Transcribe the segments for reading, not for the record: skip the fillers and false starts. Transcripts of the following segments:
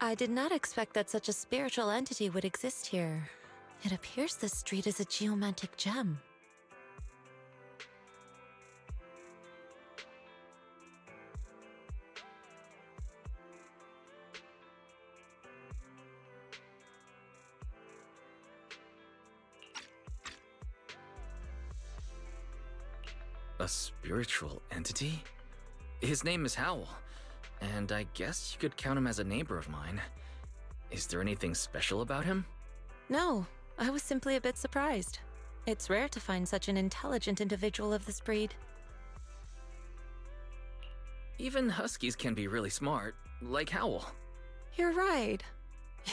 I did not expect that such a spiritual entity would exist here. It appears this street is a geomantic gem. A spiritual entity? His name is Howl, and I guess you could count him as a neighbor of mine. Is there anything special about him? No, I was simply a bit surprised. It's rare to find such an intelligent individual of this breed. Even huskies can be really smart, like Howl. You're right.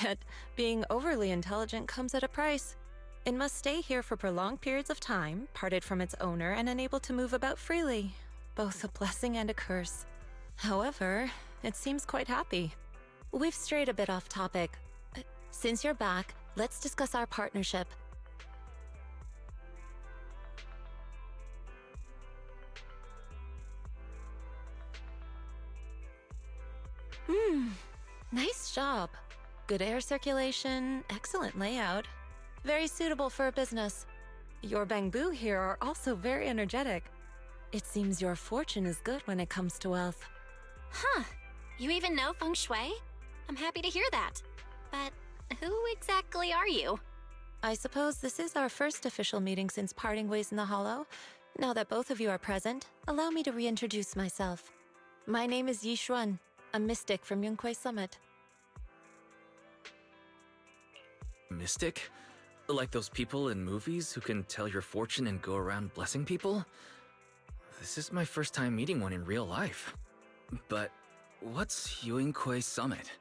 Yet, being overly intelligent comes at a price. It must stay here for prolonged periods of time, parted from its owner and unable to move about freely. Both a blessing and a curse. However, it seems quite happy. We've strayed a bit off topic. Since you're back, let's discuss our partnership. Nice job. Good air circulation, excellent layout. Very suitable for a business. Your bamboo here are also very energetic. It seems your fortune is good when it comes to wealth. Huh. You even know feng shui? I'm happy to hear that. But who exactly are you? I suppose this is our first official meeting since parting ways in the Hollow. Now that both of you are present, allow me to reintroduce myself. My name is s.1, a mystic from Yunquay Summit. Mystic? Like those people in movies who can tell your fortune and go around blessing people? This is my first time meeting one in real life. But what's Yunquay Summit?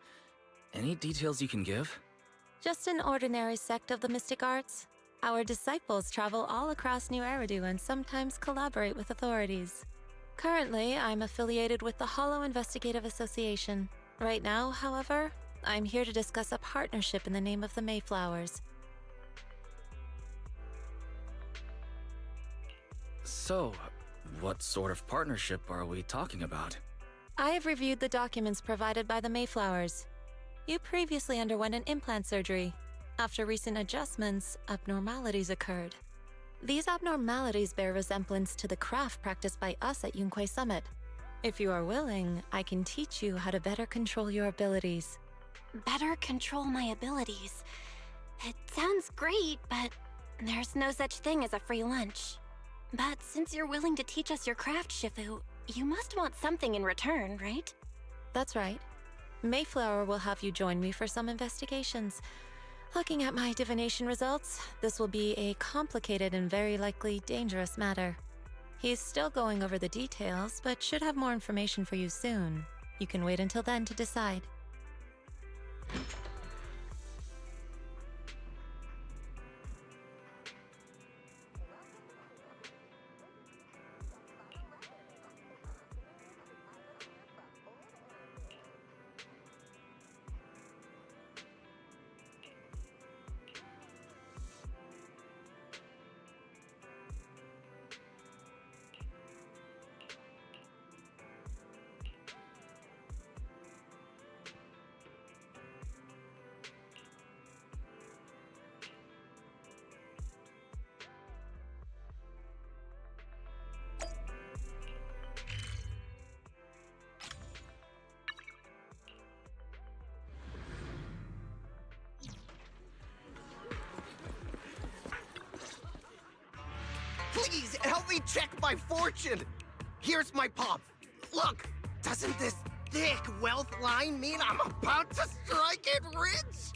Any details you can give? Just an ordinary sect of the mystic arts. Our disciples travel all across New Eridu and sometimes collaborate with authorities. Currently, I'm affiliated with the Hollow Investigative Association. Right now, however, I'm here to discuss a partnership in the name of the Mayflowers. So, what sort of partnership are we talking about? I have reviewed the documents provided by the Mayflowers. You previously underwent an implant surgery. After recent adjustments, abnormalities occurred. These abnormalities bear resemblance to the craft practiced by us at Yunquay Summit. If you are willing, I can teach you how to better control your abilities. Better control my abilities. It sounds great, but there's no such thing as a free lunch. But since you're willing to teach us your craft, Shifu, you must want something in return, right? That's right. Mayflower will have you join me for some investigations. Looking at my divination results, this will be a complicated and very likely dangerous matter. He's still going over the details, but should have more information for you soon. You can wait until then to decide. Please, help me check my fortune! Here's my pop. Look, doesn't this thick wealth line mean I'm about to strike it rich?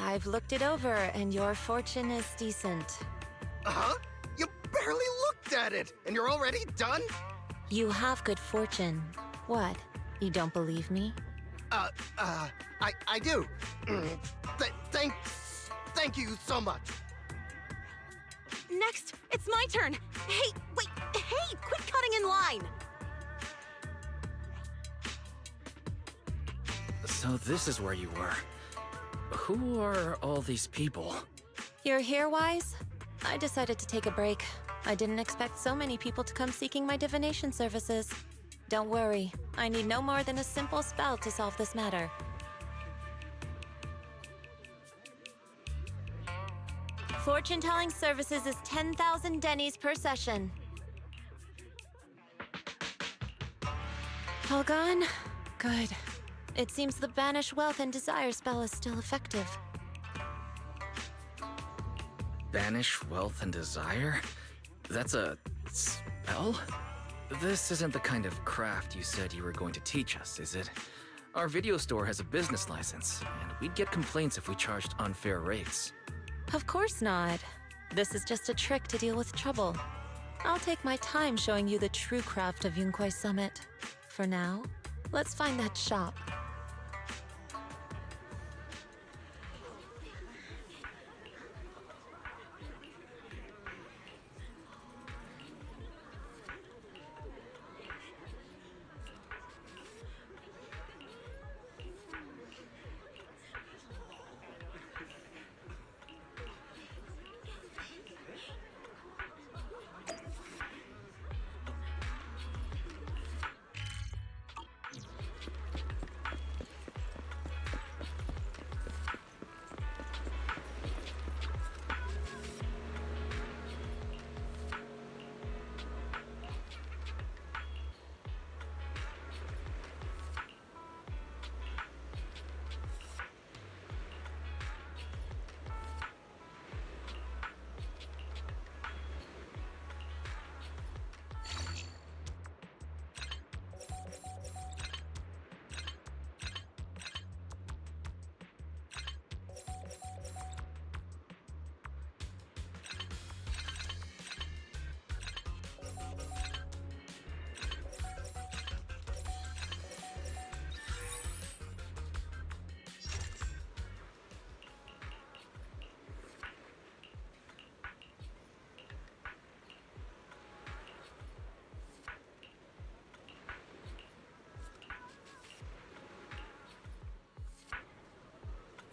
I've looked it over, and your fortune is decent. Huh? You barely looked at it, and you're already done? You have good fortune. What? You don't believe me? I do. Thank you so much. Next, it's my turn. Hey, wait, hey, quit cutting in line. So this is where you were. Who are all these people? You're here, Wise? I decided to take a break. I didn't expect so many people to come seeking my divination services. Don't worry, I need no more than a simple spell to solve this matter. Fortune-telling services is 10,000 dennies per session. All gone? Good. It seems the Banish Wealth and Desire spell is still effective. Banish wealth and desire? That's a spell? This isn't the kind of craft you said you were going to teach us, is it? Our video store has a business license, and we'd get complaints if we charged unfair rates. Of course not. This is just a trick to deal with trouble. I'll take my time showing you the true craft of Yunkwai Summit. For now, let's find that shop.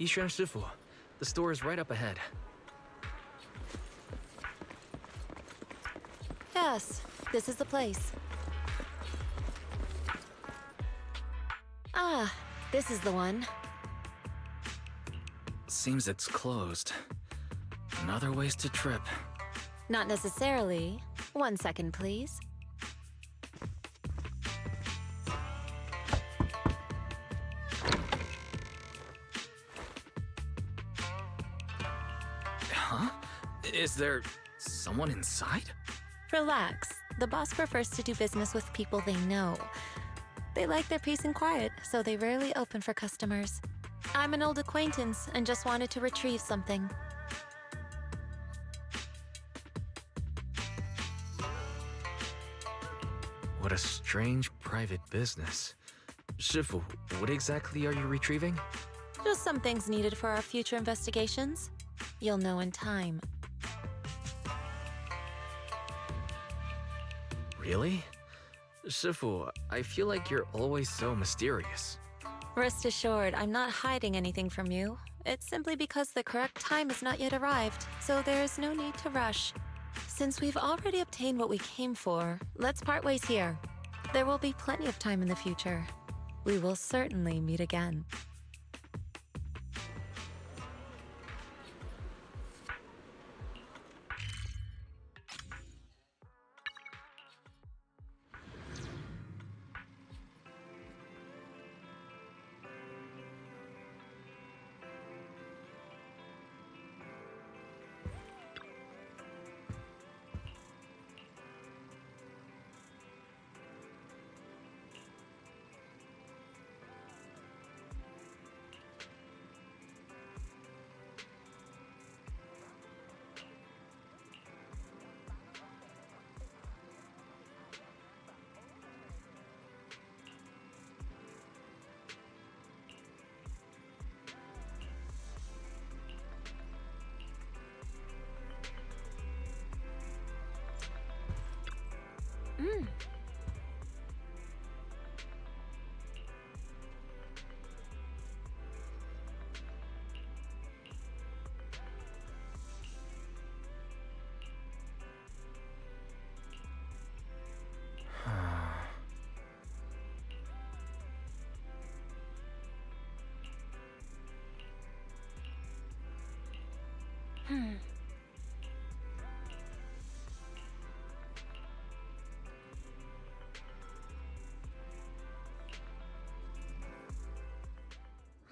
Yishuan Shifu, the store is right up ahead. Yes, this is the place. Ah, this is the one. Seems it's closed. Another wasted trip. Not necessarily. 1 second, please. Huh? Is there someone inside? Relax. The boss prefers to do business with people they know. They like their peace and quiet, so they rarely open for customers. I'm an old acquaintance and just wanted to retrieve something. What a strange private business. Shifu, what exactly are you retrieving? Just some things needed for our future investigations. You'll know in time. Really? Shifu, I feel like you're always so mysterious. Rest assured, I'm not hiding anything from you. It's simply because the correct time has not yet arrived, so there is no need to rush. Since we've already obtained what we came for, let's part ways here. There will be plenty of time in the future. We will certainly meet again.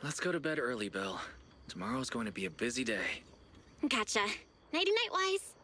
Let's go to bed early, Belle. Tomorrow's going to be a busy day. Gotcha. Nighty-night, Wise.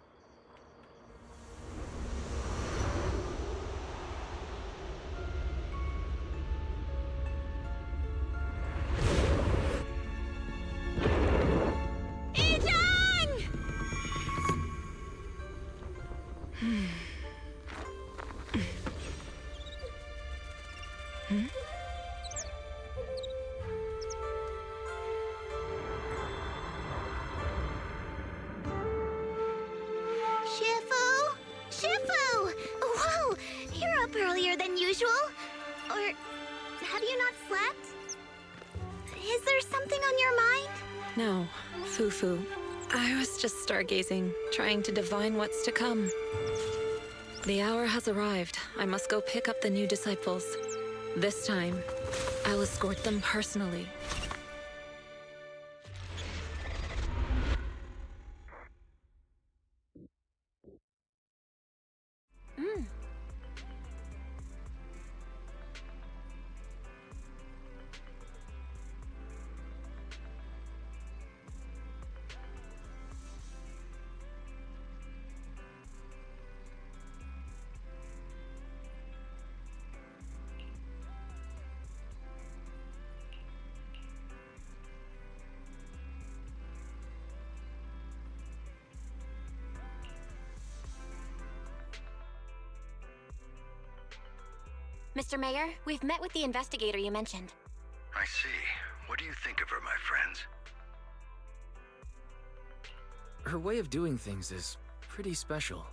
Shifu! Shifu! Whoa! You're up earlier than usual. Or have you not slept? Is there something on your mind? No, Fufu. I was just stargazing, trying to divine what's to come. The hour has arrived. I must go pick up the new disciples. This time, I'll escort them personally. Mr. Mayor, we've met with the investigator you mentioned. I see. What do you think of her, my friends? Her way of doing things is pretty special.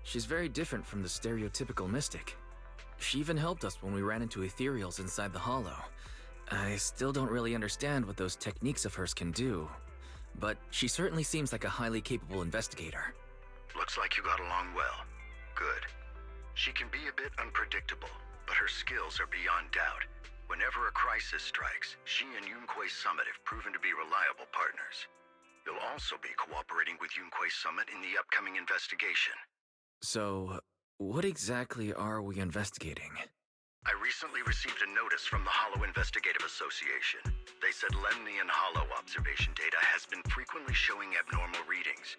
She's very different from the stereotypical mystic. She even helped us when we ran into ethereals inside the Hollow. I still don't really understand what those techniques of hers can do, but she certainly seems like a highly capable investigator. Looks like you got along well. Good. She can be a bit unpredictable, but her skills are beyond doubt. Whenever a crisis strikes, she and Yunquei Summit have proven to be reliable partners. You'll also be cooperating with Yunquei Summit in the upcoming investigation. So, what exactly are we investigating? I recently received a notice from the Hollow Investigative Association. They said Lemnian Hollow observation data has been frequently showing abnormal readings.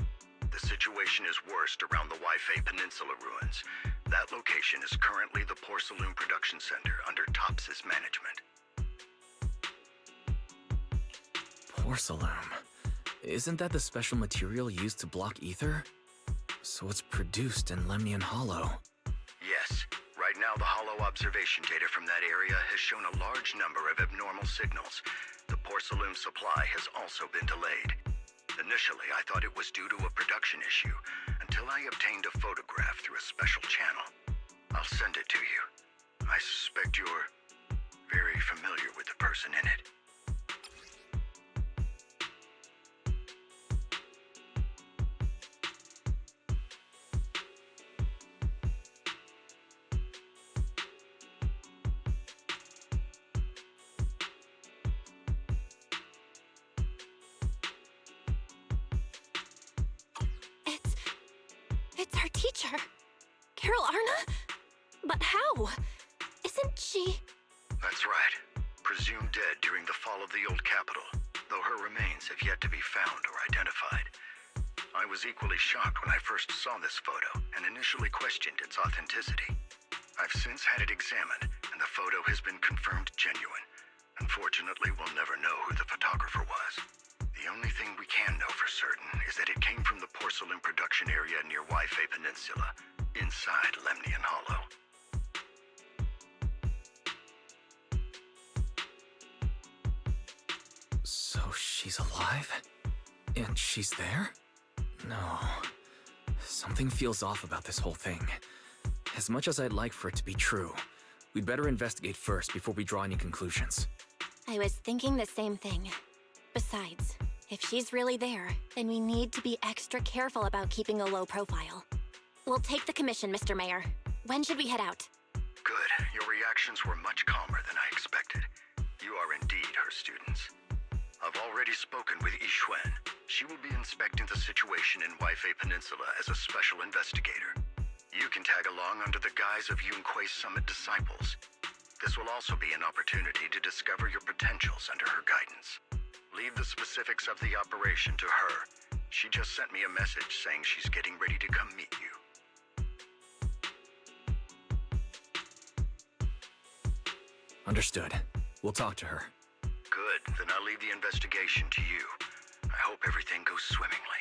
The situation is worst around the Waifei Peninsula ruins. That location is currently the Porcelain Production Center under Tops's management. Porcelain. Isn't that the special material used to block ether? So it's produced in Lemnian Hollow. Yes. Right now, the Hollow observation data from that area has shown a large number of abnormal signals. The porcelain supply has also been delayed. Initially, I thought it was due to a production issue, until I obtained a photograph through a special channel. I'll send it to you. I suspect you're very familiar with the person in it. It's our teacher. Carol Arna? But how? Isn't she... That's right. Presumed dead during the fall of the old capital, though her remains have yet to be found or identified. I was equally shocked when I first saw this photo and initially questioned its authenticity. I've since had it examined, and the photo has been confirmed genuine. Unfortunately, we'll never know who the photographer was. The only thing we can know for certain is that it came from the porcelain production area near Waifei Peninsula, inside Lemnian Hollow. So she's alive? And she's there? No. Something feels off about this whole thing. As much as I'd like for it to be true, we'd better investigate first before we draw any conclusions. I was thinking the same thing. Besides, if she's really there, then we need to be extra careful about keeping a low profile. We'll take the commission, Mr. Mayor. When should we head out? Good. Your reactions were much calmer than I expected. You are indeed her students. I've already spoken with e.4. She will be inspecting the situation in Waifei Peninsula as a special investigator. You can tag along under the guise of Yunquei Summit disciples. This will also be an opportunity to discover your potentials under her guidance. Leave the specifics of the operation to her. She just sent me a message saying she's getting ready to come meet you. Understood. We'll talk to her. Good, then I'll leave the investigation to you. I hope everything goes swimmingly.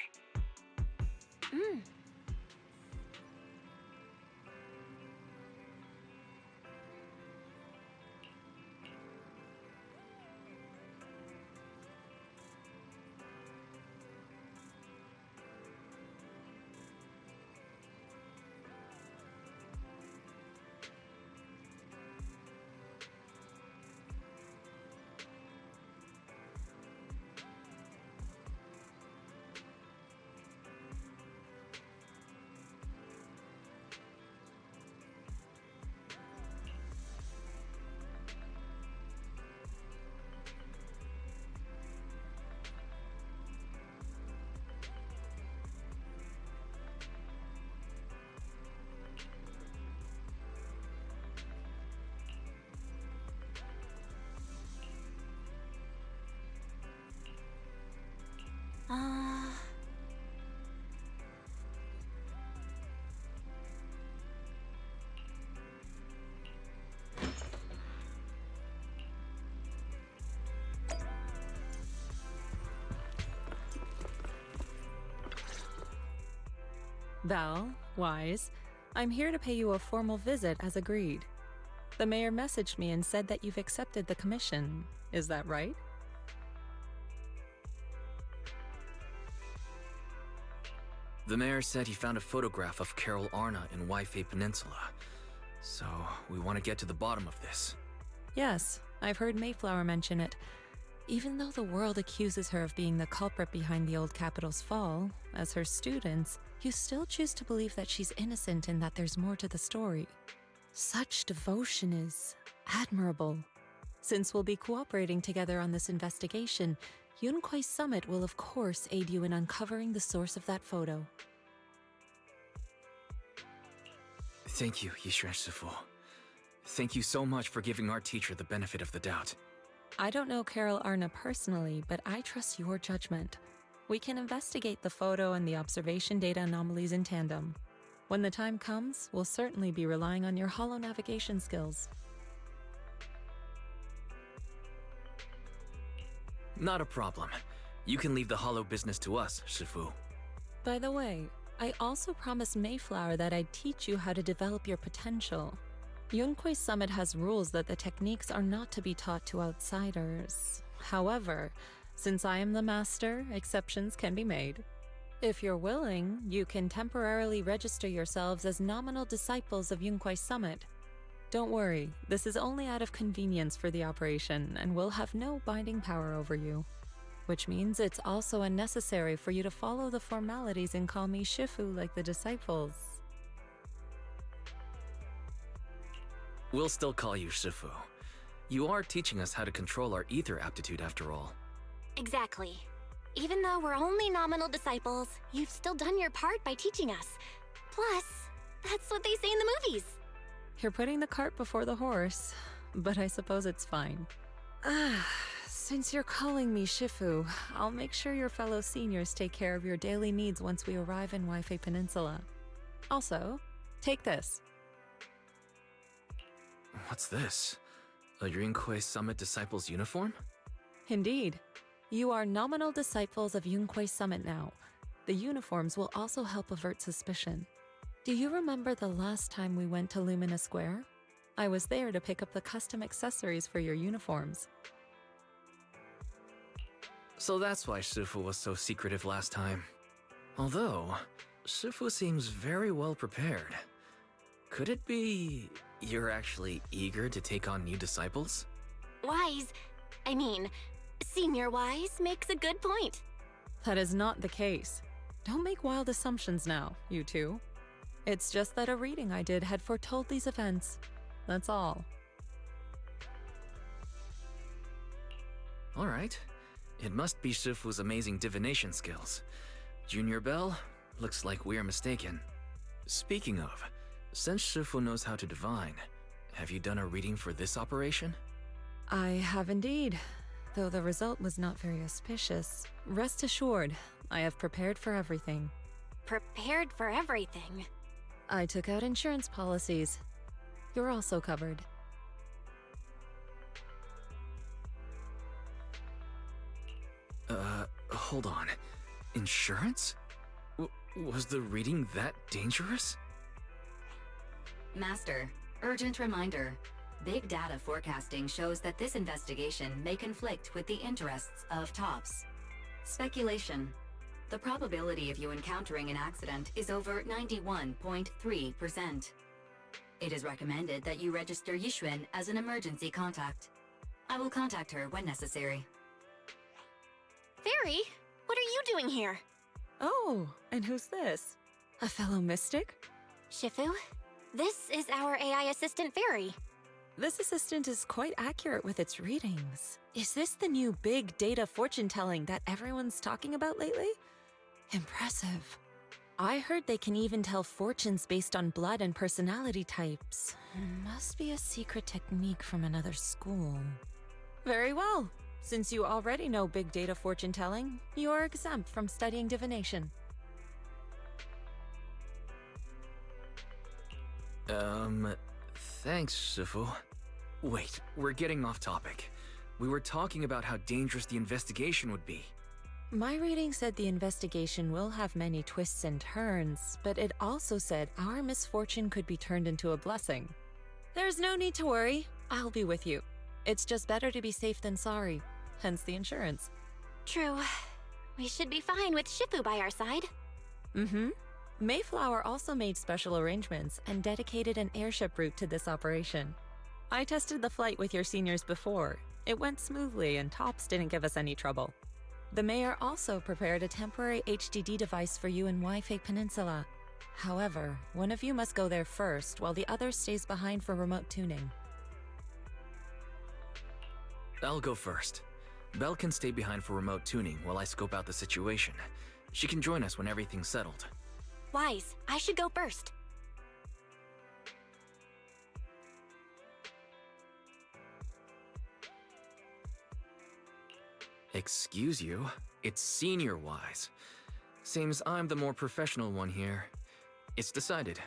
Val, Wise, I'm here to pay you a formal visit as agreed. The mayor messaged me and said that you've accepted the commission. Is that right? The mayor said he found a photograph of Carol Arna in y.4 Peninsula. So, we want to get to the bottom of this. Yes, I've heard Mayflower mention it. Even though the world accuses her of being the culprit behind the old capital's fall, as her students, you still choose to believe that she's innocent and that there's more to the story. Such devotion is admirable. Since we'll be cooperating together on this investigation, Yunquai Summit will of course aid you in uncovering the source of that photo. Thank you, Yishuan Shifu. Thank you so much for giving our teacher the benefit of the doubt. I don't know Carol Arna personally, but I trust your judgment. We can investigate the photo and the observation data anomalies in tandem. When the time comes, we'll certainly be relying on your holo navigation skills. Not a problem. You can leave the holo business to us, Shifu. By the way, I also promised Mayflower that I'd teach you how to develop your potential. Yunquai Summit has rules that the techniques are not to be taught to outsiders. However, since I am the master, exceptions can be made. If you're willing, you can temporarily register yourselves as nominal disciples of Yunquai Summit. Don't worry, this is only out of convenience for the operation and will have no binding power over you. Which means it's also unnecessary for you to follow the formalities and call me Shifu like the disciples. We'll still call you Shifu. You are teaching us how to control our ether aptitude after all. Exactly. Even though we're only nominal disciples, you've still done your part by teaching us. Plus, that's what they say in the movies. You're putting the cart before the horse, but I suppose it's fine. Since you're calling me Shifu, I'll make sure your fellow seniors take care of your daily needs once we arrive in y.4 Peninsula. Also, take this. What's this? A Yunquai Summit Disciples uniform? Indeed. You are nominal disciples of Yunquai Summit now. The uniforms will also help avert suspicion. Do you remember the last time we went to Lumina Square? I was there to pick up the custom accessories for your uniforms. So that's why Shifu was so secretive last time. Although, Shifu seems very well prepared. Could it be you're actually eager to take on new disciples? Senior Wise makes a good point. That is not the case. Don't make wild assumptions now, you two. It's just that a reading I did had foretold these events. That's all. Alright. It must be Shifu's amazing divination skills. Junior Bell, looks like we're mistaken. Speaking of, since Shifu knows how to divine, have you done a reading for this operation? I have indeed, though the result was not very auspicious. Rest assured, I have prepared for everything. Prepared for everything. I took out insurance policies. You're also covered. Hold on. Insurance? Was the reading that dangerous? Master, urgent reminder. Big data forecasting shows that this investigation may conflict with the interests of TOPS. Speculation. The probability of you encountering an accident is over 91.3%. It is recommended that you register Yixuan as an emergency contact. I will contact her when necessary. Fairy, what are you doing here? Oh, and who's this? A fellow mystic? Shifu, this is our AI assistant Fairy. This assistant is quite accurate with its readings. Is this the new big data fortune-telling that everyone's talking about lately? Impressive. I heard they can even tell fortunes based on blood and personality types. Must be a secret technique from another school. Very well. Since you already know big data fortune-telling, you are exempt from studying divination. Thanks, Shifu. Wait, we're getting off topic. We were talking about how dangerous the investigation would be. My reading said the investigation will have many twists and turns, but it also said our misfortune could be turned into a blessing. There's no need to worry. I'll be with you. It's just better to be safe than sorry, hence the insurance. True. We should be fine with Shifu by our side. Mm-hmm. Mayflower also made special arrangements and dedicated an airship route to this operation. I tested the flight with your seniors before. It went smoothly and TOPS didn't give us any trouble. The mayor also prepared a temporary HDD device for you in Wi-Fi Peninsula. However, one of you must go there first while the other stays behind for remote tuning. I'll go first. Belle can stay behind for remote tuning while I scope out the situation. She can join us when everything's settled. Wise, I should go first. Excuse you? It's Senior Wise. Seems I'm the more professional one here. It's decided.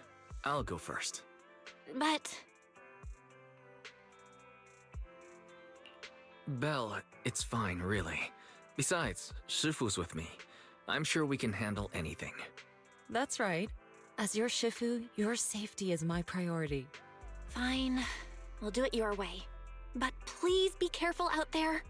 I'll go first. But... Belle, it's fine, really. Besides, Shifu's with me. I'm sure we can handle anything. That's right. As your Shifu, your safety is my priority. Fine. We'll do it your way. But please be careful out there.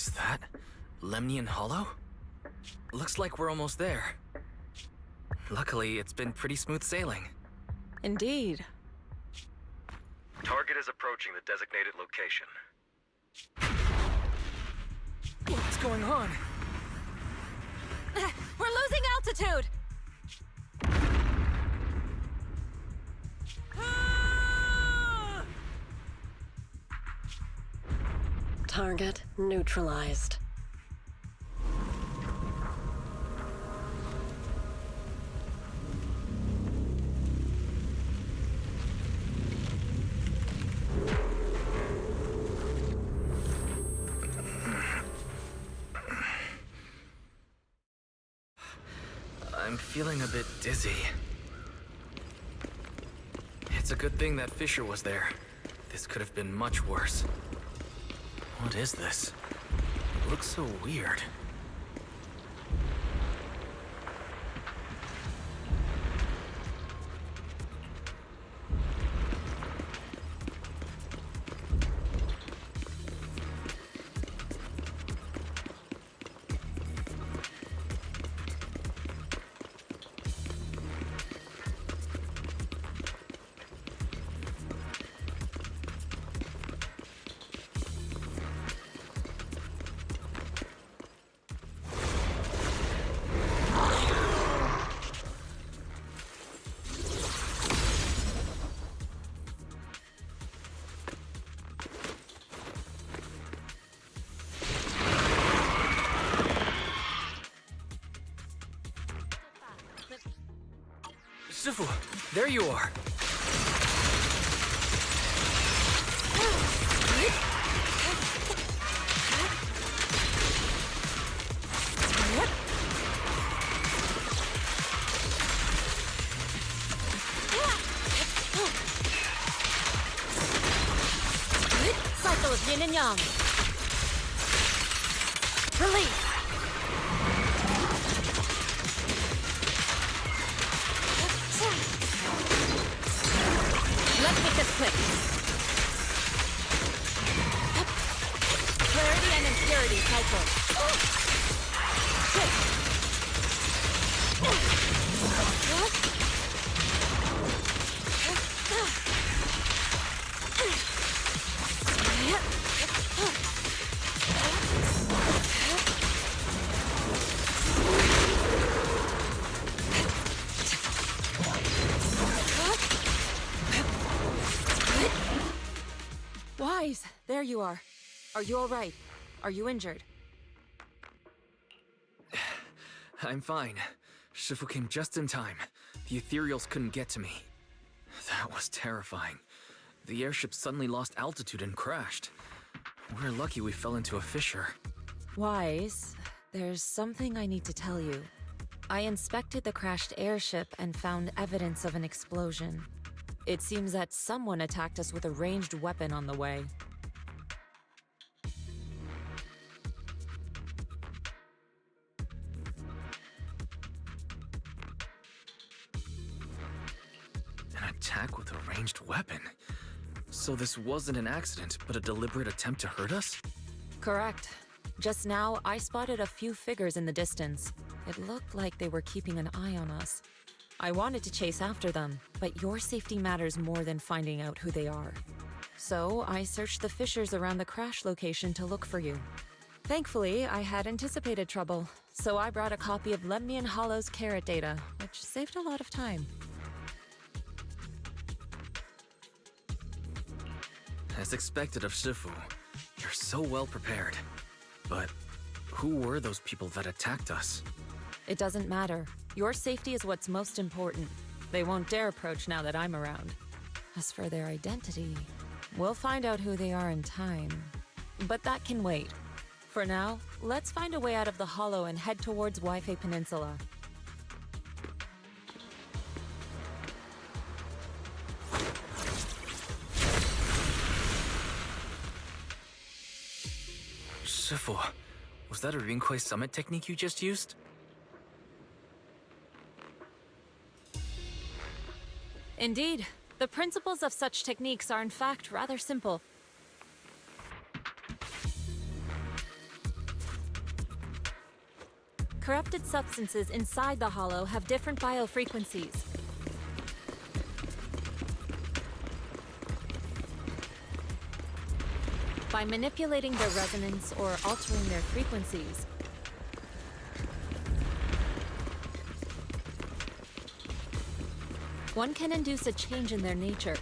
Is that Lemnian Hollow? Looks like we're almost there. Luckily, it's been pretty smooth sailing. Indeed. Target is approaching the designated location. What's going on? We're losing altitude! Target neutralized. I'm feeling a bit dizzy. It's a good thing that Fisher was there. This could have been much worse. What is this? It looks so weird. Shifu, there you are. Cycle of yin and yang. Release. Let's make this quick. Clarity and impurity cycle. Wise, there you are. Are you all right? Are you injured? I'm fine. Shifu came just in time. The ethereals couldn't get to me. That was terrifying. The airship suddenly lost altitude and crashed. We're lucky we fell into a fissure. Wise, there's something I need to tell you. I inspected the crashed airship and found evidence of an explosion. It seems that someone attacked us with a ranged weapon on the way. An attack with a ranged weapon? So this wasn't an accident, but a deliberate attempt to hurt us? Correct. Just now, I spotted a few figures in the distance. It looked like they were keeping an eye on us. I wanted to chase after them, but your safety matters more than finding out who they are. So I searched the fissures around the crash location to look for you. Thankfully, I had anticipated trouble, so I brought a copy of Lemnian Hollow's carrot data, which saved a lot of time. As expected of Shifu, you're so well prepared. But who were those people that attacked us? It doesn't matter. Your safety is what's most important. They won't dare approach now that I'm around. As for their identity, we'll find out who they are in time. But that can wait. For now, let's find a way out of the hollow and head towards Wi-Fi Peninsula. Shifu, was that a Rinkwei Summit technique you just used? Indeed. The principles of such techniques are in fact rather simple. Corrupted substances inside the hollow have different biofrequencies. By manipulating their resonance or altering their frequencies, one can induce a change in their nature.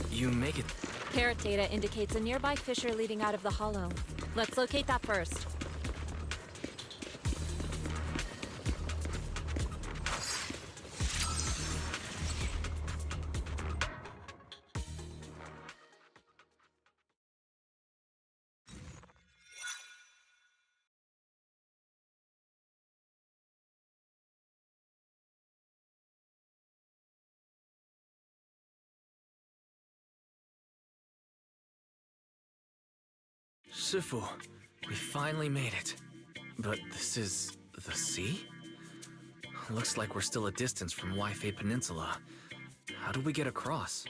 You make it. Parrot data indicates a nearby fissure leading out of the hollow. Let's locate that first. Shifu, we finally made it. But this is the sea? Looks like we're still a distance from Waifei Peninsula. How do we get across?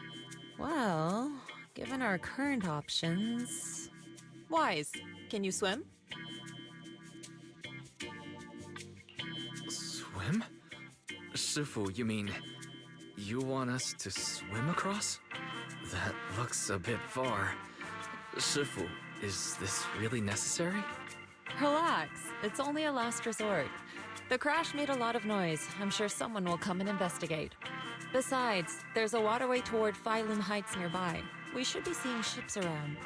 Well, given our current options... Wise, can you swim? Swim? Shifu, you mean you want us to swim across? That looks a bit far. Shifu, is this really necessary? Relax, it's only a last resort. The crash made a lot of noise. I'm sure someone will come and investigate. Besides, there's a waterway toward Phylum Heights nearby. We should be seeing ships around.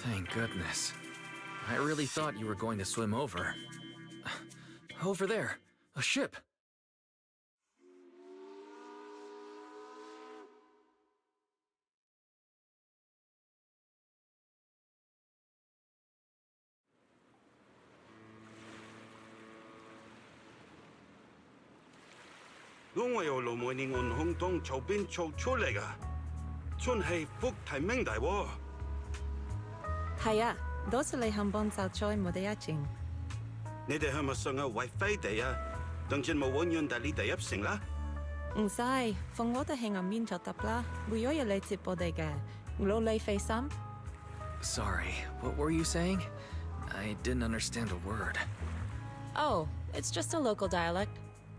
Thank goodness. I really thought you were going to swim over. Over there, a ship. Haya, dosele hambon sao choi modayaching. 你哋係咪上嘅為飛地啊？當然冇揾人大呢地入城啦。唔使，逢我哋喺暗面就得啦。會有嘢嚟接我哋嘅，老你費心。Sorry, what were you saying? I didn't understand a word. Oh, it's just a local dialect.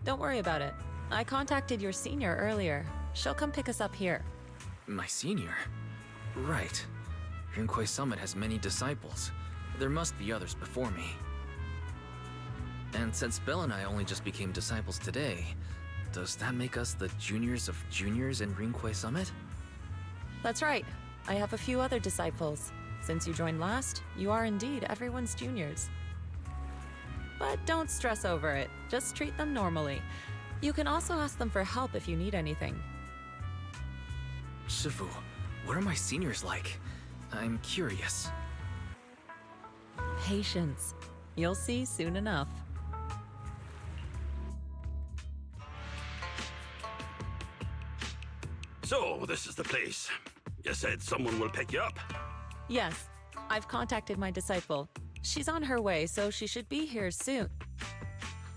Don't worry about it. I contacted your senior earlier. She'll come pick us up here. My senior? Right. Rinkwei Summit has many disciples. There must be others before me. And since Belle and I only just became disciples today, does that make us the juniors of juniors in Rinkwei Summit? That's right. I have a few other disciples. Since you joined last, you are indeed everyone's juniors. But don't stress over it. Just treat them normally. You can also ask them for help if you need anything. Shifu, what are my seniors like? I'm curious. Patience. You'll see soon enough. So, this is the place. You said someone will pick you up. Yes, I've contacted my disciple. She's on her way, so she should be here soon.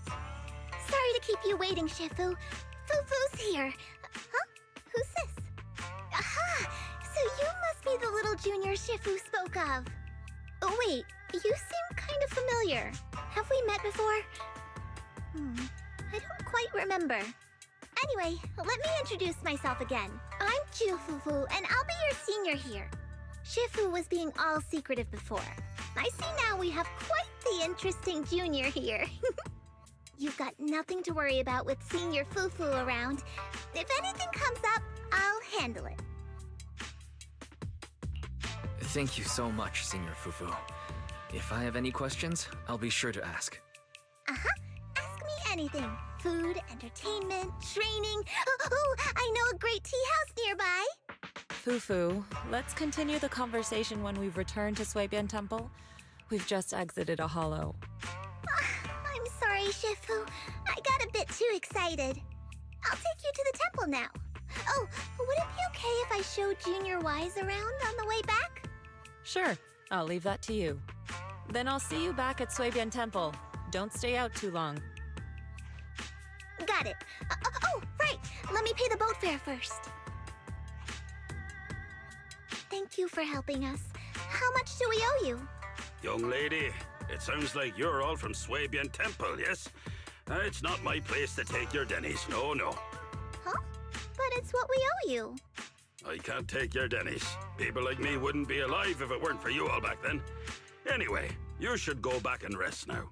Sorry to keep you waiting, Shifu. Fufu's here. Huh? Who's this? Aha! So you must be the little junior Shifu spoke of. Oh, wait. You seem kind of familiar. Have we met before? I don't quite remember. Anyway, let me introduce myself again. I'm Fufu, and I'll be your senior here. Shifu was being all secretive before. I see now we have quite the interesting junior here. You've got nothing to worry about with senior Fufu around. If anything comes up, I'll handle it. Thank you so much, Senior Fufu. If I have any questions, I'll be sure to ask. Uh-huh. Ask me anything. Food, entertainment, training. Oh, I know a great tea house nearby. Fufu, let's continue the conversation when we've returned to Sui-Bian Temple. We've just exited a hollow. I'm sorry, Shifu. I got a bit too excited. I'll take you to the temple now. Oh, would it be okay if I showed Junior Wise around on the way back? Sure, I'll leave that to you. Then I'll see you back at Sui-Bian Temple. Don't stay out too long. Got it. Oh, right. Let me pay the boat fare first. Thank Thank you for helping us. How much do we owe you? Young lady, it sounds like you're all from Swabian Temple, yes? It's not my place to take your dennies, no, no. Huh? But it's what we owe you. I can't take your dennies. People like me wouldn't be alive if it weren't for you all back then. Anyway, you should go back and rest now.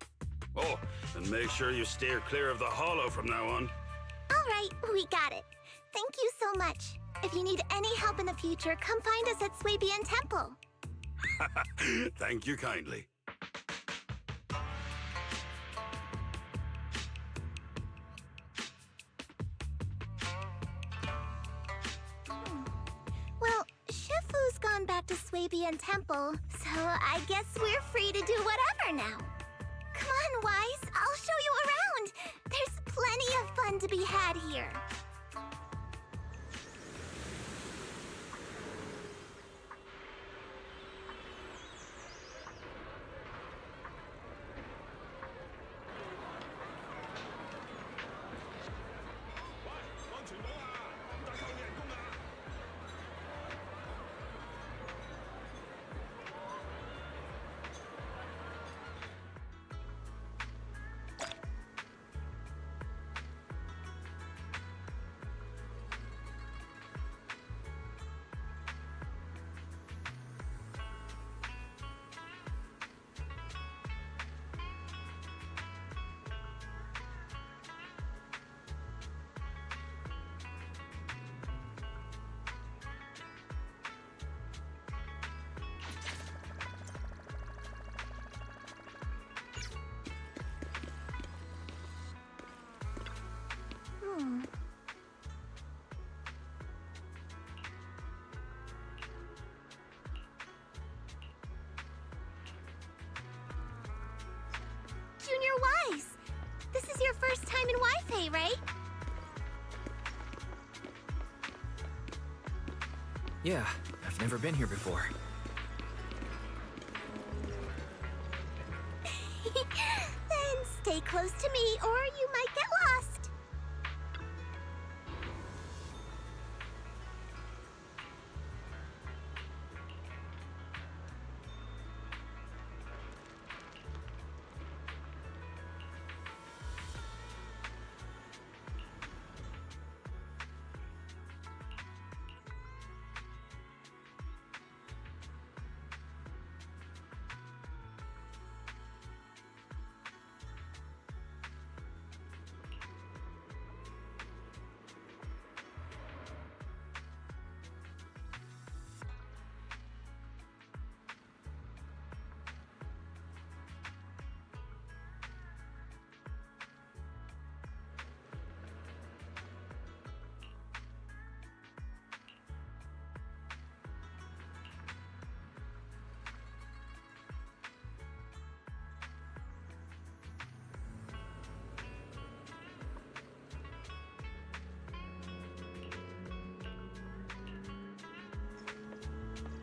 Oh, and make sure you steer clear of the hollow from now on. All right, we got it. Thank you so much. If you need any help in the future, come find us at Swabian Temple. Thank you kindly. Well, Shifu's gone back to Swabian Temple, so I guess we're free to do whatever now. Come on, Wise, I'll show you around. There's plenty of fun to be had here. Junior Wise, this is your first time in Wi-Fi, right? Yeah, I've never been here before. Then stay close to me or you might get lost.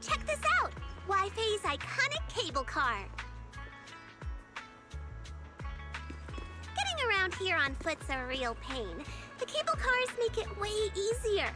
Check this out! Wi-Fi's iconic cable car. Getting around here on foot's a real pain. The cable cars make it way easier.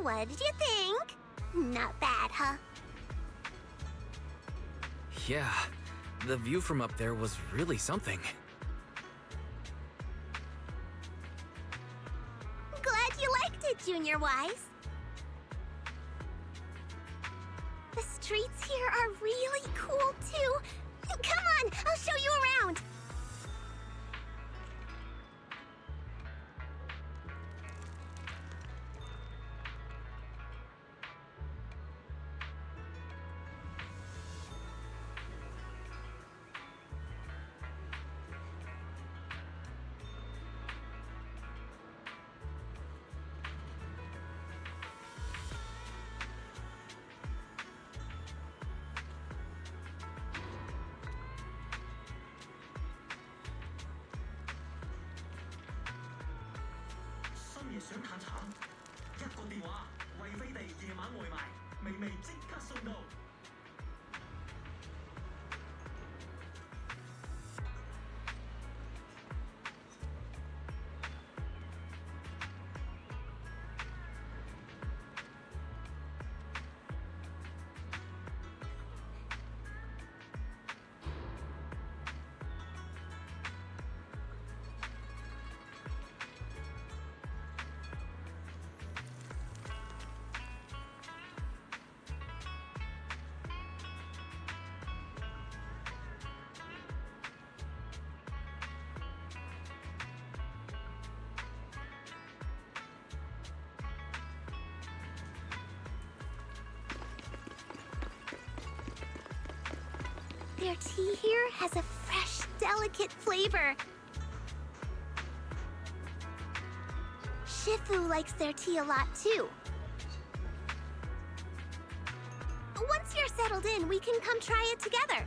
What did you think? Not bad, huh? Yeah, the view from up there was really something. Glad you liked it, Junior Wise. The streets here are really cool, too. Come on, I'll show you around. Their tea here has a fresh, delicate flavor. Shifu likes their tea a lot, too. Once you're settled in, we can come try it together.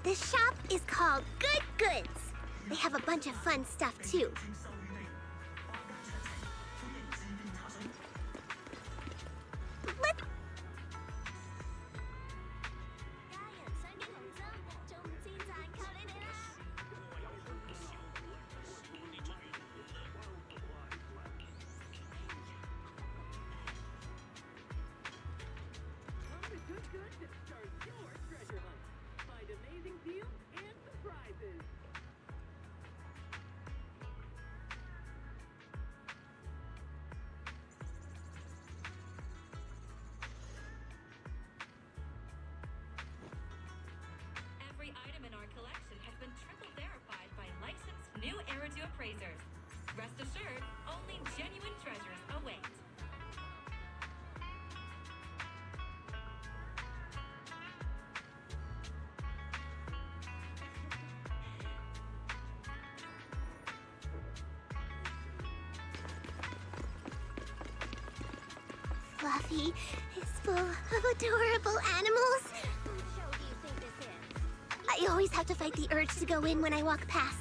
This shop is called Good Goods. They have a bunch of fun stuff, too. Let's... Every item in our collection has been triple verified by licensed new Eridu appraisers. Rest assured, only genuine treasures await. Fluffy is full of adorable animals. I always have to fight the urge to go in when I walk past.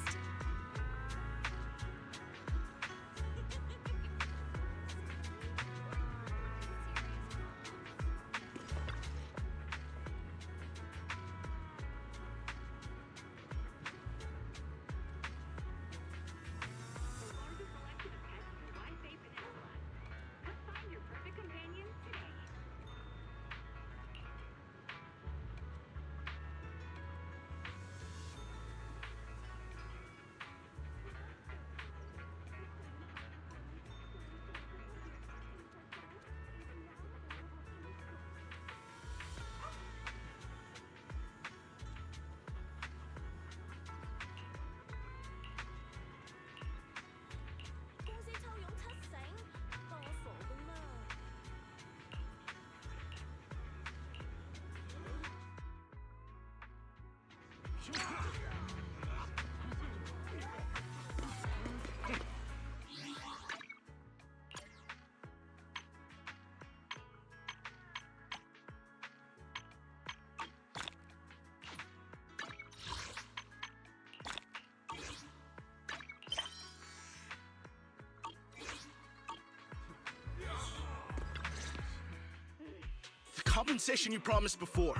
Compensation you promised before.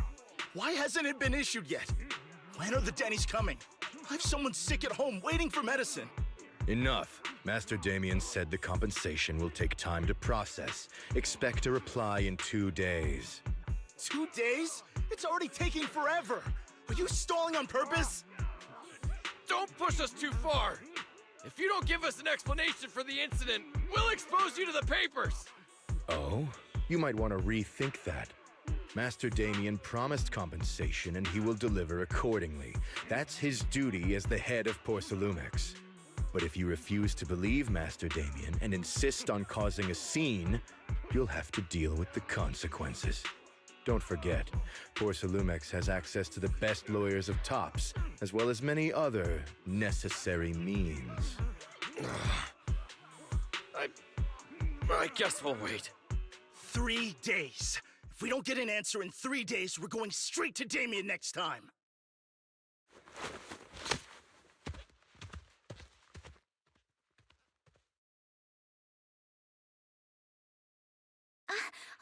Why hasn't it been issued yet? When are the Denny's coming? I have someone sick at home waiting for medicine. Enough. Master Damien said the compensation will take time to process. Expect a reply in 2 days. 2 days? It's already taking forever. Are you stalling on purpose? Don't push us too far. If you don't give us an explanation for the incident, we'll expose you to the papers. Oh? You might want to rethink that. Master Damien promised compensation and he will deliver accordingly. That's his duty as the head of Porcelumex. But if you refuse to believe Master Damien and insist on causing a scene, you'll have to deal with the consequences. Don't forget, Porcelumex has access to the best lawyers of Tops, as well as many other necessary means. I guess we'll wait. 3 days. If we don't get an answer in 3 days, we're going straight to Damien next time.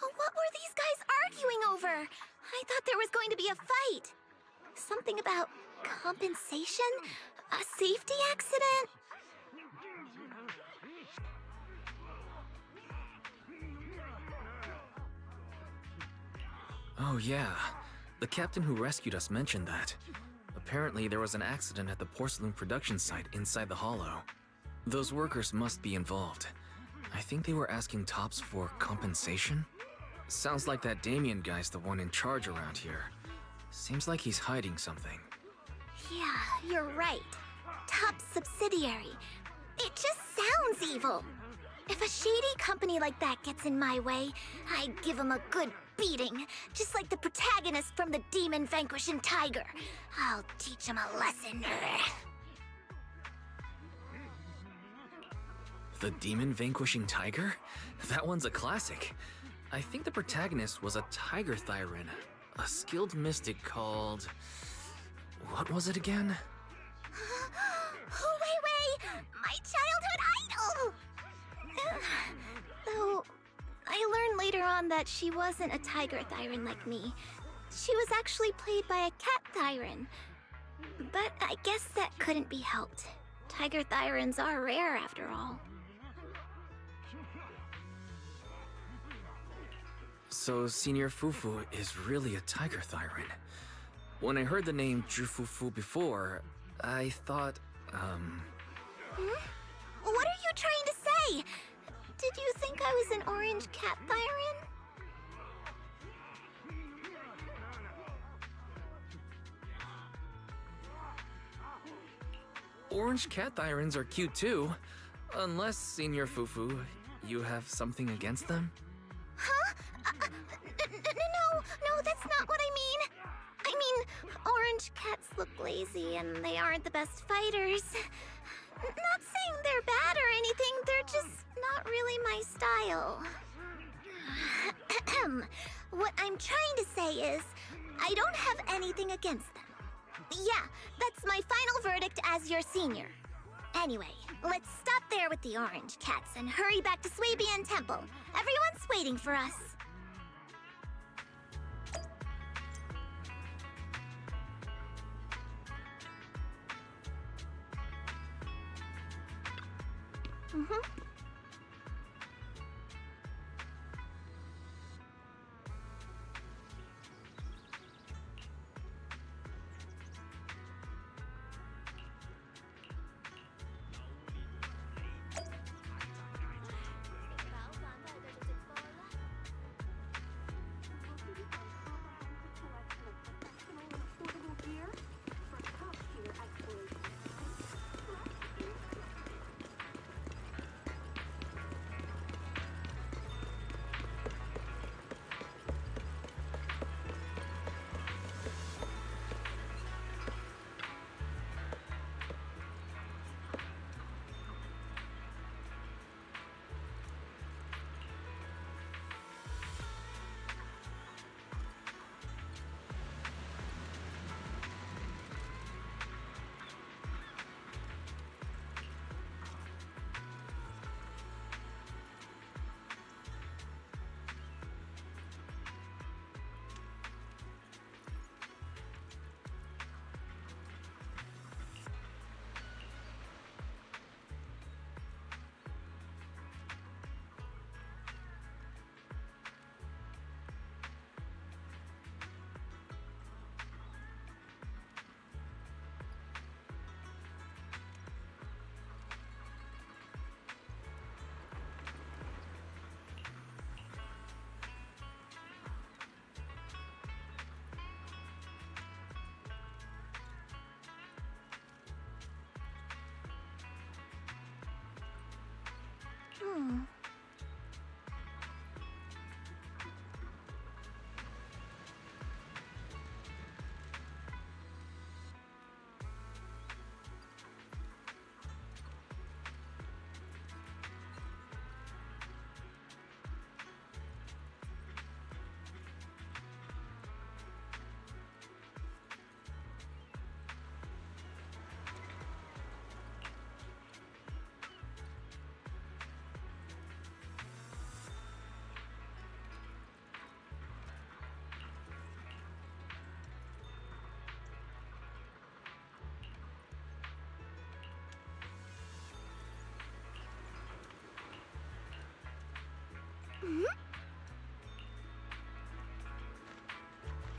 What were these guys arguing over? I thought there was going to be a fight. Something about compensation? A safety accident? Oh yeah, the captain who rescued us mentioned that. Apparently there was an accident at the porcelain production site inside the hollow. Those workers must be involved. I think they were asking Tops for compensation? Sounds like that Damien guy's the one in charge around here. Seems like he's hiding something. Yeah, you're right. Top subsidiary. It just sounds evil. If a shady company like that gets in my way, I give them a good beating, just like the protagonist from the Demon Vanquishing Tiger. I'll teach him a lesson. The Demon Vanquishing Tiger? That one's a classic. I think the protagonist was a Tiger Thyran, a skilled mystic called... What was it again? Wei! My childhood idol! Though, I learned later on that she wasn't a tiger Thyran like me. She was actually played by a cat Thyran. But I guess that couldn't be helped. Tiger Thyrans are rare after all. So Senior Fufu is really a tiger Thyran. When I heard the name Jufufu before, I thought, What are you trying to say? Did you think I was an orange cat Thyran? Orange cat Thyrans are cute too. Unless, Senior Fufu, you have something against them? Huh? No, that's not what I mean. I mean, orange cats look lazy and they aren't the best fighters. Not saying they're bad or anything, they're just not really my style. What I'm trying to say is, I don't have anything against them. Yeah, that's my final verdict as your senior. Anyway, let's stop there with the orange cats and hurry back to Swabian Temple. Everyone's waiting for us.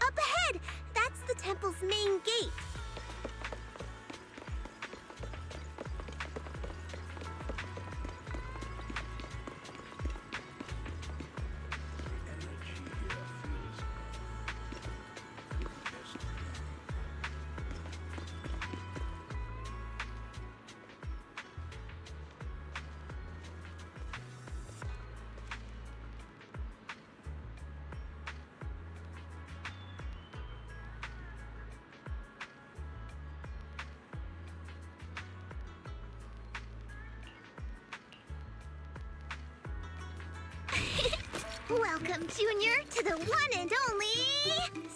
Up ahead! That's the temple's main gate. Welcome, Junior, to the one and only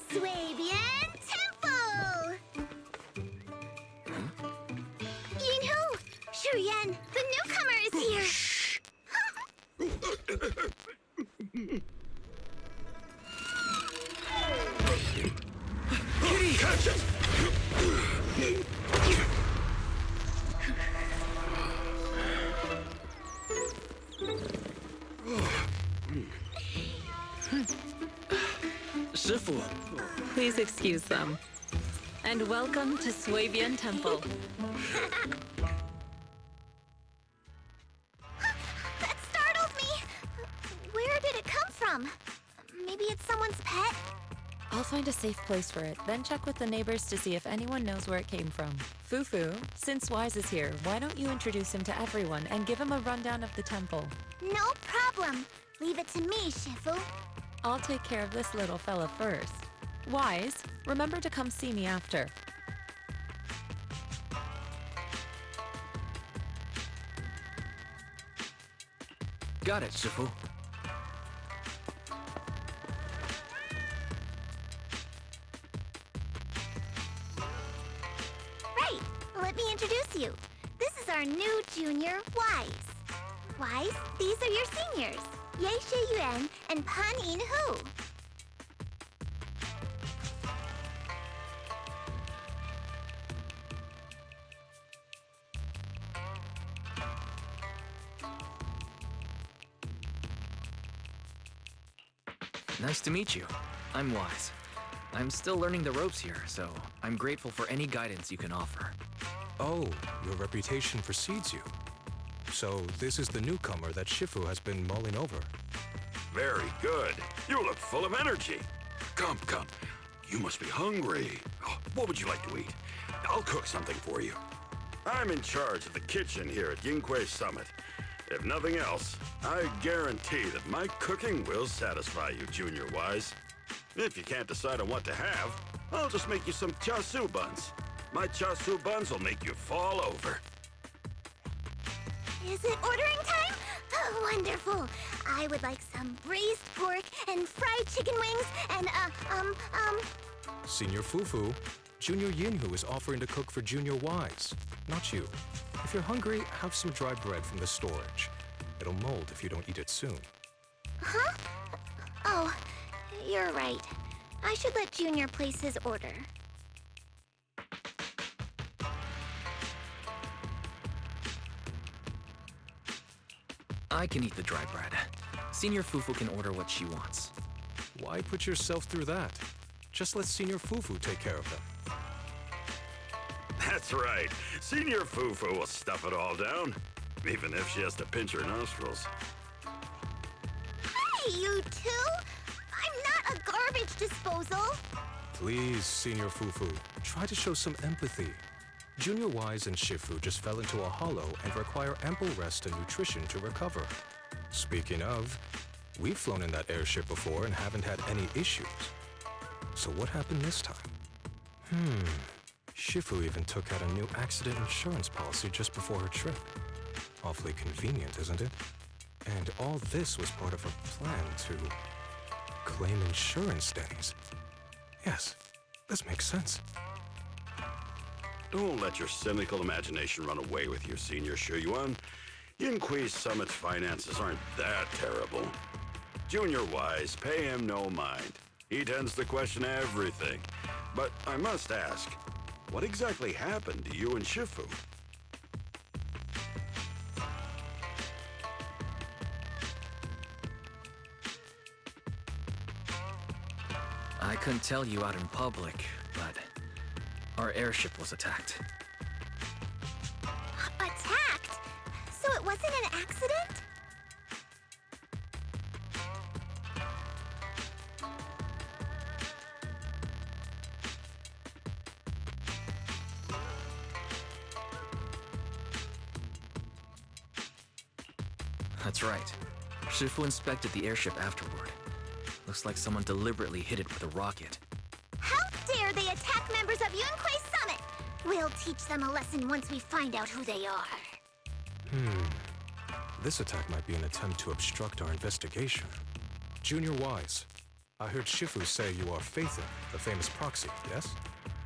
Swabian Temple! Please excuse them. And welcome to Swabian Temple. That startled me! Where did it come from? Maybe it's someone's pet? I'll find a safe place for it, then check with the neighbors to see if anyone knows where it came from. Fufu, since Wise is here, why don't you introduce him to everyone and give him a rundown of the temple? No problem. Leave it to me, Shifu. I'll take care of this little fella first. Wise, remember to come see me after. Got it, Shifu. Right. Let me introduce you. This is our new junior, Wise. Wise, these are your seniors. Ye Shi Yuan and Pan Yin Hu. Nice to meet you. I'm Wise. I'm still learning the ropes here, so I'm grateful for any guidance you can offer. Oh, your reputation precedes you. So this is the newcomer that Shifu has been mulling over. Very good. You look full of energy. Come, come. You must be hungry. Oh, what would you like to eat? I'll cook something for you. I'm in charge of the kitchen here at Yinghui Summit. If nothing else, I guarantee that my cooking will satisfy you, Junior Wise. If you can't decide on what to have, I'll just make you some chasu buns. My chasu buns will make you fall over. Is it ordering time? Oh, wonderful. I would like some braised pork and fried chicken wings and, Senior Fufu, Junior Yinhu is offering to cook for Junior Wise, not you. If you're hungry, have some dry bread from the storage. It'll mold if you don't eat it soon. Huh? Oh, you're right. I should let Junior place his order. I can eat the dry bread. Senior Fufu can order what she wants. Why put yourself through that? Just let Senior Fufu take care of them. That's right. Senior Fufu will stuff it all down, even if she has to pinch her nostrils. Hey, you two! I'm not a garbage disposal! Please, Senior Fufu, try to show some empathy. Junior Wise and Shifu just fell into a hollow and require ample rest and nutrition to recover. Speaking of, we've flown in that airship before and haven't had any issues. So what happened this time? Shifu even took out a new accident insurance policy just before her trip. Awfully convenient, isn't it? And all this was part of a plan to claim insurance days. Yes, this makes sense. Don't let your cynical imagination run away with you, Senior Shuyuan. Yinghui Summit's finances aren't that terrible. Junior Wise, pay him no mind. He tends to question everything. But I must ask, what exactly happened to you and Shifu? I couldn't tell you out in public, but our airship was attacked. Attacked? So it wasn't an accident? That's right. Shifu inspected the airship afterward. Looks like someone deliberately hit it with a rocket. How dare they attack members of Yunquei Summit? We'll teach them a lesson once we find out who they are. This attack might be an attempt to obstruct our investigation. Junior Wise, I heard Shifu say you are Phaethon, the famous proxy, yes?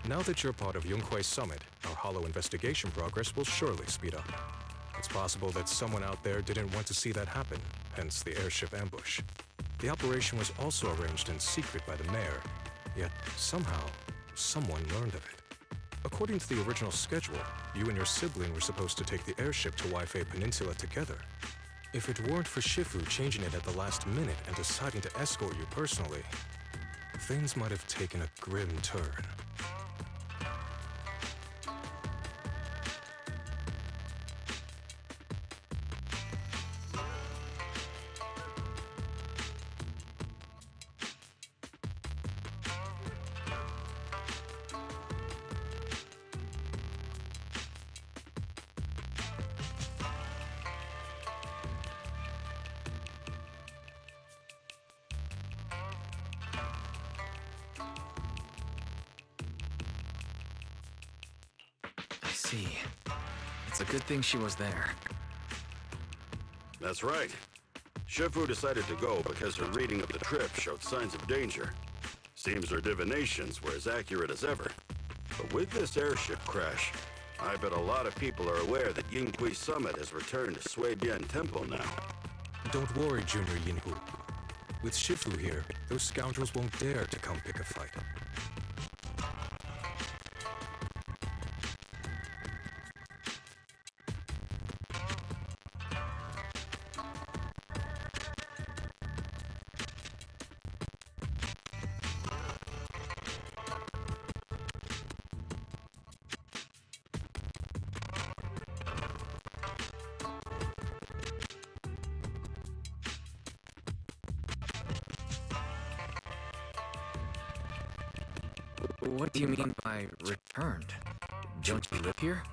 Now that you're part of Yunquei Summit, our hollow investigation progress will surely speed up. It's possible that someone out there didn't want to see that happen, hence the airship ambush. The operation was also arranged in secret by the mayor, yet somehow, someone learned of it. According to the original schedule, you and your sibling were supposed to take the airship to Waifei Peninsula together. If it weren't for Shifu changing it at the last minute and deciding to escort you personally, things might have taken a grim turn. I see. It's a good thing she was there. That's right. Shifu decided to go because her reading of the trip showed signs of danger. Seems her divinations were as accurate as ever. But with this airship crash, I bet a lot of people are aware that Yinghui Summit has returned to Sui-Bian Temple now. Don't worry, Junior Yinhu. With Shifu here, those scoundrels won't dare to come pick a fight. What do you mean by returned? Don't you live here?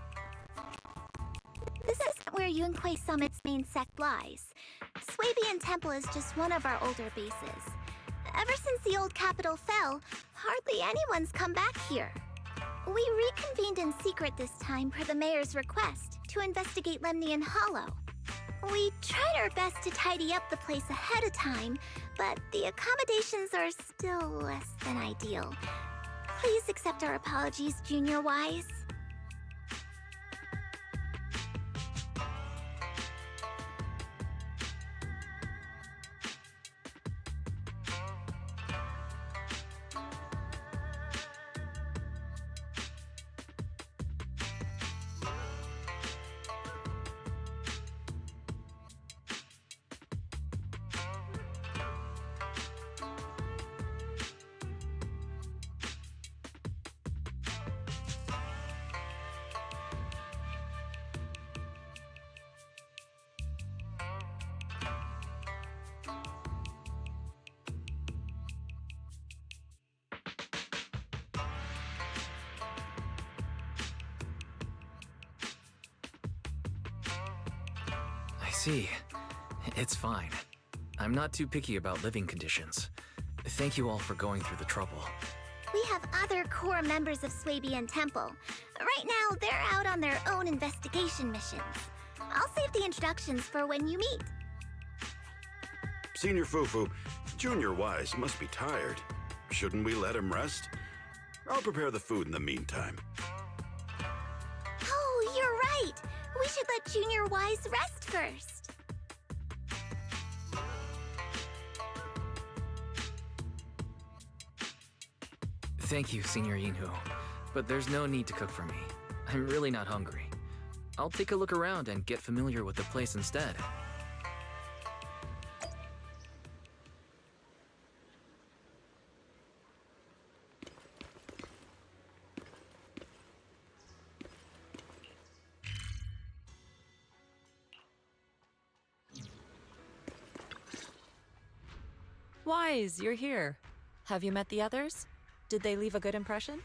This isn't where Yunhui Summit's main sect lies. Sui-Bian Temple is just one of our older bases. Ever since the old capital fell, hardly anyone's come back here. We reconvened in secret this time per the mayor's request to investigate Lemnian Hollow. We tried our best to tidy up the place ahead of time, but the accommodations are still less than ideal. Please accept our apologies, Junior Wise. I see. It's fine. I'm not too picky about living conditions. Thank you all for going through the trouble. We have other core members of Sui-Bian Temple. Right now, they're out on their own investigation missions. I'll save the introductions for when you meet. Senior Fufu, Junior Wise must be tired. Shouldn't we let him rest? I'll prepare the food in the meantime. Oh, you're right. We should let Junior Wise rest first. Thank you, Senior Yinhu, but there's no need to cook for me. I'm really not hungry. I'll take a look around and get familiar with the place instead. Wise, you're here. Have you met the others? Did they leave a good impression?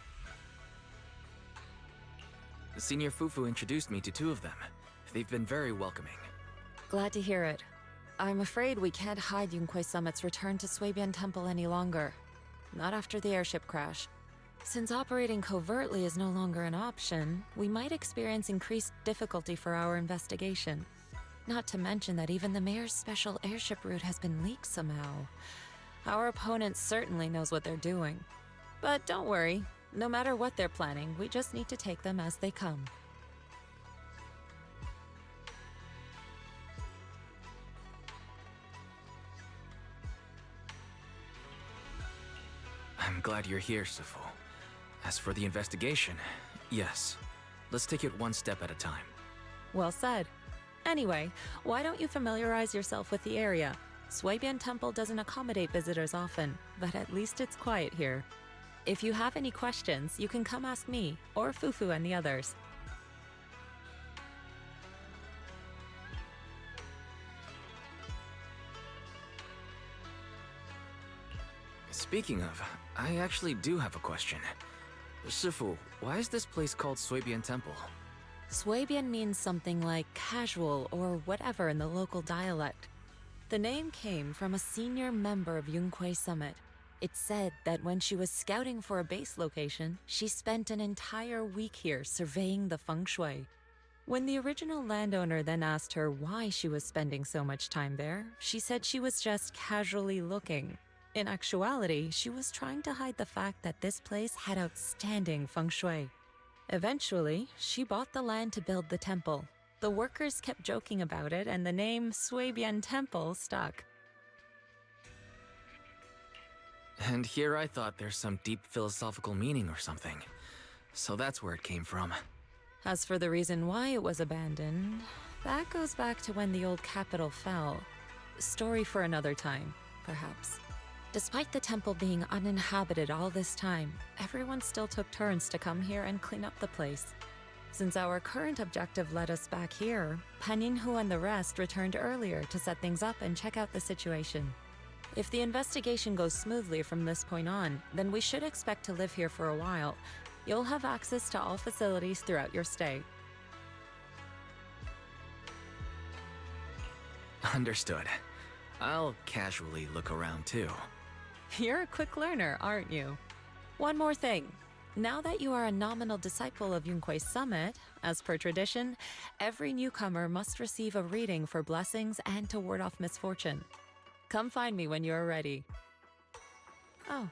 Senior Fufu introduced me to two of them. They've been very welcoming. Glad to hear it. I'm afraid we can't hide Yunhui Summit's return to Sui-Bian Temple any longer. Not after the airship crash. Since operating covertly is no longer an option, we might experience increased difficulty for our investigation. Not to mention that even the mayor's special airship route has been leaked somehow. Our opponent certainly knows what they're doing. But don't worry, no matter what they're planning, we just need to take them as they come. I'm glad you're here, Sifu. As for the investigation, yes. Let's take it one step at a time. Well said. Anyway, why don't you familiarize yourself with the area? s.1 Temple doesn't accommodate visitors often, but at least it's quiet here. If you have any questions, you can come ask me, or Fufu and the others. Speaking of, I actually do have a question. Shifu, why is this place called s.1 Temple? s.1 means something like casual or whatever in the local dialect. The name came from a senior member of Yunquei Summit. It's said that when she was scouting for a base location, she spent an entire week here surveying the feng shui. When the original landowner then asked her why she was spending so much time there, she said she was just casually looking. In actuality, she was trying to hide the fact that this place had outstanding feng shui. Eventually, she bought the land to build the temple. The workers kept joking about it, and the name s.1 Temple stuck. And here I thought there's some deep philosophical meaning or something. So that's where it came from. As for the reason why it was abandoned, that goes back to when the old capital fell. Story for another time, perhaps. Despite the temple being uninhabited all this time, everyone still took turns to come here and clean up the place. Since our current objective led us back here, Paninhu and the rest returned earlier to set things up and check out the situation. If the investigation goes smoothly from this point on, then we should expect to live here for a while. You'll have access to all facilities throughout your stay. Understood. I'll casually look around too. You're a quick learner, aren't you? One more thing. Now that you are a nominal disciple of Yunquei Summit, as per tradition, every newcomer must receive a reading for blessings and to ward off misfortune. Come find me when you're ready. Oh.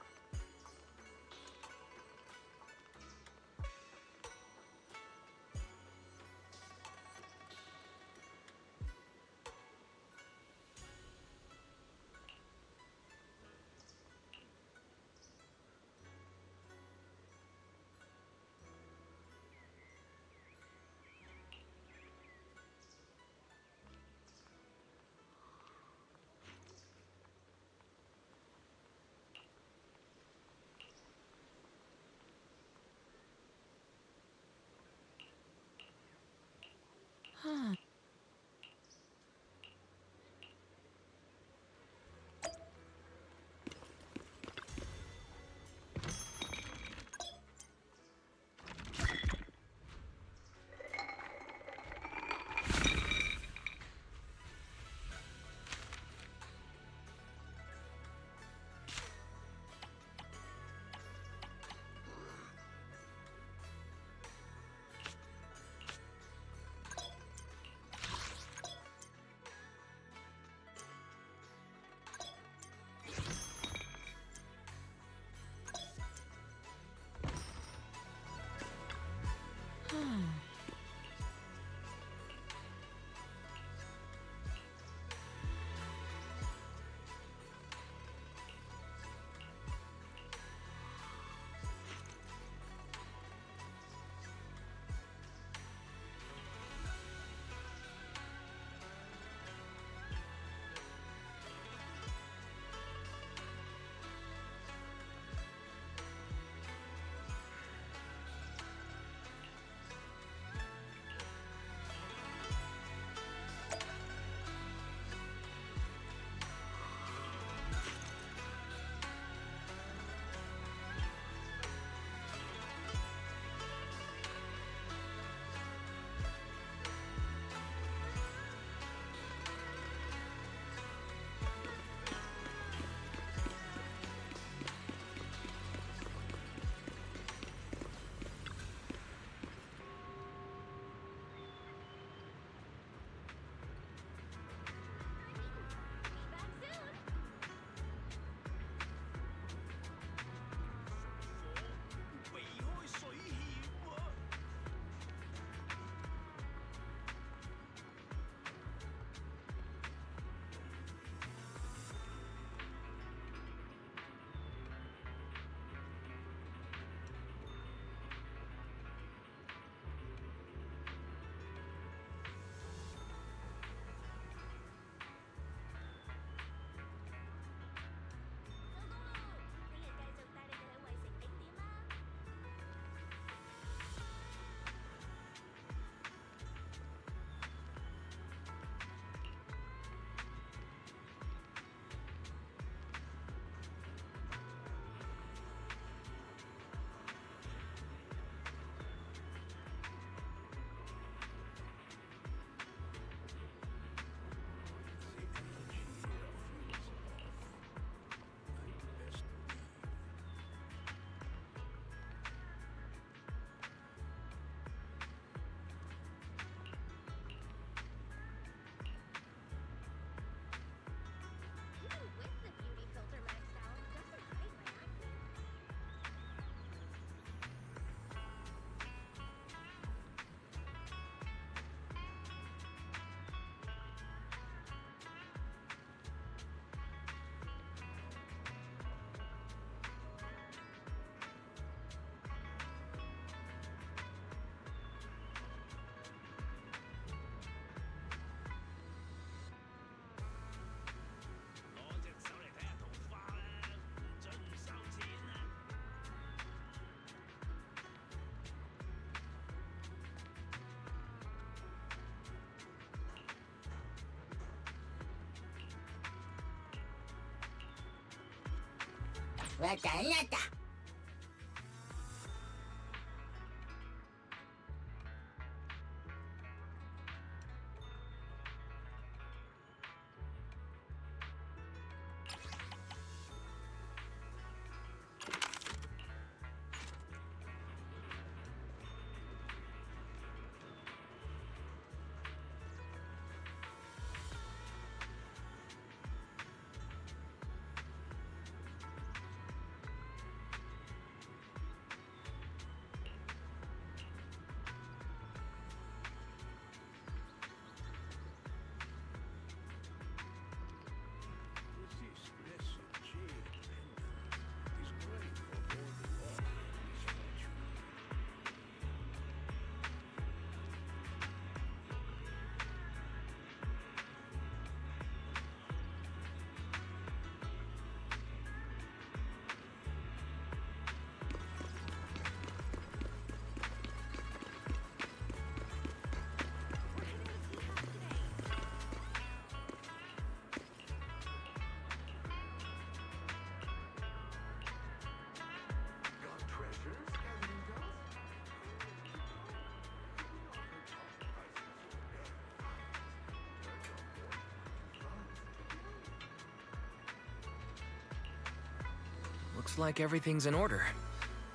Looks like everything's in order.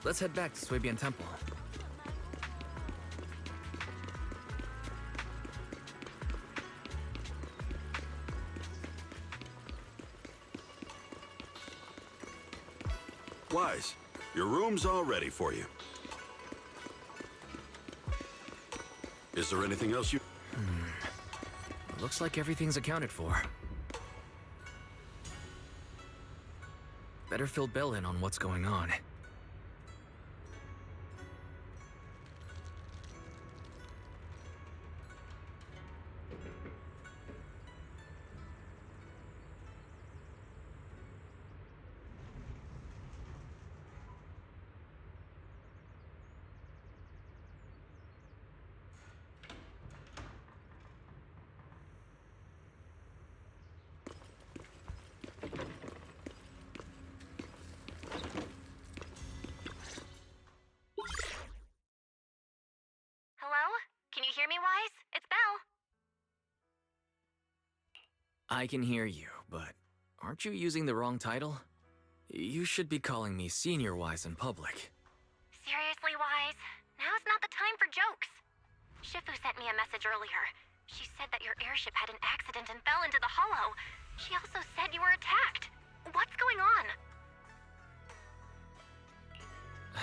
Let's head back to Swabian Temple. Wise, your room's all ready for you. Is there anything else you... Looks like everything's accounted for. Better fill Bell in on what's going on. Hello? Can you hear me, Wise? It's Belle. I can hear you, but aren't you using the wrong title? You should be calling me Senior Wise in public. Seriously, Wise? Now's not the time for jokes. Shifu sent me a message earlier. She said that your airship had an accident and fell into the hollow. She also said you were attacked. What's going on?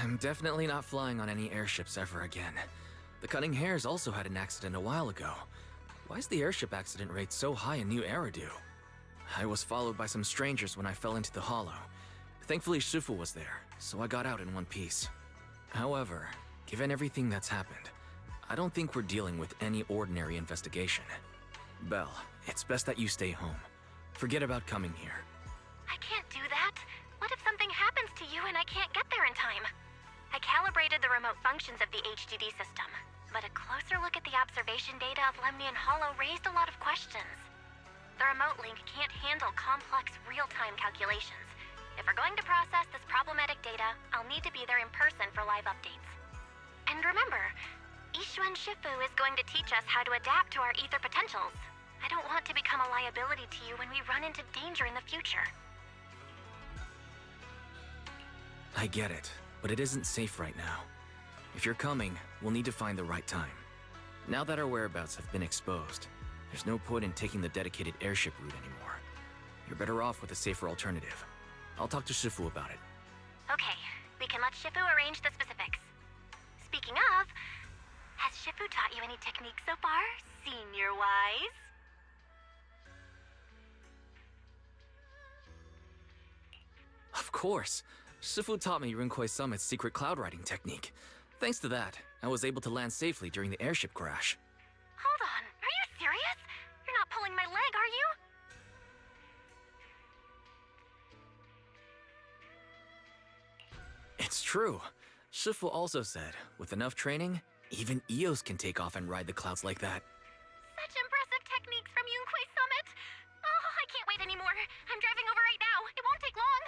I'm definitely not flying on any airships ever again. The Cunning Hares also had an accident a while ago. Why is the airship accident rate so high in New Eridu? I was followed by some strangers when I fell into the hollow. Thankfully, Shifu was there, so I got out in one piece. However, given everything that's happened, I don't think we're dealing with any ordinary investigation. Belle, it's best that you stay home. Forget about coming here. I can't do that. What if something happens to you and I can't get there in time? I calibrated the remote functions of the HDD system, but a closer look at the observation data of Lemnian Hollow raised a lot of questions. The remote link can't handle complex real-time calculations. If we're going to process this problematic data, I'll need to be there in person for live updates. And remember, s.1 Shifu is going to teach us how to adapt to our ether potentials. I don't want to become a liability to you when we run into danger in the future. I get it, but it isn't safe right now. If you're coming, we'll need to find the right time. Now that our whereabouts have been exposed, there's no point in taking the dedicated airship route anymore. You're better off with a safer alternative. I'll talk to Shifu about it. Okay, we can let Shifu arrange the specifics. Speaking of, has Shifu taught you any techniques so far, Senior Wise? Of course. Shifu taught me Rinkwei Summit's secret cloud riding technique. Thanks to that, I was able to land safely during the airship crash. Hold on, are you serious? You're not pulling my leg, are you? It's true. Shifu also said, with enough training, even Eos can take off and ride the clouds like that. Such impressive techniques from Yunkwei Summit! Oh, I can't wait anymore. I'm driving over right now. It won't take long.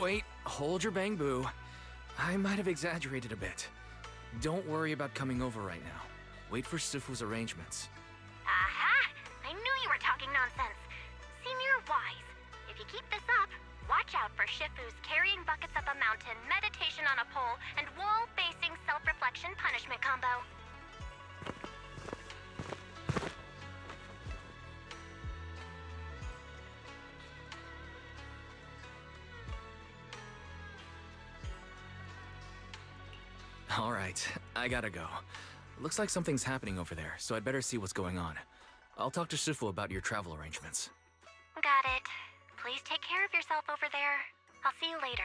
Wait, hold your bang boo. I might have exaggerated a bit. Don't worry about coming over right now. Wait for Sifu's arrangements. Aha! I knew you were talking nonsense. Senior Wise, if you keep this up, watch out for Shifu's carrying buckets up a mountain, meditation on a pole, and wall-facing self-reflection punishment combo. Alright, I gotta go. Looks like something's happening over there, so I'd better see what's going on. I'll talk to Shifu about your travel arrangements. Got it. Please take care of yourself over there. I'll see you later.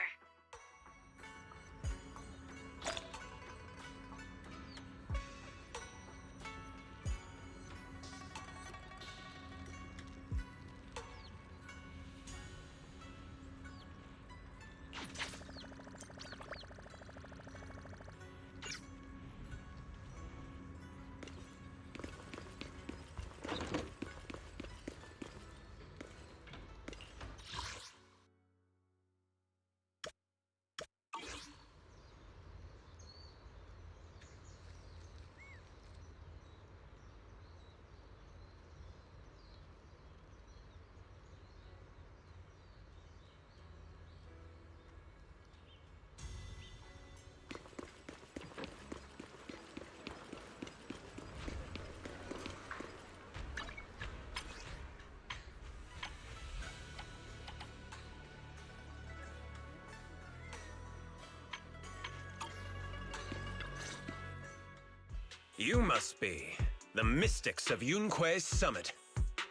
You must be the mystics of Yunque's summit.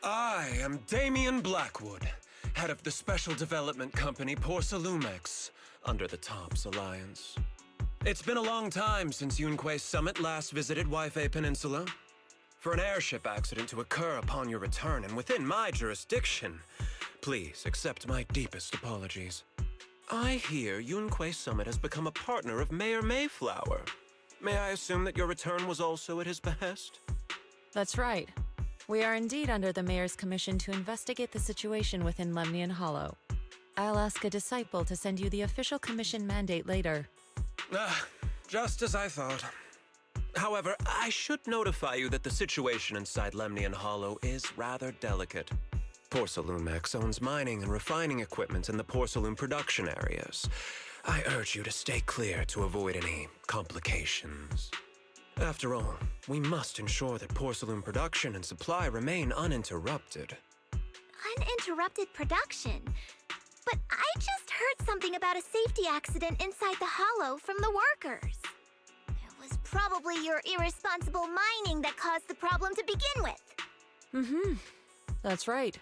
I am Damien Blackwood, head of the special development company Porcelumex, under the TOPS Alliance. It's been a long time since Yunque's summit last visited Waifei Peninsula. For an airship accident to occur upon your return and within my jurisdiction, please accept my deepest apologies. I hear Yunque Summit has become a partner of Mayor Mayflower. May I assume that your return was also at his behest? That's right. We are indeed under the Mayor's commission to investigate the situation within Lemnian Hollow. I'll ask a disciple to send you the official commission mandate later. Just as I thought. However, I should notify you that the situation inside Lemnian Hollow is rather delicate. Porcelumex owns mining and refining equipment in the porcelain production areas. I urge you to stay clear to avoid any complications. After all, we must ensure that porcelain production and supply remain uninterrupted. Uninterrupted production? But I just heard something about a safety accident inside the hollow from the workers. It was probably your irresponsible mining that caused the problem to begin with. That's right.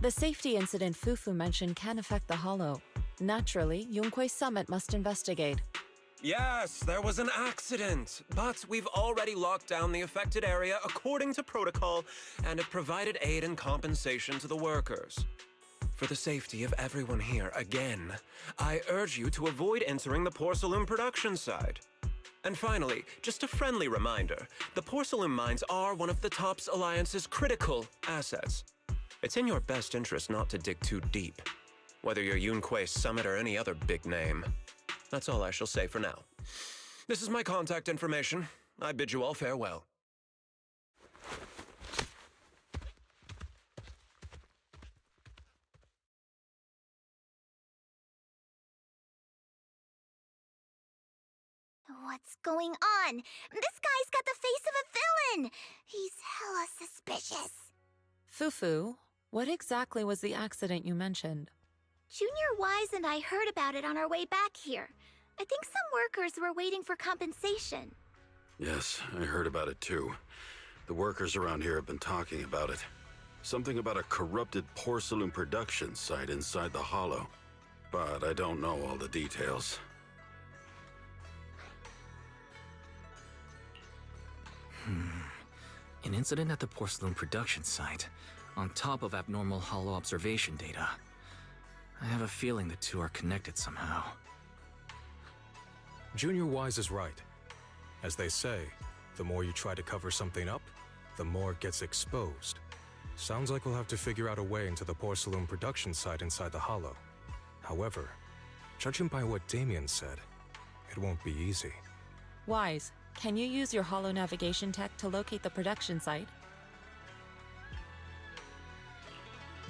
The safety incident Fufu mentioned can affect the hollow. Naturally, Yunque Summit must investigate. Yes, there was an accident, but we've already locked down the affected area according to protocol and have provided aid and compensation to the workers. For the safety of everyone here, again, I urge you to avoid entering the porcelain production side. And finally, just a friendly reminder, the porcelain mines are one of the TOPS Alliance's critical assets. It's in your best interest not to dig too deep, whether you're Yunque Summit or any other big name. That's all I shall say for now. This is my contact information. I bid you all farewell. What's going on? This guy's got the face of a villain! He's hella suspicious. Fufu, what exactly was the accident you mentioned? Junior Wise and I heard about it on our way back here. I think some workers were waiting for compensation. Yes, I heard about it too. The workers around here have been talking about it. Something about a corrupted porcelain production site inside the hollow. But I don't know all the details. An incident at the porcelain production site, on top of abnormal hollow observation data. I have a feeling the two are connected somehow. Junior Wise is right. As they say, the more you try to cover something up, the more it gets exposed. Sounds like we'll have to figure out a way into the porcelain production site inside the hollow. However, Judging by what Damien said, it won't be easy. Wise, can you use your holo navigation tech to locate the production site?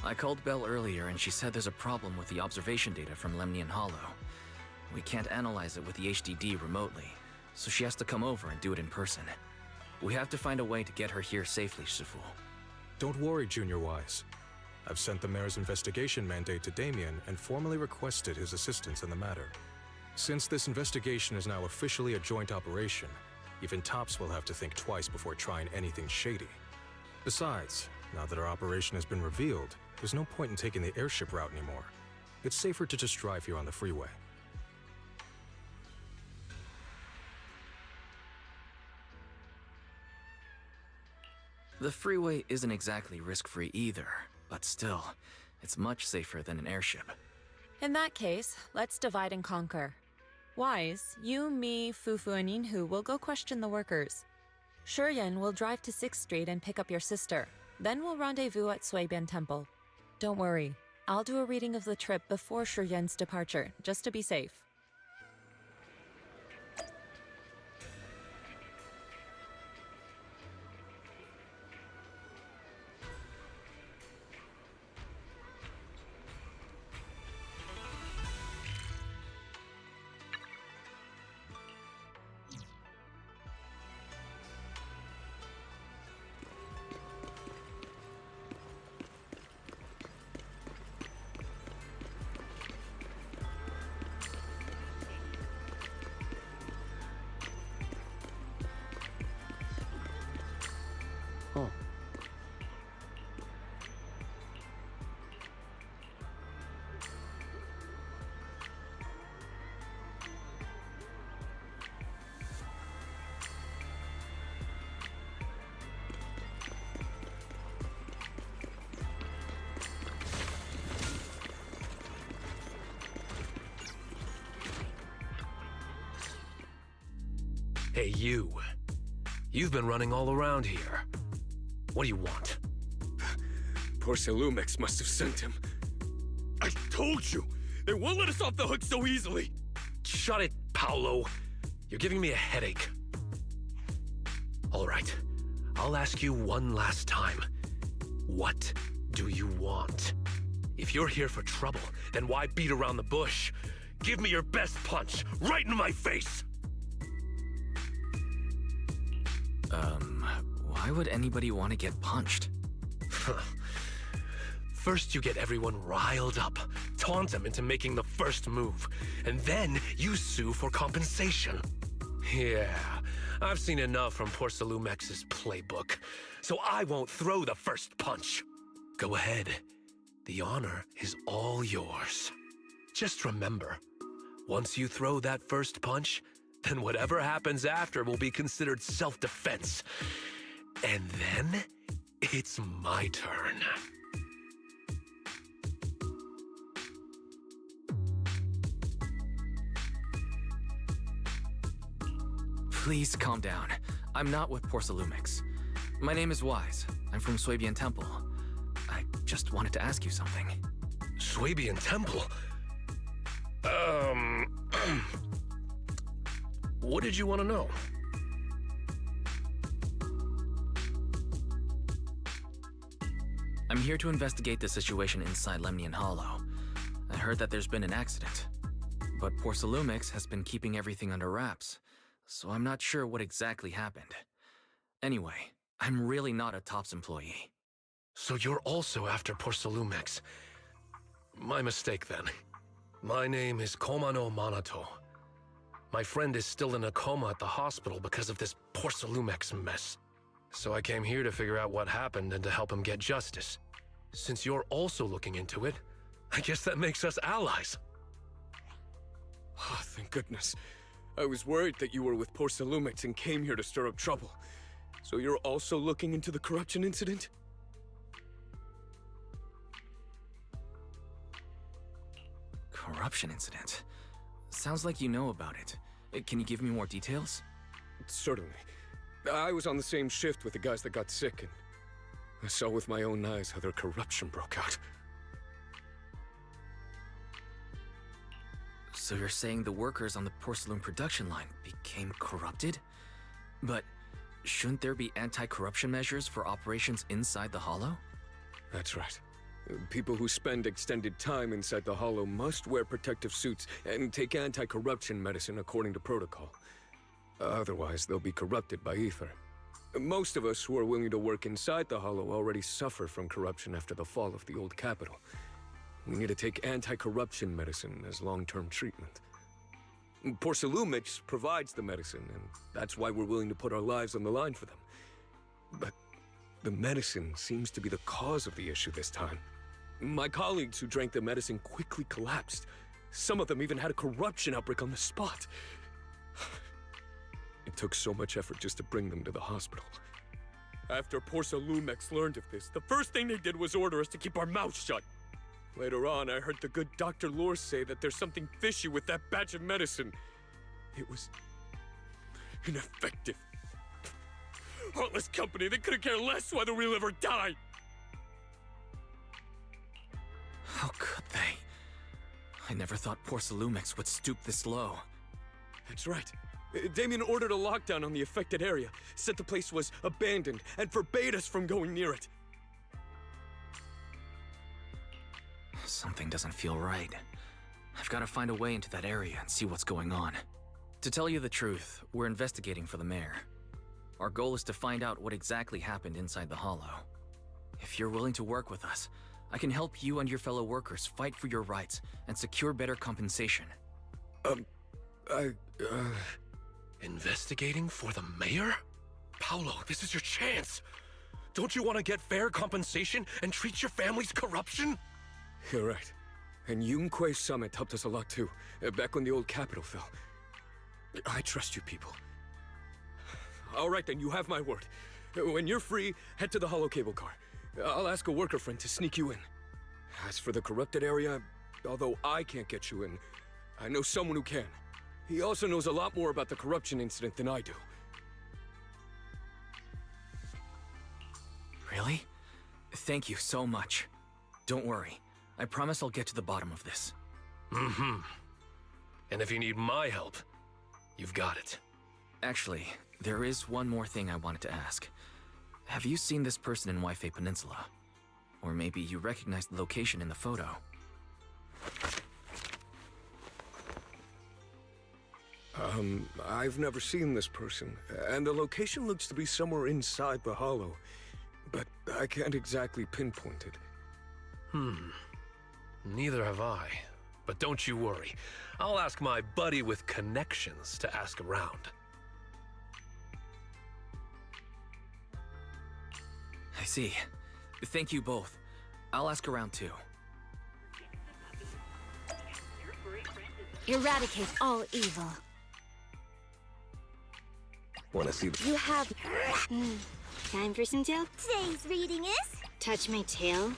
I called Belle earlier and she said there's a problem with the observation data from Lemnian Hollow. We can't analyze it with the HDD remotely, so she has to come over and do it in person. We have to find a way to get her here safely, Shifu. Don't worry, Junior Wise. I've sent the mayor's investigation mandate to Damien and formally requested his assistance in the matter. Since this investigation is now officially a joint operation, even Tops will have to think twice before trying anything shady. Besides, now that our operation has been revealed, there's no point in taking the airship route anymore. It's safer to just drive here on the freeway. The freeway isn't exactly risk-free either, but still, it's much safer than an airship. In that case, let's divide and conquer. Wise, you, me, Fufu, and Yinhu will go question the workers. Shuryen will drive to 6th Street and pick up your sister. Then we'll rendezvous at s.1 Temple. Don't worry, I'll do a reading of the trip before Shuryen's departure, just to be safe. Hey, you. You've been running all around here. What do you want? Porcelumix must have sent him. I told you! They won't let us off the hook so easily! Shut it, Paolo. You're giving me a headache. All right. I'll ask you one last time. What do you want? If you're here for trouble, then why beat around the bush? Give me your best punch, right in my face! Why would anybody want to get punched? First you get everyone riled up, taunt them into making the first move, and then you sue for compensation. Yeah, I've seen enough from Porcelumex's playbook, so I won't throw the first punch. Go ahead. The honor is all yours. Just remember, once you throw that first punch, then whatever happens after will be considered self-defense. And then, it's my turn. Please calm down. I'm not with Porcelumix. My name is Wise. I'm from s.1 Temple. I just wanted to ask you something. s.1 Temple? What did you want to know? I'm here to investigate the situation inside Lemnian Hollow. I heard that there's been an accident, but Porcelumix has been keeping everything under wraps, so I'm not sure what exactly happened. Anyway, I'm really not a TOPS employee. So you're also after Porcelumix. My mistake then. My name is Komano Manato. My friend is still in a coma at the hospital because of this Porcelumix mess. So I came here to figure out what happened and to help him get justice. Since you're also looking into it, I guess that makes us allies. Oh, thank goodness. I was worried that you were with Porcelumix and came here to stir up trouble. So you're also looking into the corruption incident? Corruption incident? Sounds like you know about it. Can you give me more details? Certainly. I was on the same shift with the guys that got sick, and I saw with my own eyes how their corruption broke out. So you're saying the workers on the porcelain production line became corrupted? But shouldn't there be anti-corruption measures for operations inside the Hollow? That's right. People who spend extended time inside the Hollow must wear protective suits and take anti-corruption medicine according to protocol. Otherwise, they'll be corrupted by ether. Most of us who are willing to work inside the Hollow already suffer from corruption after the fall of the old capital. We need to take anti-corruption medicine as long-term treatment. Porcelumix provides the medicine, and that's why we're willing to put our lives on the line for them. But the medicine seems to be the cause of the issue this time. My colleagues who drank the medicine quickly collapsed. Some of them even had a corruption outbreak on the spot. It took so much effort just to bring them to the hospital. After Porcelumix learned of this, the first thing they did was order us to keep our mouths shut. Later on, I heard the good Dr. Lore say that there's something fishy with that batch of medicine. It was ineffective. Heartless company, they couldn't care less whether we live or die. How could they? I never thought Porcelumix would stoop this low. That's right. Damien ordered a lockdown on the affected area, said the place was abandoned, and forbade us from going near it. Something doesn't feel right. I've got to find a way into that area and see what's going on. To tell you the truth, we're investigating for the mayor. Our goal is to find out what exactly happened inside the Hollow. If you're willing to work with us, I can help you and your fellow workers fight for your rights and secure better compensation. Investigating for the mayor? Paolo, this is your chance. Don't you want to get fair compensation and treat your family's corruption? You're right. And Yunque Summit helped us a lot too, back when the old capital fell. I trust you people. All right then, you have my word. When you're free, head to the Hollow Cable Car. I'll ask a worker friend to sneak you in. As for the corrupted area, although I can't get you in, I know someone who can. He also knows a lot more about the corruption incident than I do. Really? Thank you so much. Don't worry. I promise I'll get to the bottom of this. Mm-hmm. And if you need my help, you've got it. Actually, there is one more thing I wanted to ask. Have you seen this person in Waifei Peninsula? Or maybe you recognize the location in the photo. I've never seen this person, and the location looks to be somewhere inside the Hollow, but I can't exactly pinpoint it. Neither have I. But don't you worry. I'll ask my buddy with connections to ask around. I see. Thank you both. I'll ask around too. Eradicate all evil. Wanna see the— You have... Time for some tail? Today's reading is... Touch my tail,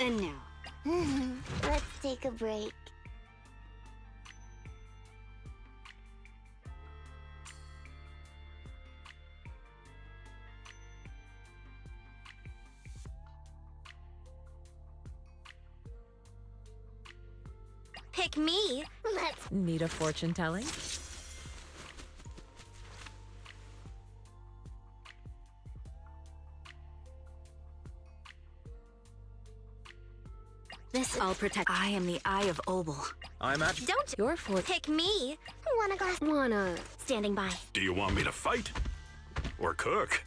and now. Let's take a break. Pick me. Let's... Need a fortune telling? This all protect. I am the Eye of Obel. I'm at... Don't... Your fortune. Pick me. Want a glass? Wanna... Standing by. Do you want me to fight? Or cook?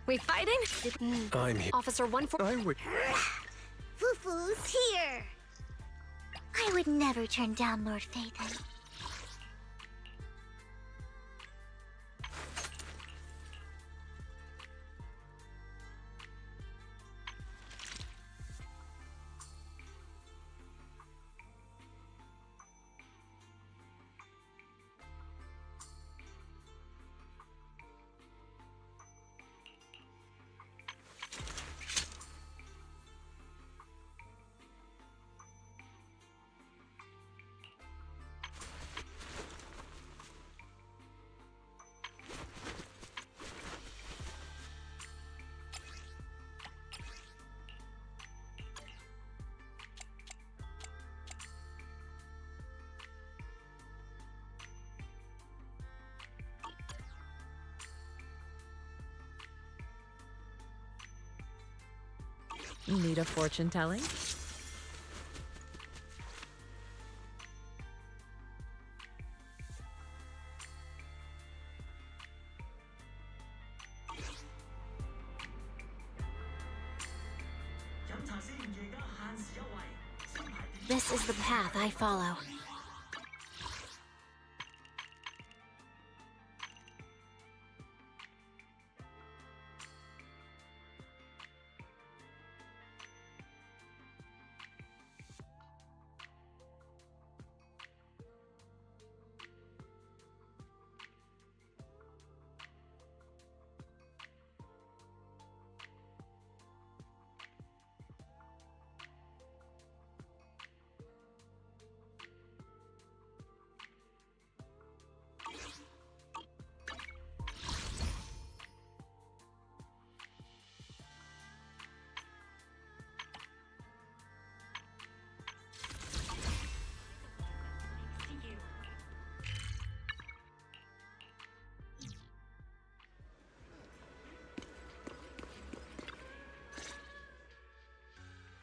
We fighting? I'm here. Officer 1-4... Fufu's here. I would never turn down Lord Phaethon. Need a fortune telling? This is the path I follow.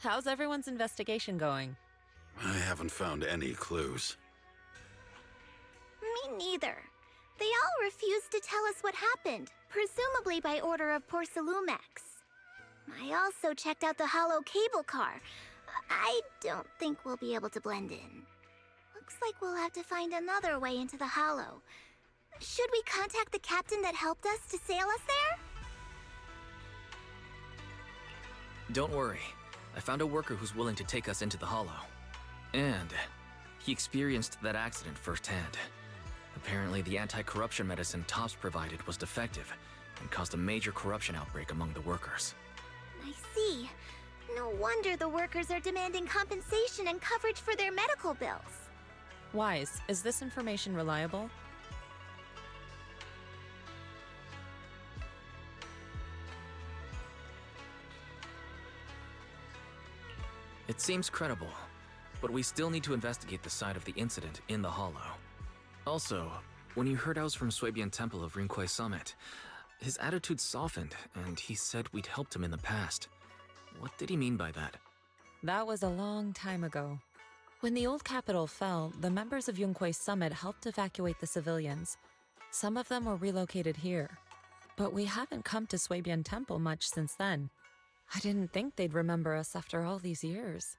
How's everyone's investigation going? I haven't found any clues. Me neither. They all refused to tell us what happened, presumably by order of Porcelumex. I also checked out the hollow cable car. I don't think we'll be able to blend in. Looks like we'll have to find another way into the hollow. Should we contact the captain that helped us to sail us there? Don't worry. I found a worker who's willing to take us into the hollow. And he experienced that accident firsthand. Apparently, the anti-corruption medicine Tops provided was defective and caused a major corruption outbreak among the workers. I see. No wonder the workers are demanding compensation and coverage for their medical bills. Wise, is this information reliable? It seems credible, but we still need to investigate the side of the incident in the hollow. Also, when he heard I was from Swabian Temple of Rinquai Summit, his attitude softened, and he said we'd helped him in the past. What did he mean by that? That was a long time ago. When the old capital fell, the members of Yunquai Summit helped evacuate the civilians. Some of them were relocated here. But we haven't come to Swabian Temple much since then. I didn't think they'd remember us after all these years.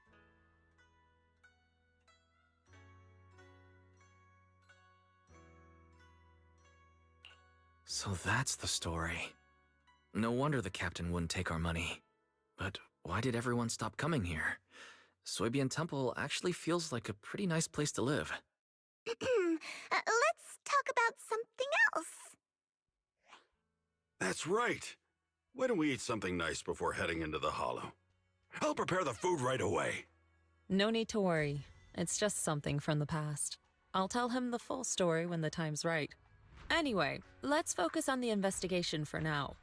So that's the story. No wonder the captain wouldn't take our money. But why did everyone stop coming here? Swabian Temple actually feels like a pretty nice place to live. Let's talk about something else. That's right. Why don't we eat something nice before heading into the hollow? I'll prepare the food right away. No need to worry. It's just something from the past. I'll tell him the full story when the time's right. Anyway, let's focus on the investigation for now.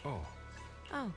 Oh. Oh.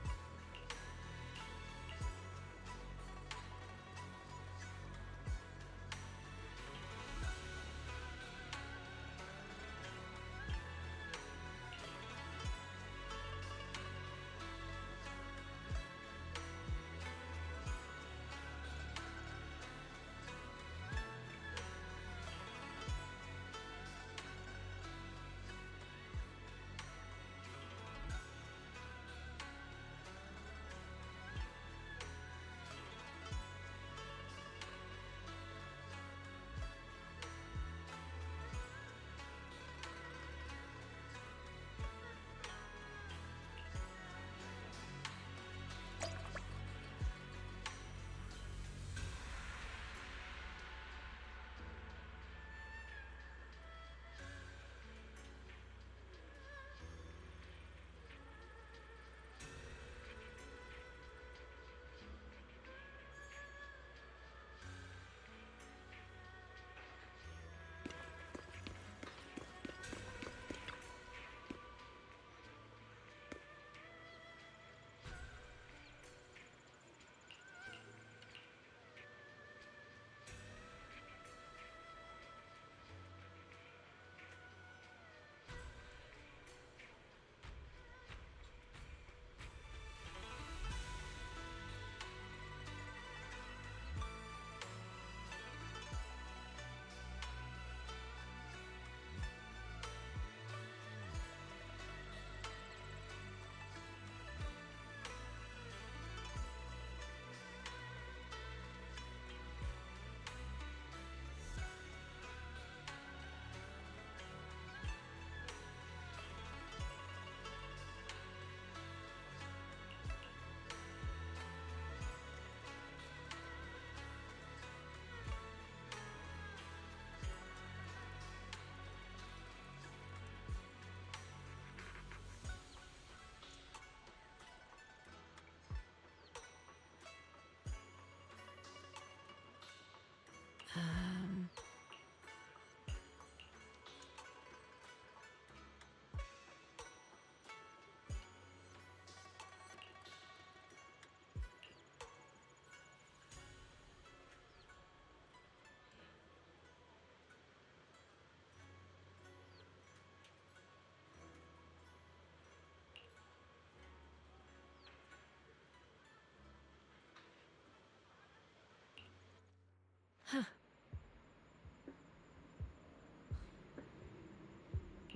Huh.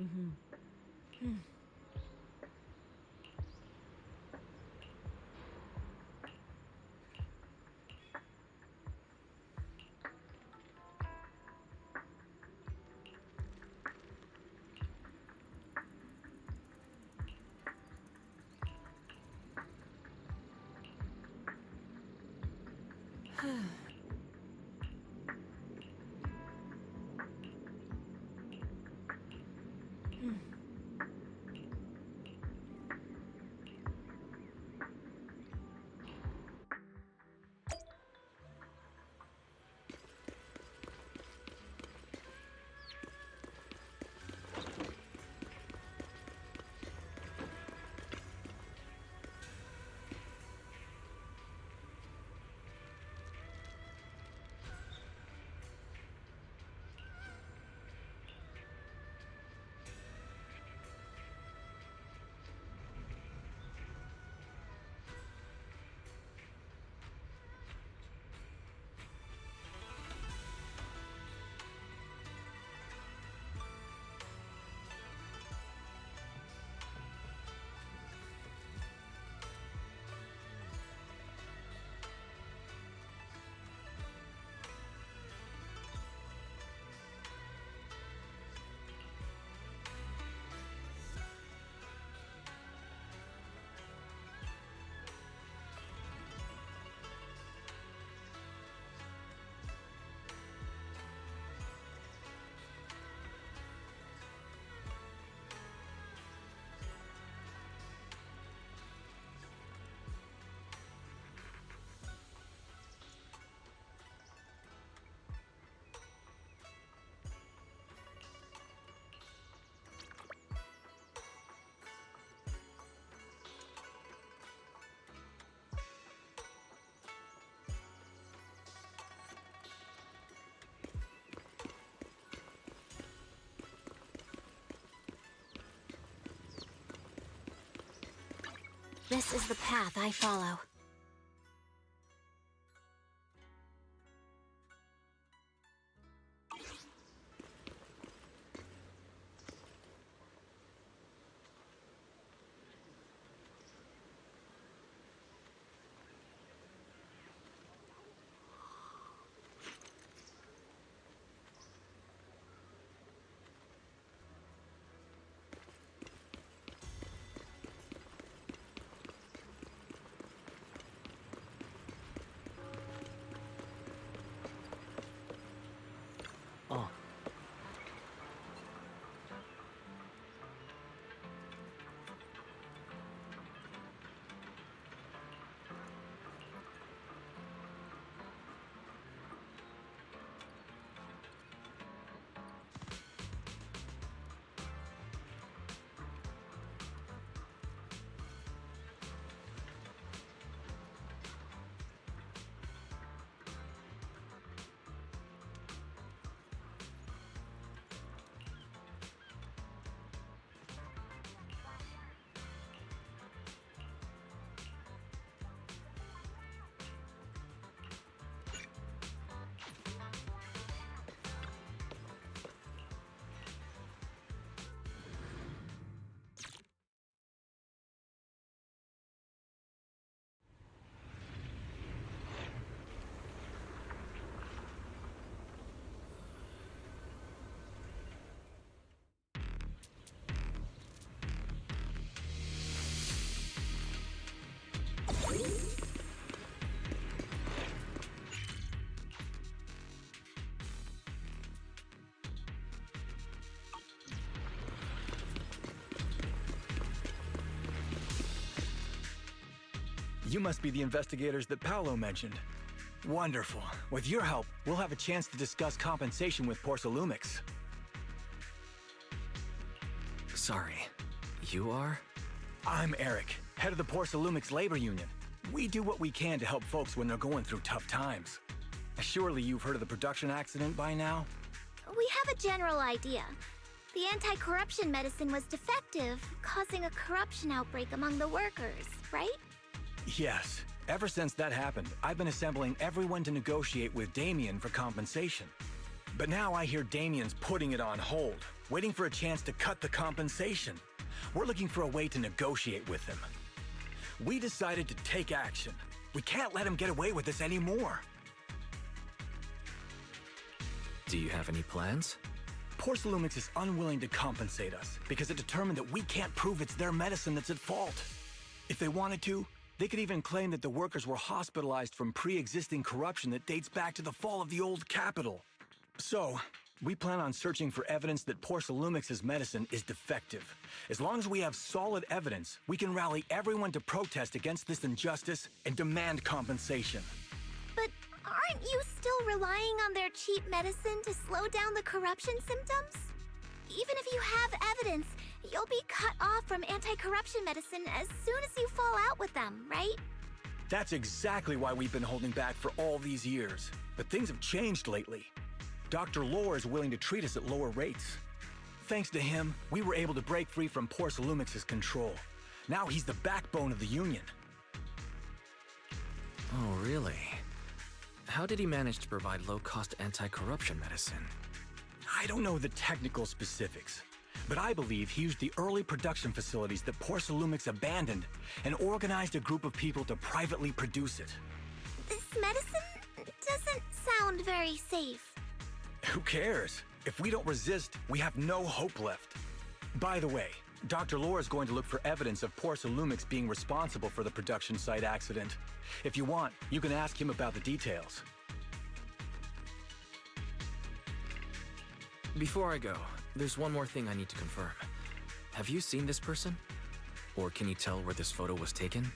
Mm-hmm. Hmm. This is the path I follow. Oh. You must be the investigators that Paolo mentioned. Wonderful. With your help, we'll have a chance to discuss compensation with Porcelumix. Sorry, you are? I'm Eric, head of the Porcelumix Labor Union. We do what we can to help folks when they're going through tough times. Surely you've heard of the production accident by now? We have a general idea. The anti-corruption medicine was defective, causing a corruption outbreak among the workers, right? Yes. Ever since that happened, I've been assembling everyone to negotiate with Damien for compensation. But now I hear Damien's putting it on hold, waiting for a chance to cut the compensation. We're looking for a way to negotiate with him. We decided to take action. We can't let him get away with this anymore. Do you have any plans? Porcelumix is unwilling to compensate us because it determined that we can't prove it's their medicine that's at fault. If they wanted to, they could even claim that the workers were hospitalized from pre-existing corruption that dates back to the fall of the old capital. So, we plan on searching for evidence that Porcelumix's medicine is defective. As long as we have solid evidence, we can rally everyone to protest against this injustice and demand compensation. But aren't you still relying on their cheap medicine to slow down the corruption symptoms? Even if you have evidence, you'll be cut off from anti-corruption medicine as soon as you fall out with them, right? That's exactly why we've been holding back for all these years. But things have changed lately. Dr. Lore is willing to treat us at lower rates. Thanks to him, we were able to break free from Porcelumix's control. Now he's the backbone of the Union. Oh, really? How did he manage to provide low-cost anti-corruption medicine? I don't know the technical specifics, but I believe he used the early production facilities that Porcelumix abandoned and organized a group of people to privately produce it. This medicine doesn't sound very safe. Who cares? If we don't resist, we have no hope left. By the way, Dr. Lore is going to look for evidence of Porcelumix being responsible for the production site accident. If you want, you can ask him about the details. Before I go, there's one more thing I need to confirm. Have you seen this person? Or can you tell where this photo was taken?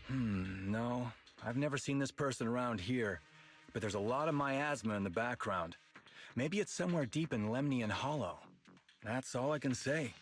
No. I've never seen this person around here, but there's a lot of miasma in the background. Maybe it's somewhere deep in Lemnian Hollow. That's all I can say.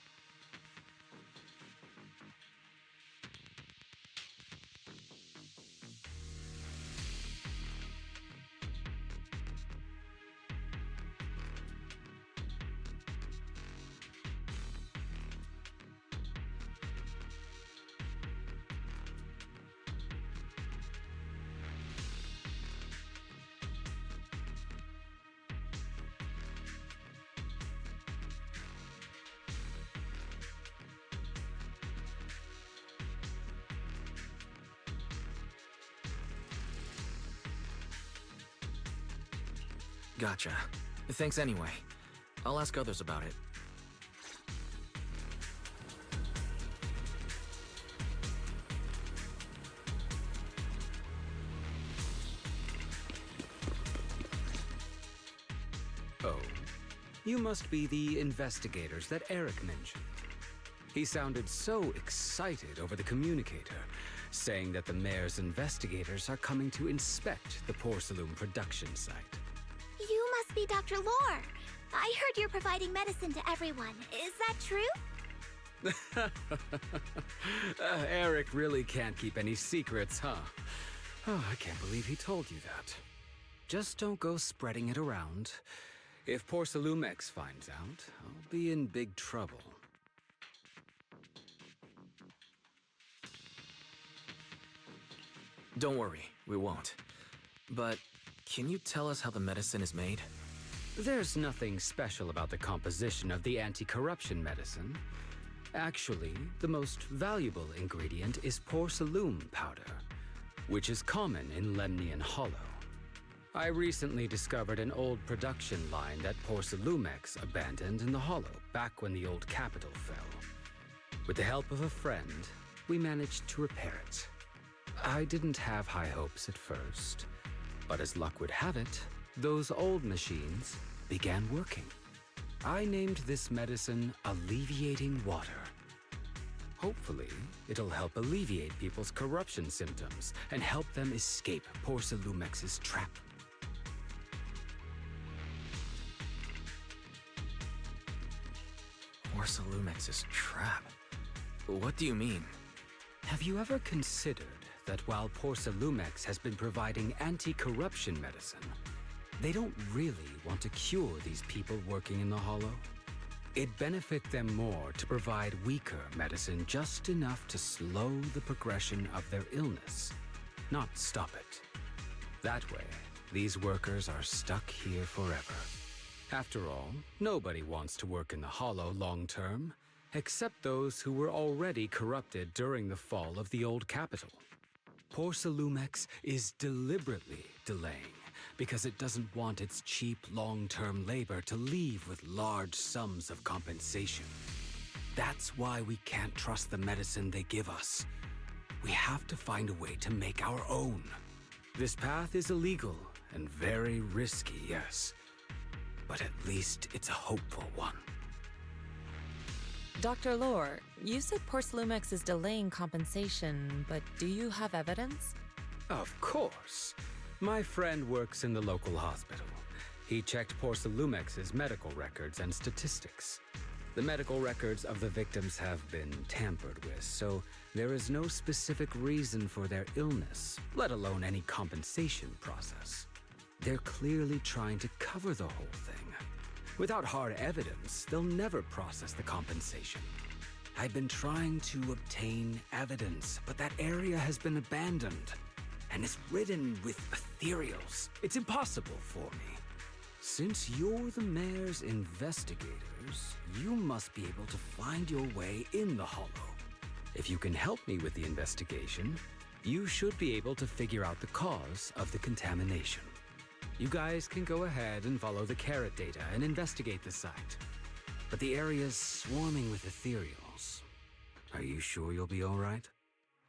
Gotcha. Thanks anyway. I'll ask others about it. Oh, you must be the investigators that Eric mentioned. He sounded so excited over the communicator, saying that the mayor's investigators are coming to inspect the Porcelum production site. You must be Dr. Lore. I heard you're providing medicine to everyone. Is that true? Eric really can't keep any secrets, huh? Oh, I can't believe he told you that. Just don't go spreading it around. If Porcelumix finds out, I'll be in big trouble. Don't worry, we won't. But can you tell us how the medicine is made? There's nothing special about the composition of the anti-corruption medicine. Actually, the most valuable ingredient is Porcelum powder, which is common in Lemnian Hollow. I recently discovered an old production line that Porcelumix abandoned in the Hollow back when the old capital fell. With the help of a friend, we managed to repair it. I didn't have high hopes at first, but as luck would have it, those old machines began working. I named this medicine Alleviating Water. Hopefully, it'll help alleviate people's corruption symptoms and help them escape Porsalumex's trap. Porsalumex's trap? What do you mean? Have you ever considered that while Porsalumex has been providing anti-corruption medicine, they don't really want to cure these people working in the Hollow? It'd benefit them more to provide weaker medicine just enough to slow the progression of their illness, not stop it. That way, these workers are stuck here forever. After all, nobody wants to work in the Hollow long-term, except those who were already corrupted during the fall of the old capital. Porsalumex is deliberately delaying because it doesn't want its cheap long-term labor to leave with large sums of compensation. That's why we can't trust the medicine they give us. We have to find a way to make our own. This path is illegal and very risky, yes, but at least it's a hopeful one. Dr. Lore, you said Porsalumex is delaying compensation, but do you have evidence? Of course. My friend works in the local hospital. He checked Porsalumex's medical records and statistics. The medical records of the victims have been tampered with, so there is no specific reason for their illness, let alone any compensation process. They're clearly trying to cover the whole thing. Without hard evidence, they'll never process the compensation. I've been trying to obtain evidence, but that area has been abandoned and is ridden with ethereals. It's impossible for me. Since you're the mayor's investigators, you must be able to find your way in the Hollow. If you can help me with the investigation, you should be able to figure out the cause of the contamination. You guys can go ahead and follow the carrot data and investigate the site. But the area's swarming with ethereals. Are you sure you'll be all right?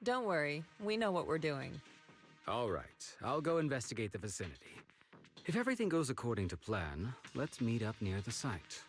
Don't worry, we know what we're doing. All right, I'll go investigate the vicinity. If everything goes according to plan, let's meet up near the site.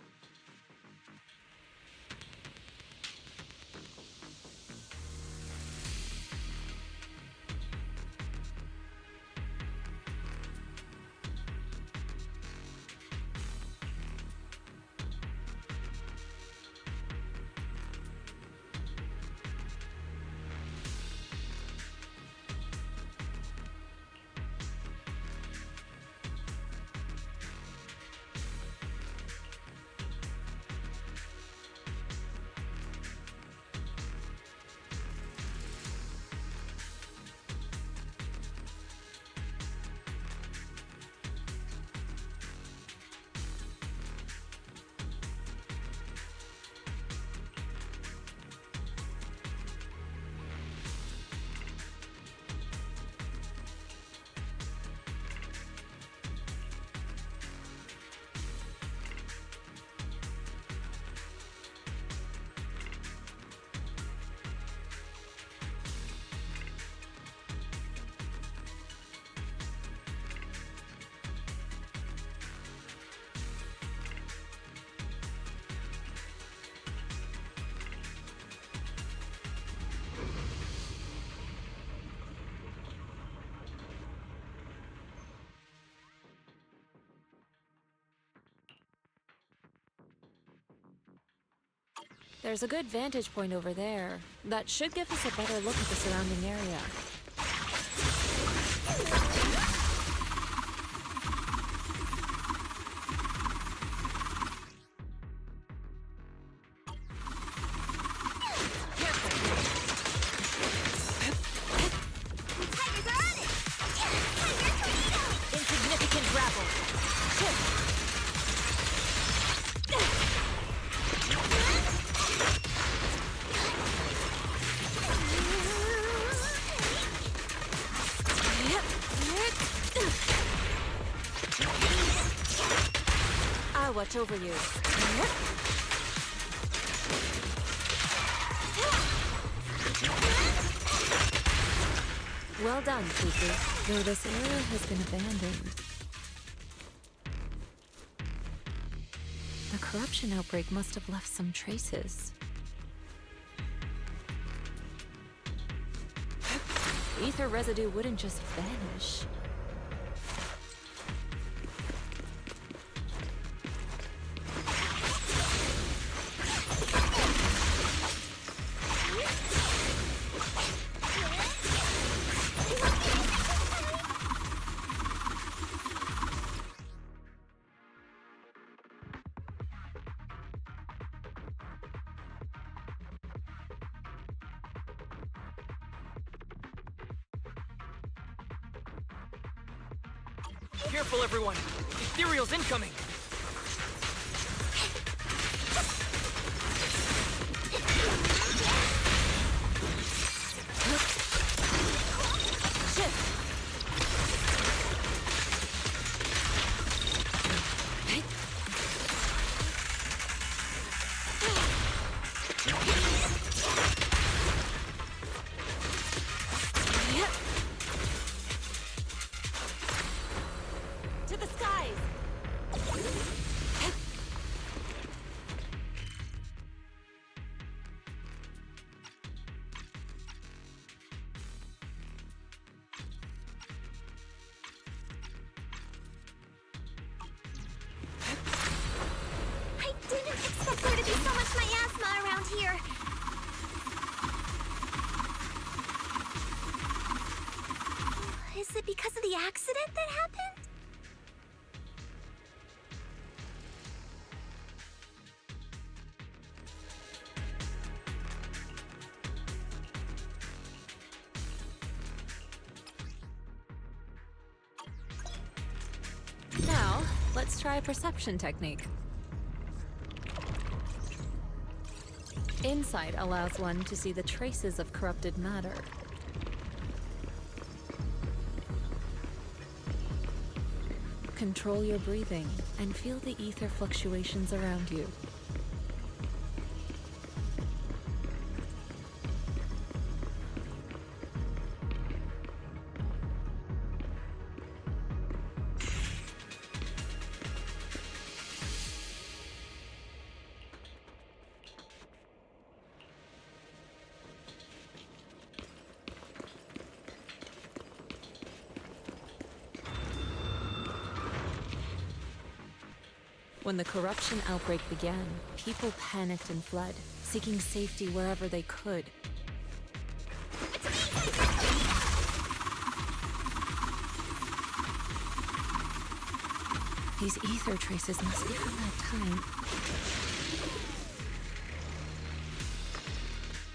There's a good vantage point over there. That should give us a better look at the surrounding area. Insignificant gravel. I'll watch over you. Well done, Fufu. Though this area has been abandoned. The corruption outbreak must have left some traces. ether residue wouldn't just vanish. Careful, everyone! Ethereal's incoming! To the skies! I didn't expect there to be so much miasma around here. Is it because of the accident that happened? Now, let's try a perception technique. Insight allows one to see the traces of corrupted matter. Control your breathing and feel the ether fluctuations around you. When the corruption outbreak began, people panicked and fled, seeking safety wherever they could. These ether traces must be from that time.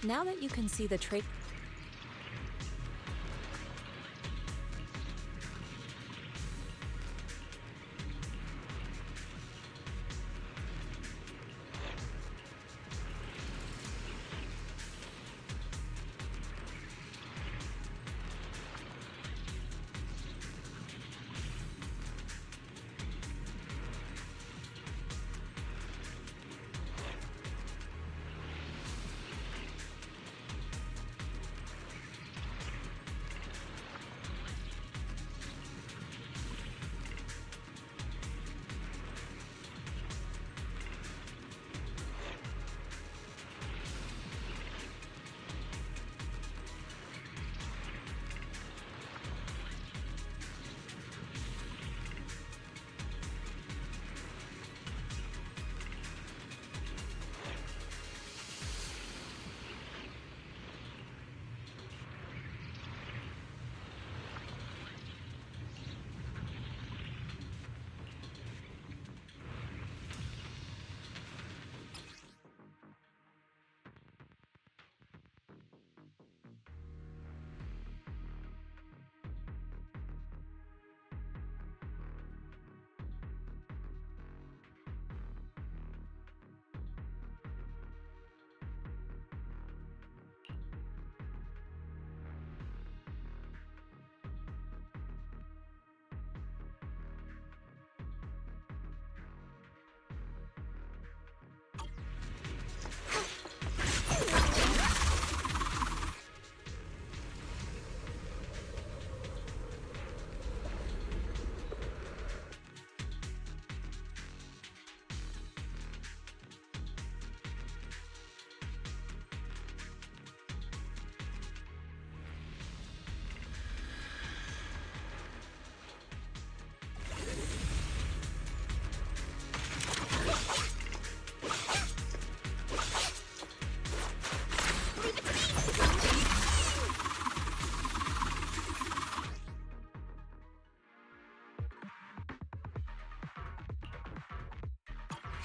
Now that you can see the trace...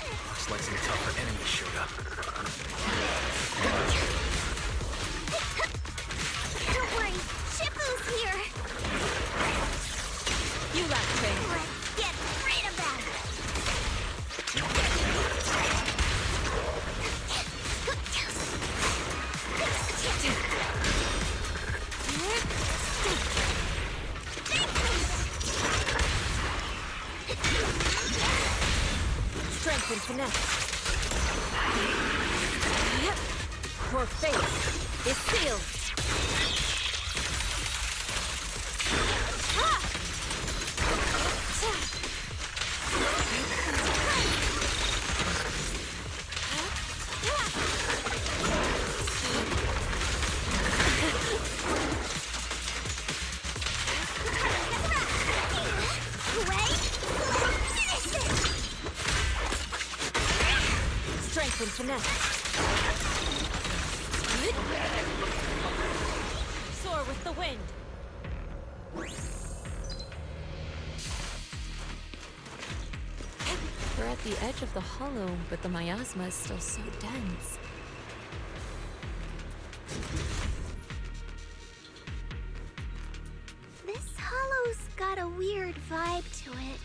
Looks like some tougher enemies showed up. Don't worry, Shifu's here. You left, Ping. Let's get rid of them. Strength and finesse. Yep. Your fate is sealed. Strength and finesse. Soar with the wind. We're at the edge of the hollow, but the miasma is still so dense. This hollow's got a weird vibe to it.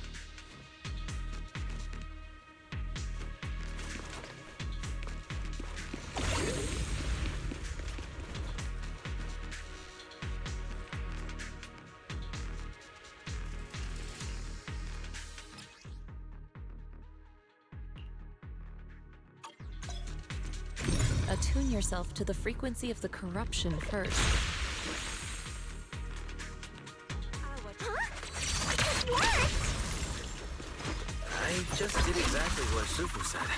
Attune yourself to the frequency of the corruption first. It worked! I just did exactly what Sufu said.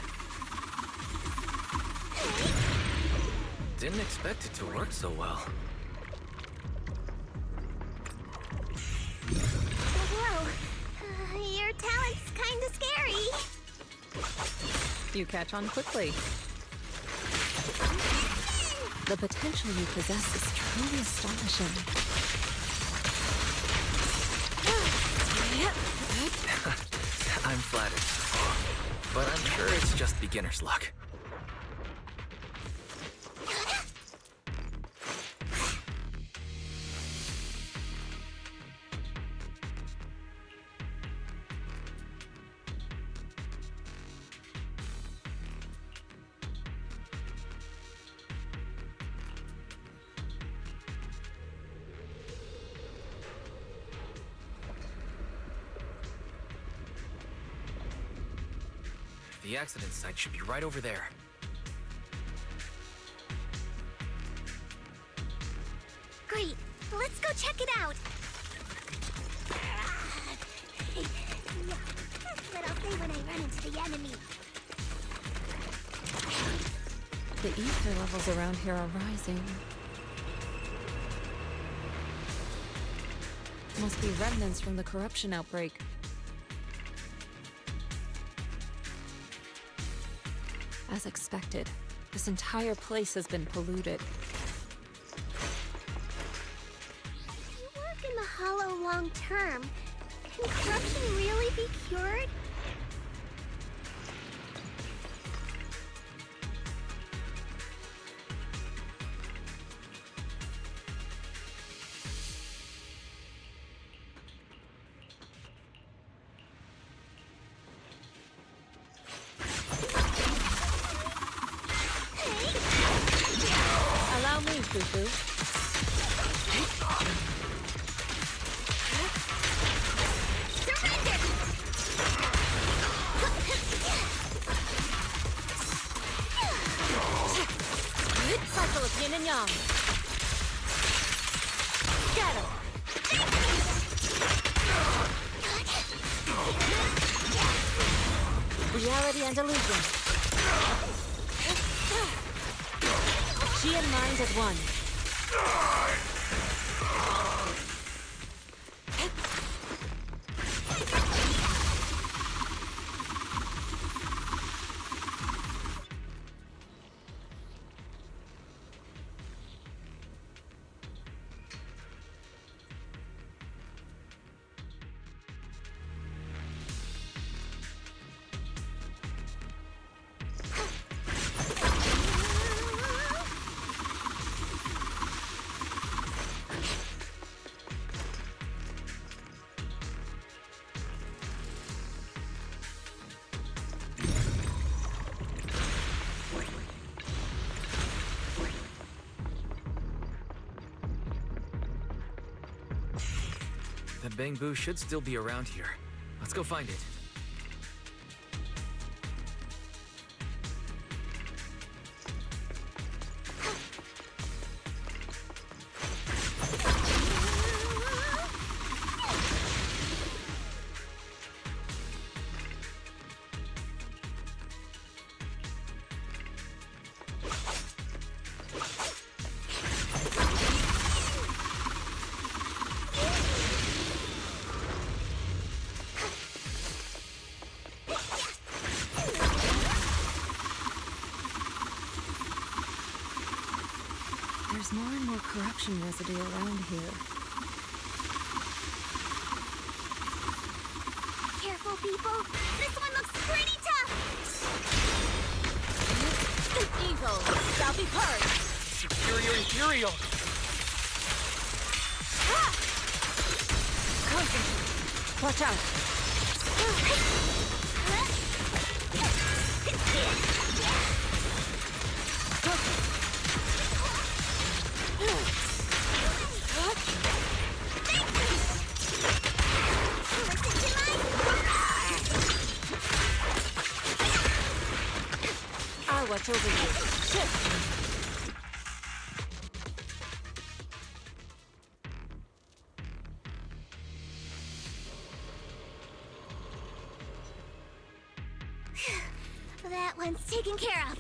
Didn't expect it to work so well. Whoa. Your talent's kinda scary. You catch on quickly. The potential you possess is truly astonishing. I'm flattered. But I'm sure it's just beginner's luck. The accident site should be right over there. Great. Let's go check it out. Yeah, that's what I'll say when I run into the enemy. The ether levels around here are rising. Must be remnants from the corruption outbreak. As expected, this entire place has been polluted. If you work in the Hollow long term, can corruption really be cured? Allow me, Fufu. Cycle of yin and yang. Scatter. Reality and illusion. Chi and mind as one. The Bangbu should still be around here. Let's go find it. There's more and more corruption residue around here. Careful, people. This one looks pretty tough. Evil shall be purged. Superior Imperial. Concentrate. Watch out. I'll watch over you. Shift. That one's taken care of.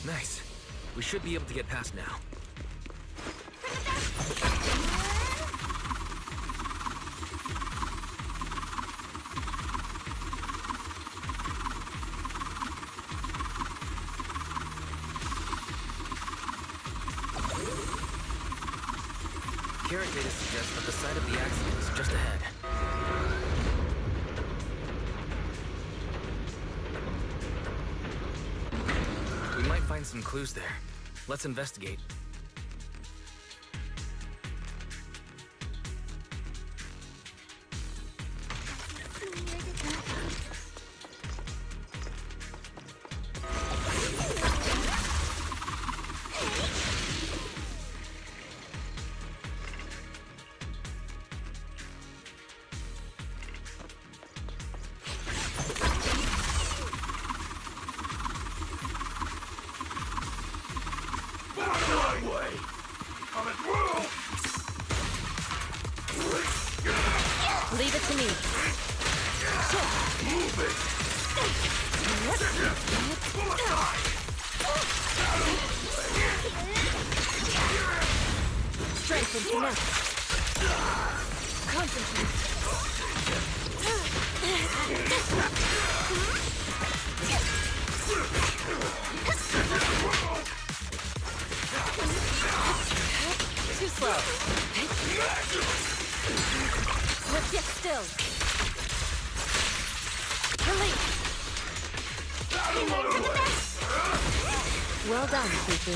Nice. We should be able to get past now. Carrot data suggests that the site of the accident is just ahead. We might find some clues there. Let's investigate. Leave it to me. Move it. Strength and connect. Concentrate. Too slow. Let's get still. Release. Well done, Fufu.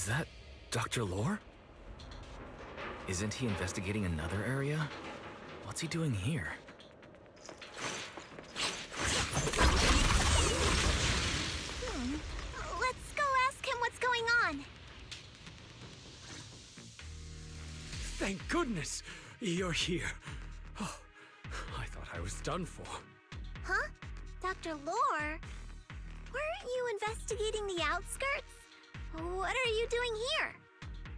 that Dr. Lore? Isn't he investigating another area? What's he doing here? Let's go ask him what's going on. Thank goodness you're here. Oh, I thought I was done for. Huh? Dr. Lore? Weren't you investigating the outskirts? What are you doing here?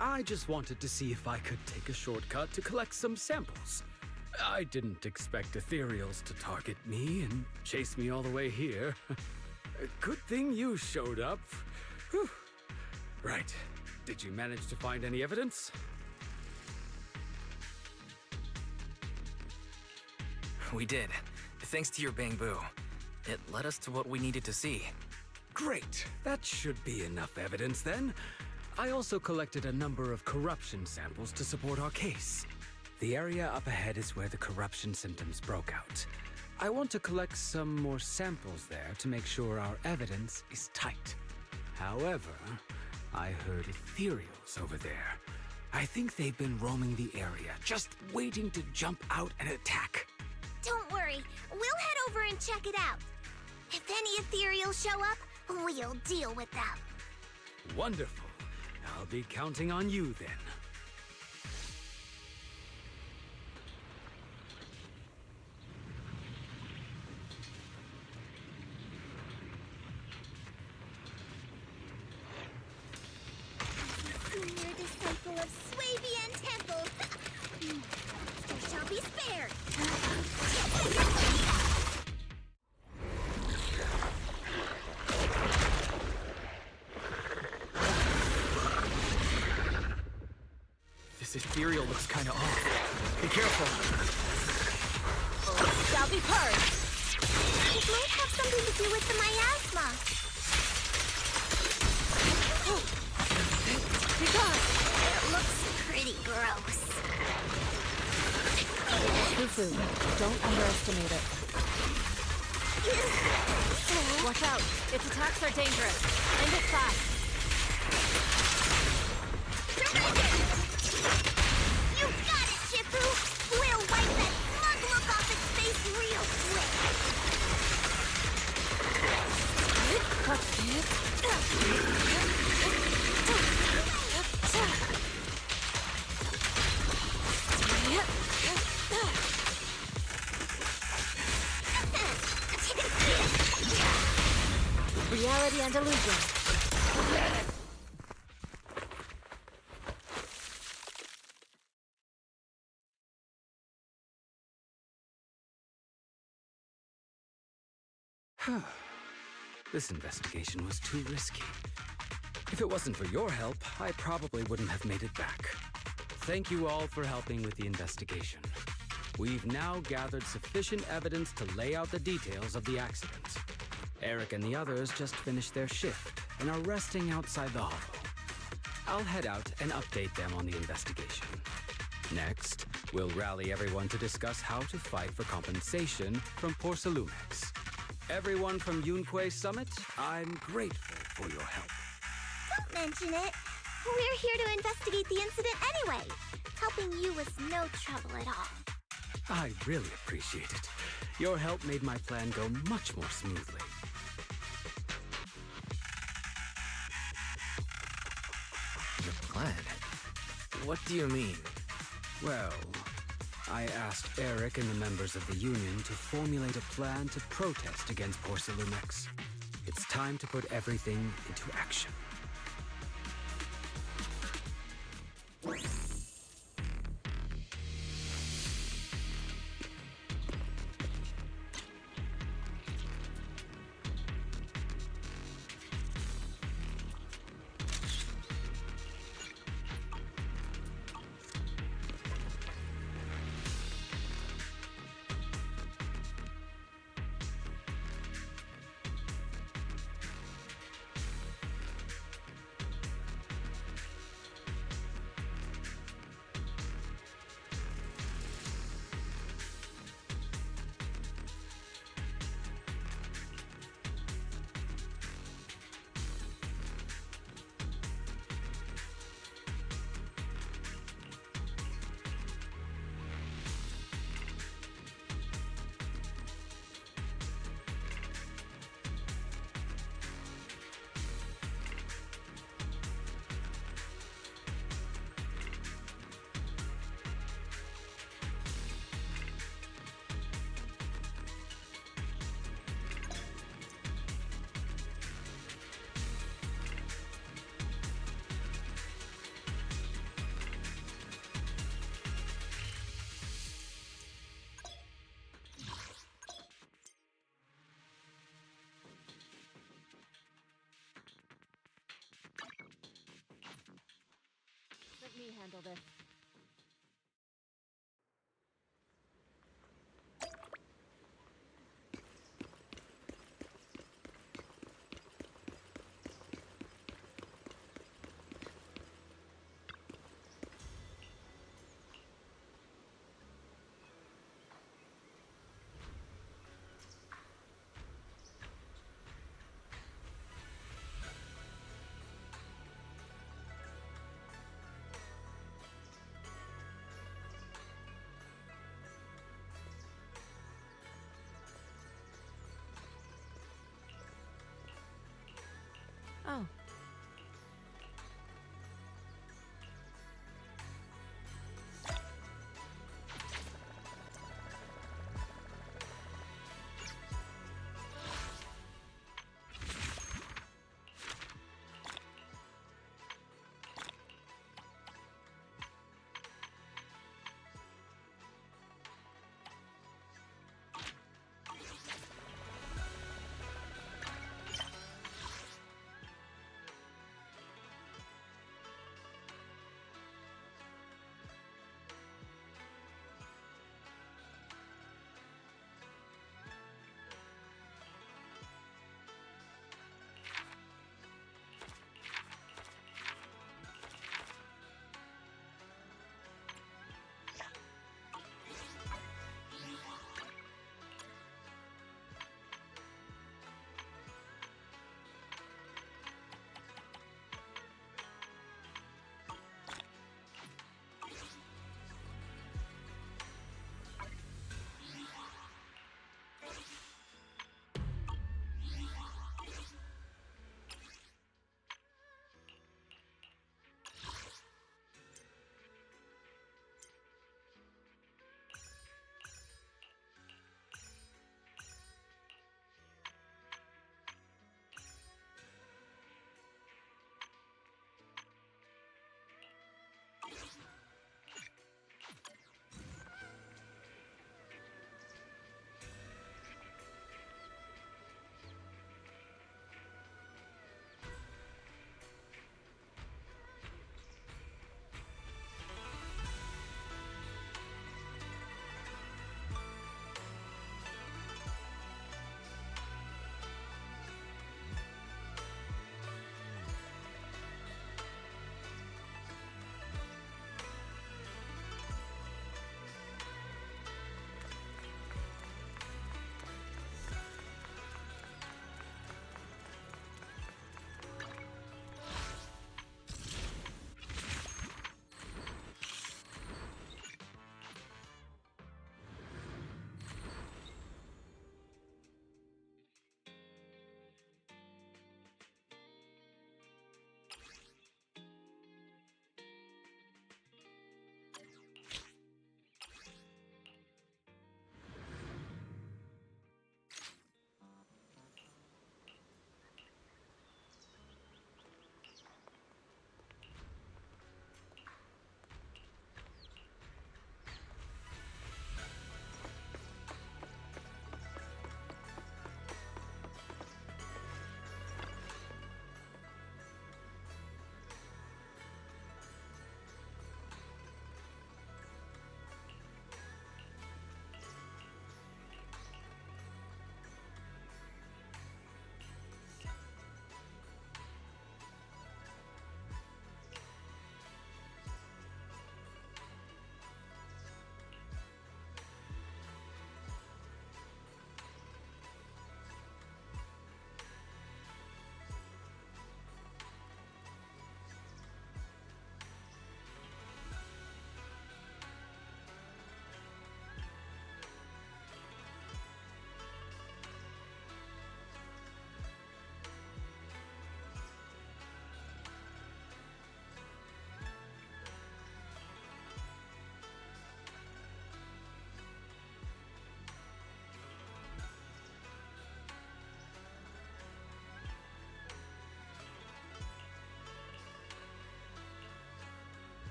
I just wanted to see if I could take a shortcut to collect some samples. I didn't expect ethereals to target me and chase me all the way here. Good thing you showed up. Whew. Right. Did you manage to find any evidence? We did. Thanks to your bamboo. It led us to what we needed to see. Great. That should be enough evidence then. I also collected a number of corruption samples to support our case. The area up ahead is where the corruption symptoms broke out. I want to collect some more samples there to make sure our evidence is tight. However, I heard ethereals over there. I think they've been roaming the area, just waiting to jump out and attack. Don't worry, we'll head over and check it out. If any ethereals show up, we'll deal with them. Wonderful. I'll be counting on you then. Senior disciple of Swabian Temple. There shall be spared. This ethereal looks kinda off. Be careful. Shall be purged. It might have something to do with the miasma. Be gone. It looks pretty gross. Fufu, don't underestimate it. Watch out. Its attacks are dangerous. End it fast. You got it, Shifu! We'll wipe that smug look off its face real quick! Reality and illusion. This investigation was too risky. If it wasn't for your help, I probably wouldn't have made it back. Thank you all for helping with the investigation. We've now gathered sufficient evidence to lay out the details of the accident. Eric and the others just finished their shift and are resting outside the hollow. I'll head out and update them on the investigation. Next, we'll rally everyone to discuss how to fight for compensation from Porcelumex. Everyone from Yunque Summit, I'm grateful for your help. Don't mention it. We're here to investigate the incident anyway. Helping you was no trouble at all. I really appreciate it. Your help made my plan go much more smoothly. Your plan? What do you mean? Well, I asked Eric and the members of the Union to formulate a plan to protest against Porcelumex. It's time to put everything into action. Let me handle this.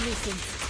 nuisance.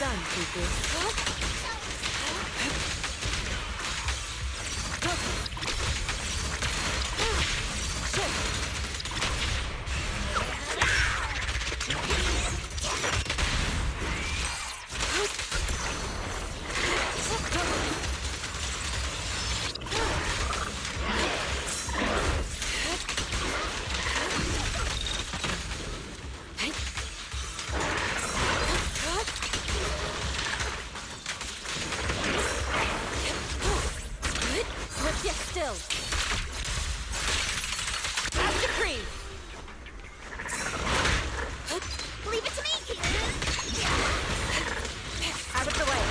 done, Fufu. Sit still. As decreed. Leave it to me! Out of the way.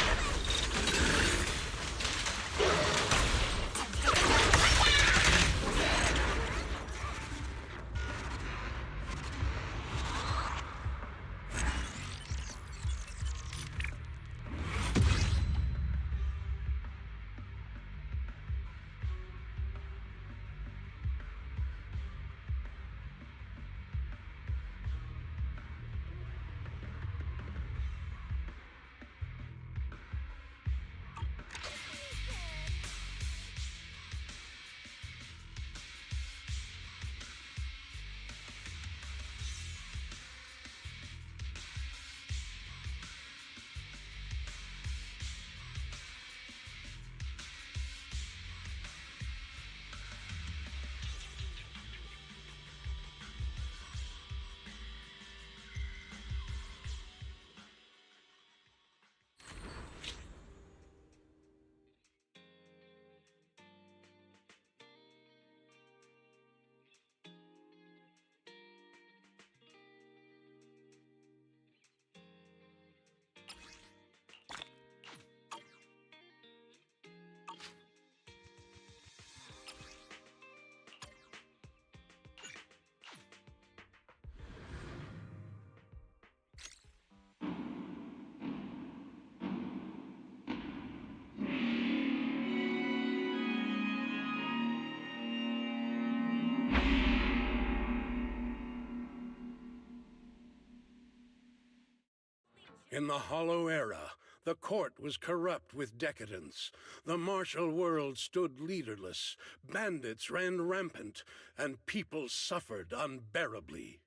In the Hollow Era, the court was corrupt with decadence. The martial world stood leaderless, bandits ran rampant, and people suffered unbearably.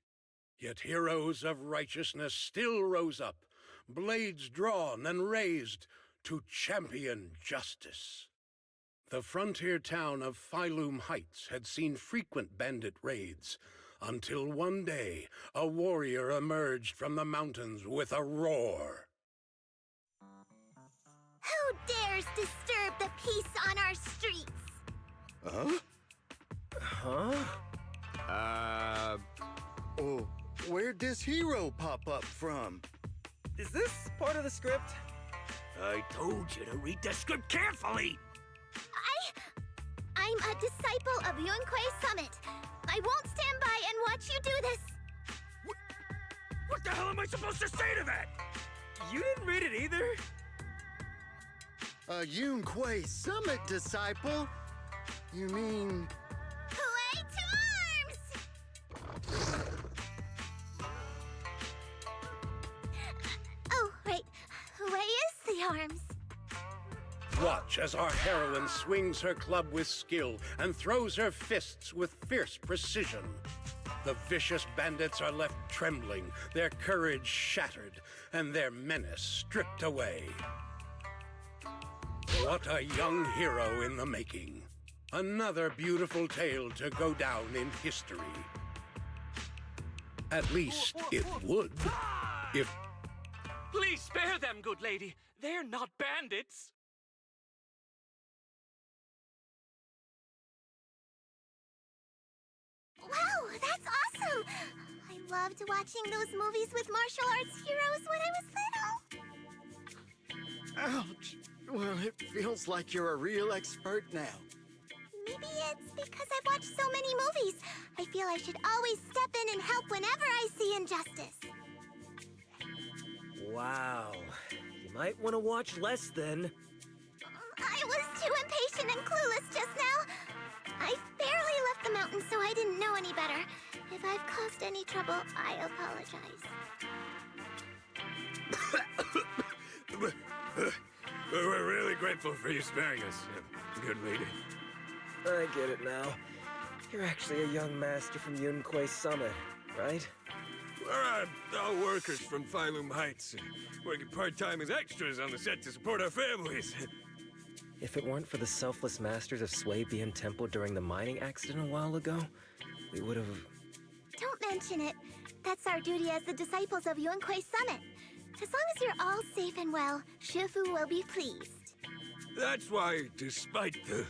Yet heroes of righteousness still rose up, blades drawn and raised to champion justice. The frontier town of Phylum Heights had seen frequent bandit raids, until one day a warrior emerged from the mountains with a roar. Who dares disturb the peace on our streets? Oh, where'd this hero pop up from? Is this part of the script? I told you to read the script carefully! I'm a disciple of Yunquei Summit. I won't stand by and watch you do this. What the hell am I supposed to say to that? You didn't read it either? A Yunquei Summit disciple? You mean... Play to arms! Oh, right. Where is the arms? Watch as our heroine swings her club with skill and throws her fists with fierce precision. The vicious bandits are left trembling, their courage shattered, and their menace stripped away. What a young hero in the making. Another beautiful tale to go down in history. At least it would, if... Please spare them, good lady. They're not bandits. Wow, that's awesome! I loved watching those movies with martial arts heroes when I was little. Ouch! Well, it feels like you're a real expert now. Maybe it's because I've watched so many movies. I feel I should always step in and help whenever I see injustice. Wow. You might want to watch less then. I was too impatient and clueless just now. I barely left the mountain, so I didn't know any better. If I've caused any trouble, I apologize. We're really grateful for you sparing us, good lady. I get it now. You're actually a young master from Yunquay Summit, right? We're all workers from Phylum Heights, working part-time as extras on the set to support our families. If it weren't for the selfless masters of Swabian Temple during the mining accident a while ago, we would have... Don't mention it. That's our duty as the disciples of Yunquay Summit. As long as you're all safe and well, Shifu will be pleased. That's why, despite the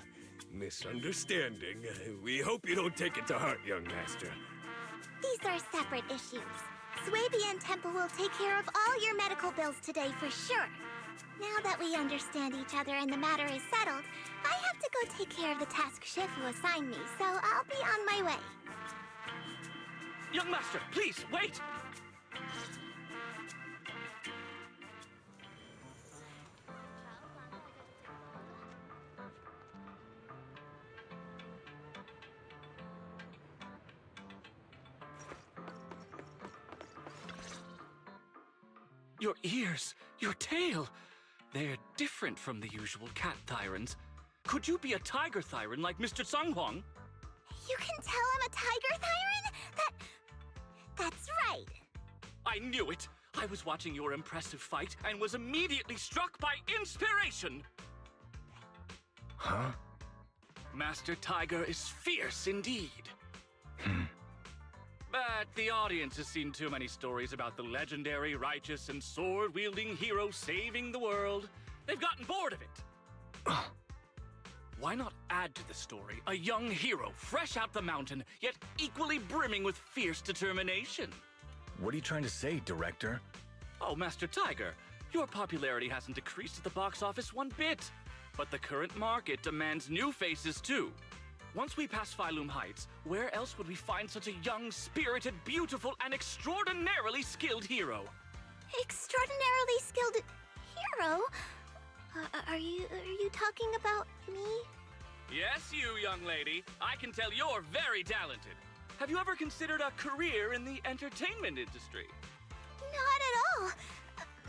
misunderstanding, we hope you don't take it to heart, young master. These are separate issues. Swabian Temple will take care of all your medical bills today for sure. Now that we understand each other and the matter is settled, I have to go take care of the task Shifu assigned me, so I'll be on my way. Young master, please, wait! Your ears, your tail, they're different from the usual cat thyrans. Could you be a tiger thyran like Mr. Sunghuang? You can tell I'm a tiger thyran? That's right. I knew it! I was watching your impressive fight and was immediately struck by inspiration! Huh? Master Tiger is fierce indeed. But the audience has seen too many stories about the legendary, righteous, and sword-wielding hero saving the world. They've gotten bored of it. Why not add to the story a young hero fresh out the mountain, yet equally brimming with fierce determination? What are you trying to say, director? Oh, Master Tiger, your popularity hasn't decreased at the box office one bit. But the current market demands new faces too. Once we pass Phylum Heights, where else would we find such a young, spirited, beautiful, and extraordinarily skilled hero? Extraordinarily skilled hero? Are you talking about me? Yes, you, young lady. I can tell you're very talented. Have you ever considered a career in the entertainment industry? Not at all.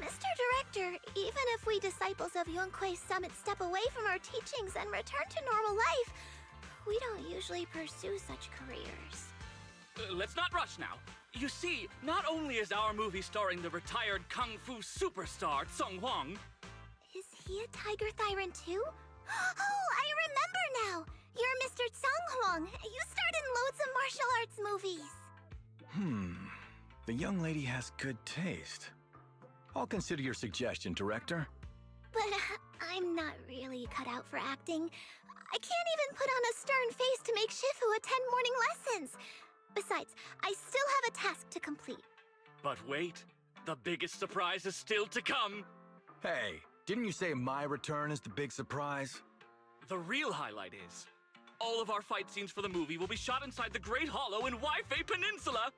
Mr. Director, even if we disciples of Yunquay Summit step away from our teachings and return to normal life, we don't usually pursue such careers. Let's not rush now. You see, not only is our movie starring the retired kung fu superstar Tsung Huang. Is he a tiger thyran too? Oh, I remember now! You're Mr. Tsung Huang. You starred in loads of martial arts movies. The young lady has good taste. I'll consider your suggestion, director. But I'm not really cut out for acting. I can't even put on a stern face to make Shifu attend morning lessons. Besides, I still have a task to complete. But wait, the biggest surprise is still to come. Hey, didn't you say my return is the big surprise? The real highlight is, all of our fight scenes for the movie will be shot inside the Great Hollow in Waifei Peninsula.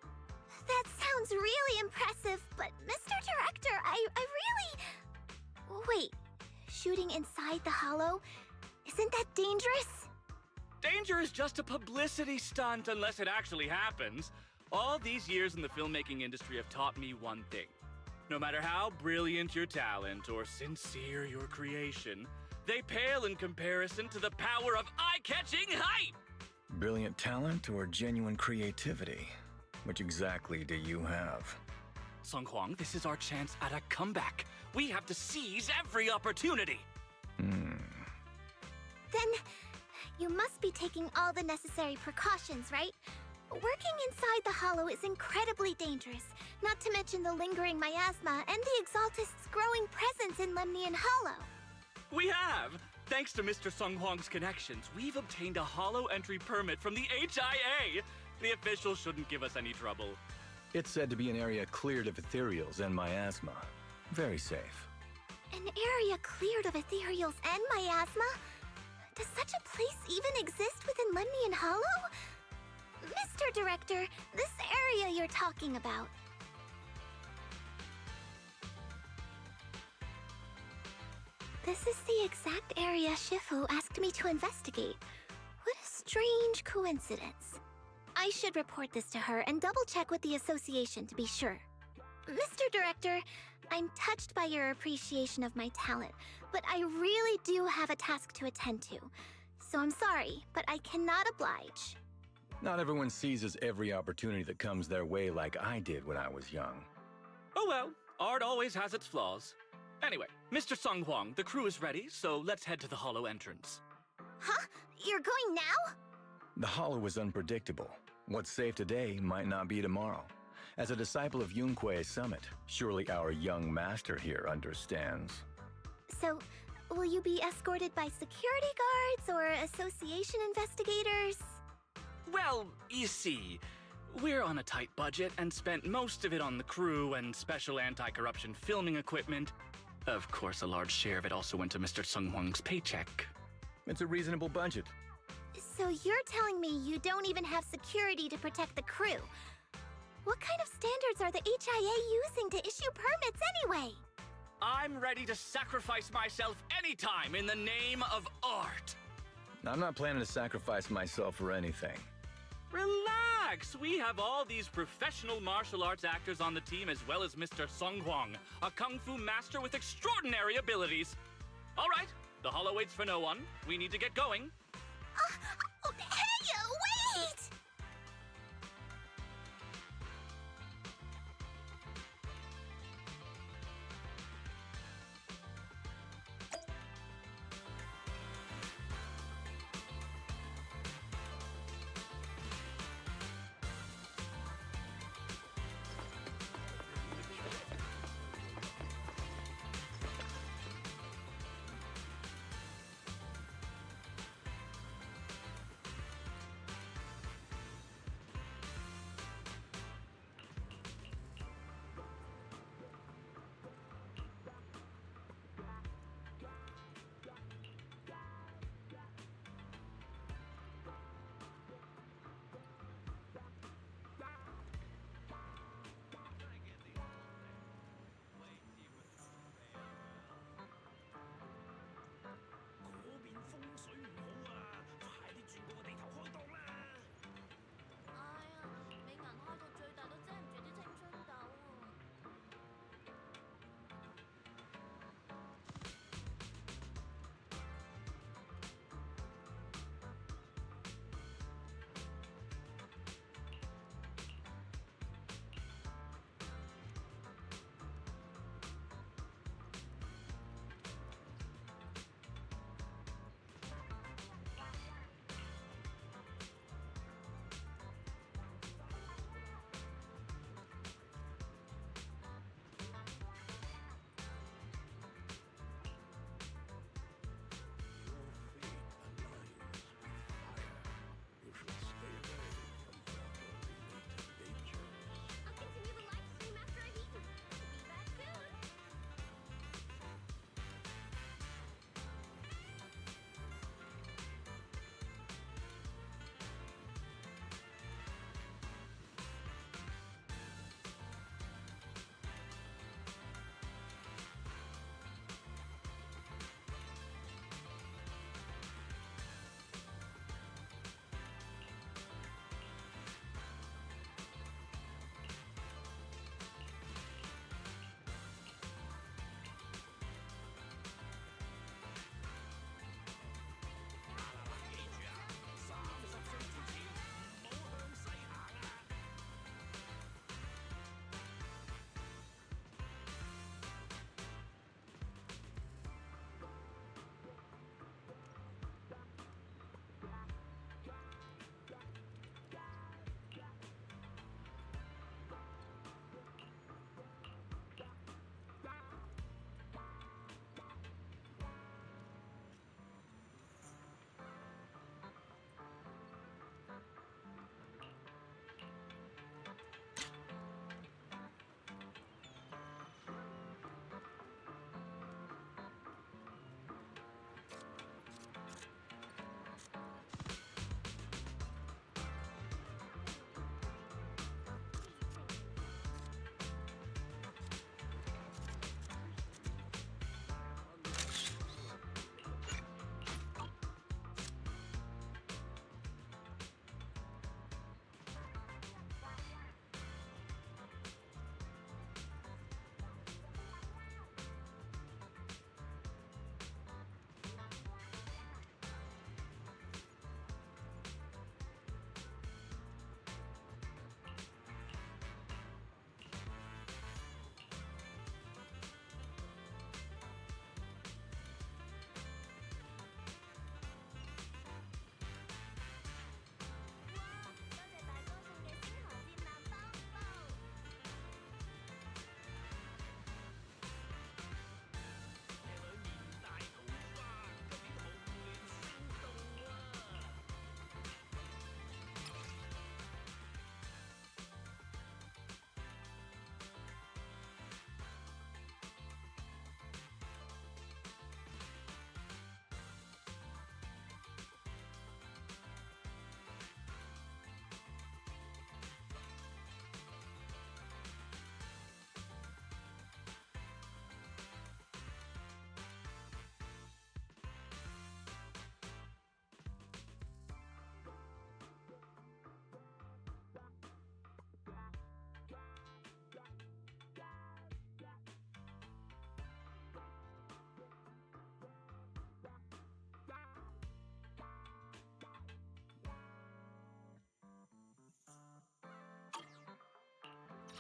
That sounds really impressive, but Mr. Director, I really... Wait, shooting inside the hollow? Isn't that dangerous? Danger is just a publicity stunt unless it actually happens. All these years in the filmmaking industry have taught me one thing. No matter how brilliant your talent or sincere your creation, they pale in comparison to the power of eye-catching hype! Brilliant talent or genuine creativity? Which exactly do you have? Sung Huang, this is our chance at a comeback. We have to seize every opportunity. Then, you must be taking all the necessary precautions, right? Working inside the hollow is incredibly dangerous, not to mention the lingering miasma and the Exaltist's growing presence in Lemnian Hollow. We have! Thanks to Mr. Sung Huang's connections, we've obtained a hollow entry permit from the HIA. The officials shouldn't give us any trouble. It's said to be an area cleared of ethereals and miasma. Very safe. An area cleared of ethereals and miasma? Does such a place even exist within Lemnian Hollow? Mr. Director, this area you're talking about. This is the exact area Shifu asked me to investigate. What a strange coincidence. I should report this to her and double-check with the association to be sure. Mr. Director, I'm touched by your appreciation of my talent, but I really do have a task to attend to. So I'm sorry, but I cannot oblige. Not everyone seizes every opportunity that comes their way like I did when I was young. Oh well, art always has its flaws. Anyway, Mr. Sung Hwang, the crew is ready, so let's head to the hollow entrance. Huh? You're going now? The Hollow is unpredictable. What's safe today might not be tomorrow. As a disciple of Yunque's summit, surely our young master here understands. So, will you be escorted by security guards or association investigators? Well, you see, we're on a tight budget and spent most of it on the crew and special anti-corruption filming equipment. Of course, a large share of it also went to Mr. Sung Hwang's paycheck. It's a reasonable budget. So you're telling me you don't even have security to protect the crew? What kind of standards are the HIA using to issue permits anyway? I'm ready to sacrifice myself anytime in the name of art. I'm not planning to sacrifice myself for anything. Relax! We have all these professional martial arts actors on the team as well as Mr. Sung Hwang, a kung fu master with extraordinary abilities. All right, the hollow waits for no one. We need to get going. Hey, wait!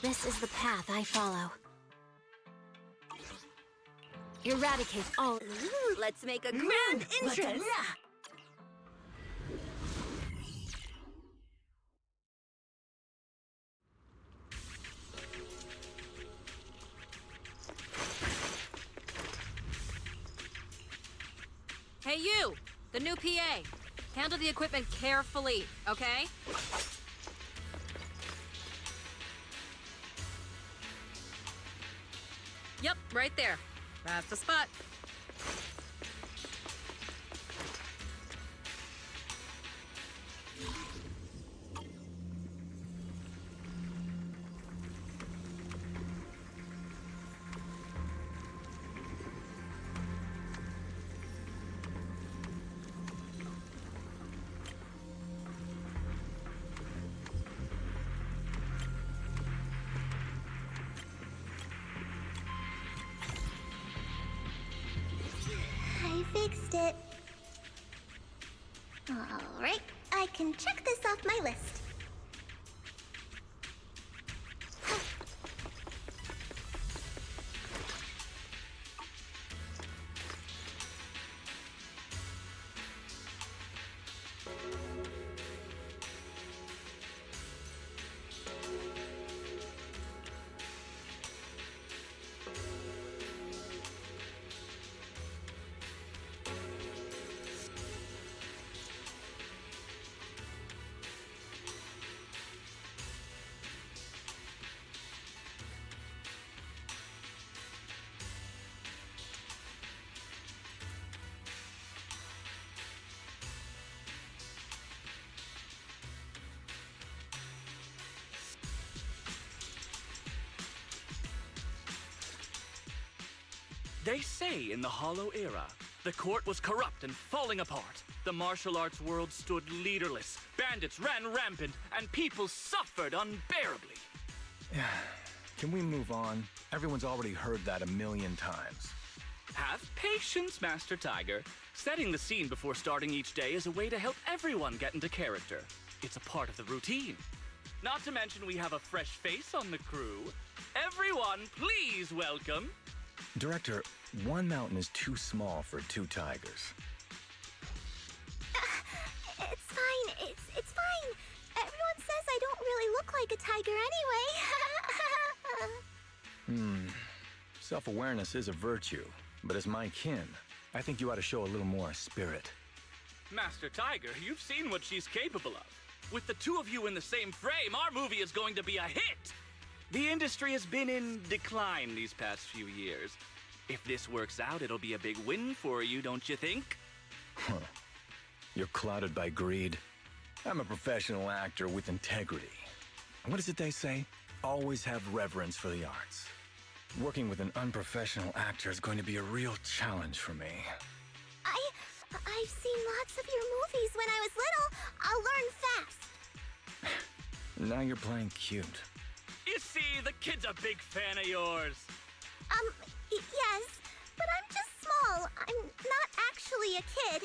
This is the path I follow. Eradicate all. Let's make a grand entrance. Hey, you! The new PA. Handle the equipment carefully, okay? Yep, right there. That's the spot. I fixed it. Alright, I can check this off my list. They say in the Hollow Era, the court was corrupt and falling apart. The martial arts world stood leaderless. Bandits ran rampant, and people suffered unbearably. Can we move on? Everyone's already heard that a million times. Have patience, Master Tiger. Setting the scene before starting each day is a way to help everyone get into character. It's a part of the routine. Not to mention we have a fresh face on the crew. Everyone, please welcome... Director, one mountain is too small for two tigers. It's fine. It's fine. Everyone says I don't really look like a tiger anyway. Self-awareness is a virtue, but as my kin, I think you ought to show a little more spirit. Master Tiger, you've seen what she's capable of. With the two of you in the same frame, our movie is going to be a hit! The industry has been in decline these past few years. If this works out, it'll be a big win for you, don't you think? You're clouded by greed. I'm a professional actor with integrity. What is it they say? Always have reverence for the arts. Working with an unprofessional actor is going to be a real challenge for me. I've seen lots of your movies when I was little. I'll learn fast. Now you're playing cute. You see, the kid's a big fan of yours. Yes, but I'm just small. I'm not actually a kid.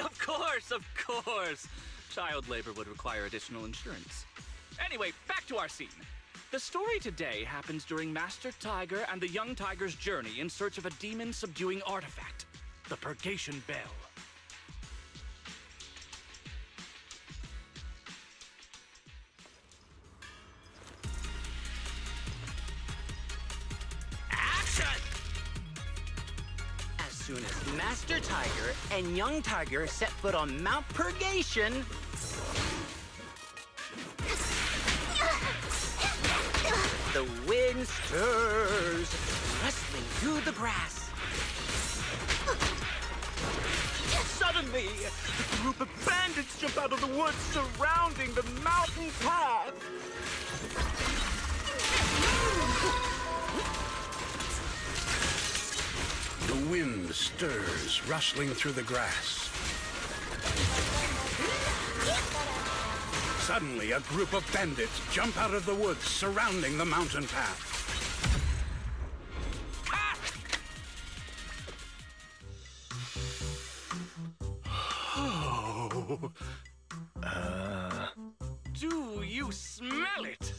Of course. Child labor would require additional insurance. Anyway, back to our scene. The story today happens during Master Tiger and the young tiger's journey in search of a demon-subduing artifact, the Purgation Bell. As soon as Master Tiger and Young Tiger set foot on Mount Purgation... The wind stirs, rustling through the grass. Suddenly, a group of bandits jump out of the woods surrounding the mountain path. The wind stirs, rustling through the grass. Suddenly, a group of bandits jump out of the woods surrounding the mountain path. Do you smell it?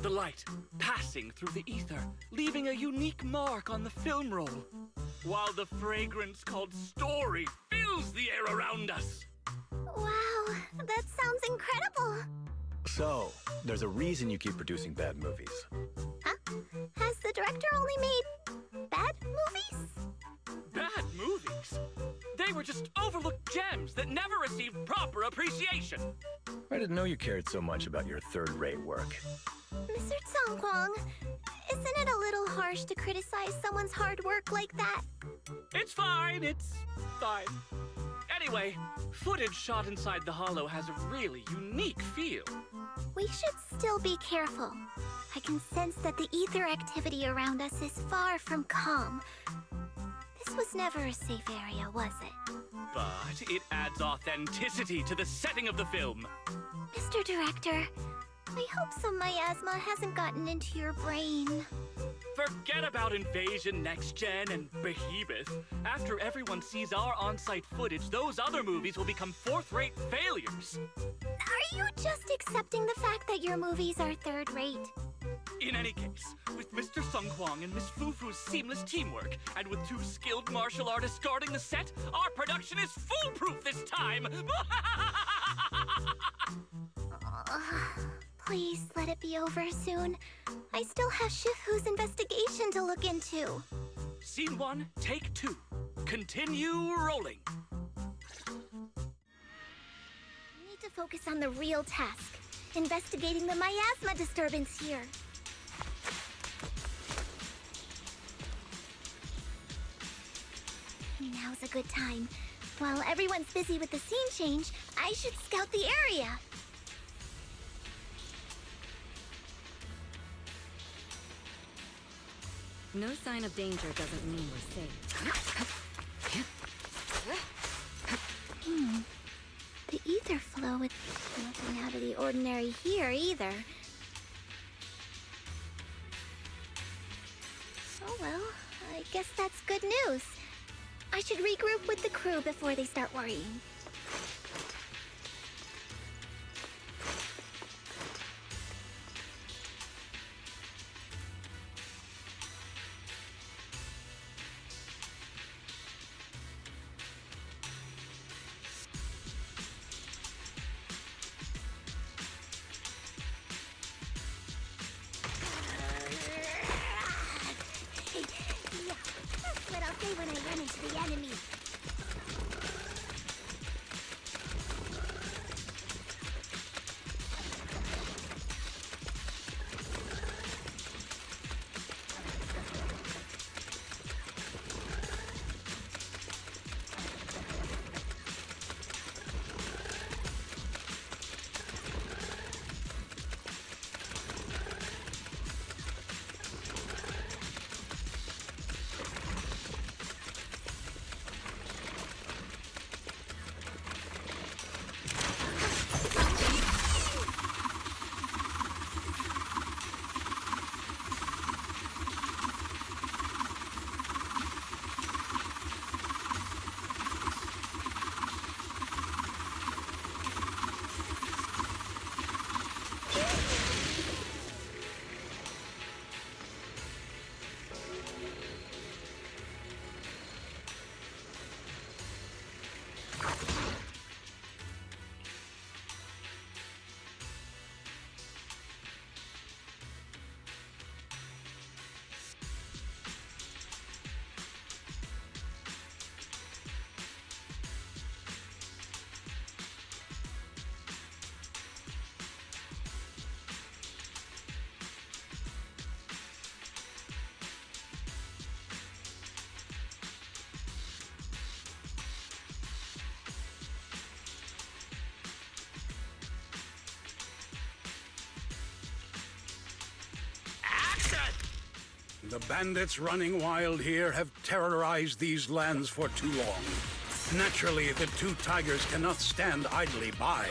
The light passing through the ether, leaving a unique mark on the film roll, while the fragrance called story fills the air around us. Wow, that sounds incredible. So, there's a reason you keep producing bad movies. Huh? Has the director only made bad movies? Bad movies? They were just overlooked gems that never received proper appreciation. I didn't know you cared so much about your third-rate work. Mr. Tsongkwang, isn't it a little harsh to criticize someone's hard work like that? It's fine. Anyway, footage shot inside the Hollow has a really unique feel. We should still be careful. I can sense that the ether activity around us is far from calm. This was never a safe area, was it? But it adds authenticity to the setting of the film. Mr. Director, I hope some miasma hasn't gotten into your brain. Forget about Invasion, Next Gen, and Behemoth. After everyone sees our on-site footage, those other movies will become fourth-rate failures. Are you just accepting the fact that your movies are third-rate? In any case, with Mr. Sung Kwang and Miss Fufu's seamless teamwork, and with 2 skilled martial artists guarding the set, our production is foolproof this time! Please let it be over soon. I still have Shifu's investigation to look into. Scene 1, take 2. Continue rolling. We need to focus on the real task, investigating the miasma disturbance here. Now's a good time. While everyone's busy with the scene change, I should scout the area. No sign of danger doesn't mean we're safe. The ether flow with nothing out of the ordinary here either. Oh well, I guess that's good news. I should regroup with the crew before they start worrying. That's what I'll say when I run into the enemy. The bandits running wild here have terrorized these lands for too long. Naturally, the 2 tigers cannot stand idly by.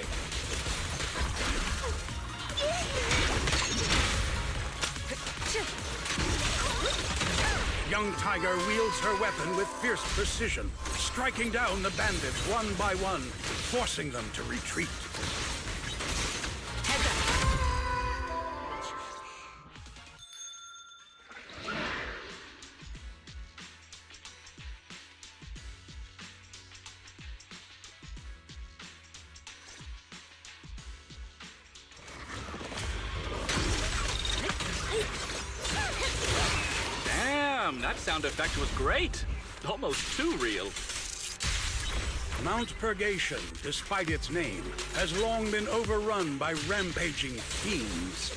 Young Tiger wields her weapon with fierce precision, striking down the bandits one by one, forcing them to retreat. sound effect was great. Almost too real. Mount Purgation, despite its name, has long been overrun by rampaging fiends.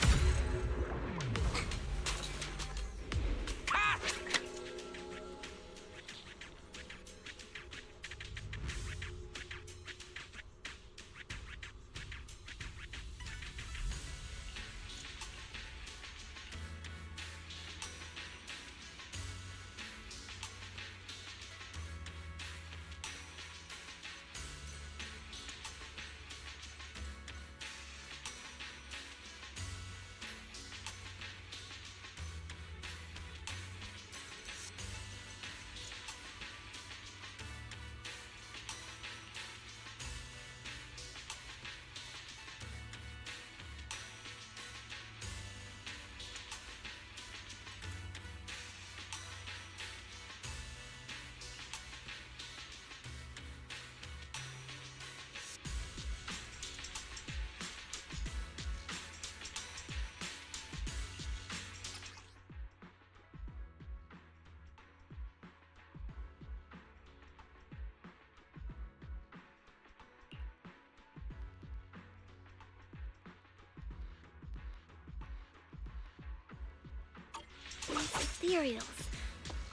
These ethereals.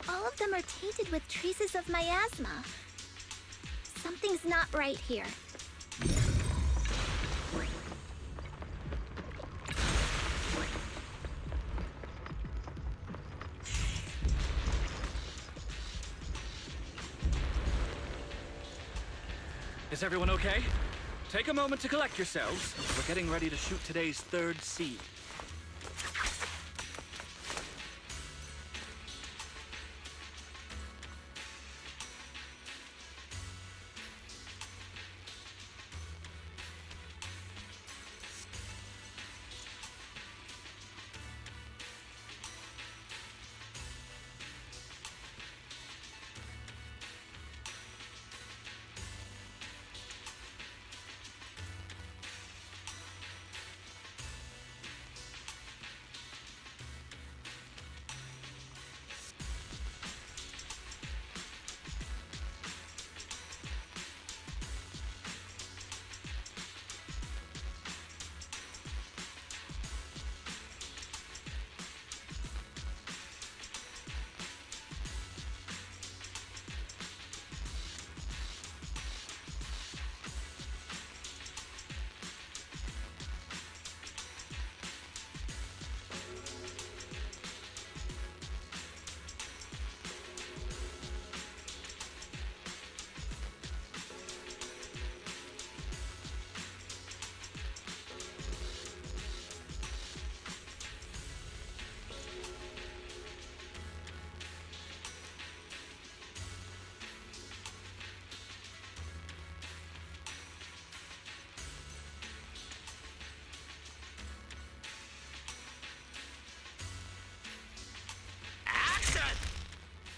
All of them are tainted with traces of miasma. Something's not right here. Is everyone okay? Take a moment to collect yourselves. We're getting ready to shoot today's third seed.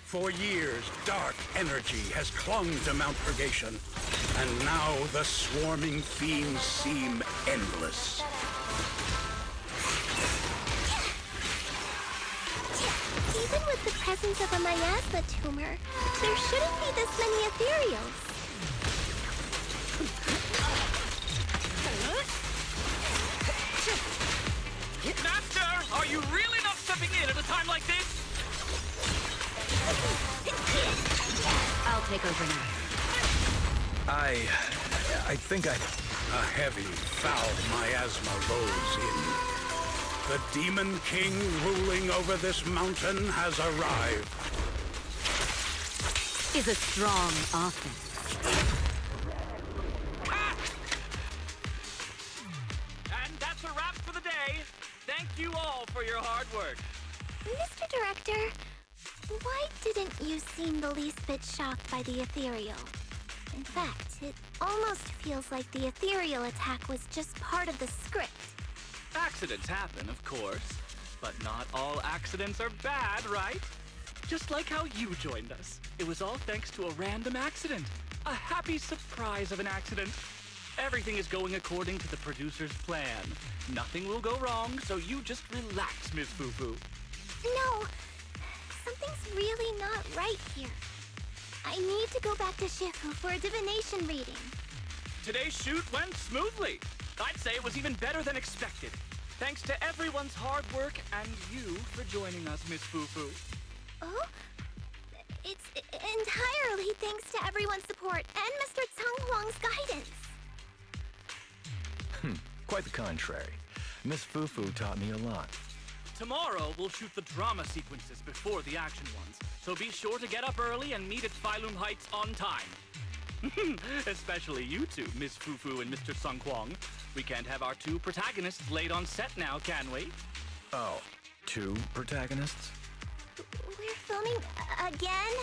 For years, dark energy has clung to Mount Purgation, and now the swarming fiends seem endless. Even with the presence of a miasma tumor, there shouldn't be this many ethereals. Master, are you really not stepping in at a time like this? I'll take over now. I think a heavy, foul miasma rolls in. The Demon King ruling over this mountain has arrived. Is a strong offense. And that's a wrap for the day. Thank you all for your hard work. Mr. Director, why didn't you seem the least bit shocked by the ethereal? In fact, it almost feels like the ethereal attack was just part of the script. Accidents happen, of course. But not all accidents are bad, right? Just like how you joined us. It was all thanks to a random accident. A happy surprise of an accident. Everything is going according to the producer's plan. Nothing will go wrong, so you just relax, Miss Foo-Foo. No. Something's really not right here. I need to go back to Shifu for a divination reading. Today's shoot went smoothly. I'd say it was even better than expected. Thanks to everyone's hard work and you for joining us, Miss Fufu. Oh? It's entirely thanks to everyone's support and Mr. Tsang Huang's guidance. Quite the contrary. Miss Fufu taught me a lot. Tomorrow, we'll shoot the drama sequences before the action ones, so be sure to get up early and meet at Phylum Heights on time. Especially you two, Miss Fufu and Mr. Sung Kwang. We can't have our two protagonists late on set now, can we? Oh, 2 protagonists? We're filming again?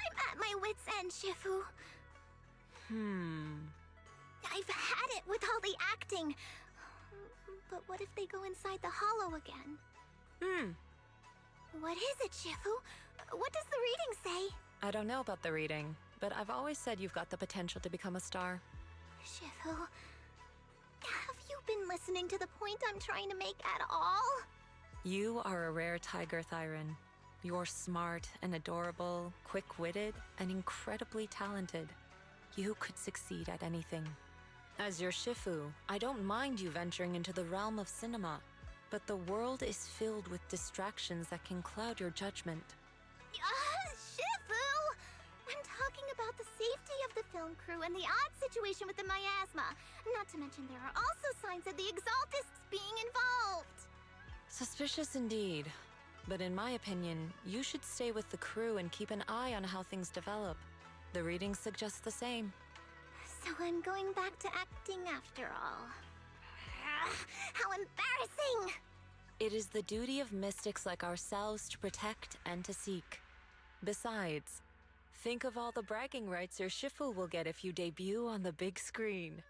I'm at my wit's end, Shifu. I've had it with all the acting. But what if they go inside the hollow again? What is it, Shifu? What does the reading say? I don't know about the reading, but I've always said you've got the potential to become a star. Shifu, have you been listening to the point I'm trying to make at all? You are a rare tiger, Thyron. You're smart and adorable, quick-witted, and incredibly talented. You could succeed at anything. As your Shifu, I don't mind you venturing into the realm of cinema, but the world is filled with distractions that can cloud your judgment. Shifu! I'm talking about the safety of the film crew and the odd situation with the miasma. Not to mention there are also signs of the Exaltists being involved. Suspicious indeed. But in my opinion, you should stay with the crew and keep an eye on how things develop. The reading suggests the same. So I'm going back to acting after all. How embarrassing! It is the duty of mystics like ourselves to protect and to seek. Besides, think of all the bragging rights your Shifu will get if you debut on the big screen.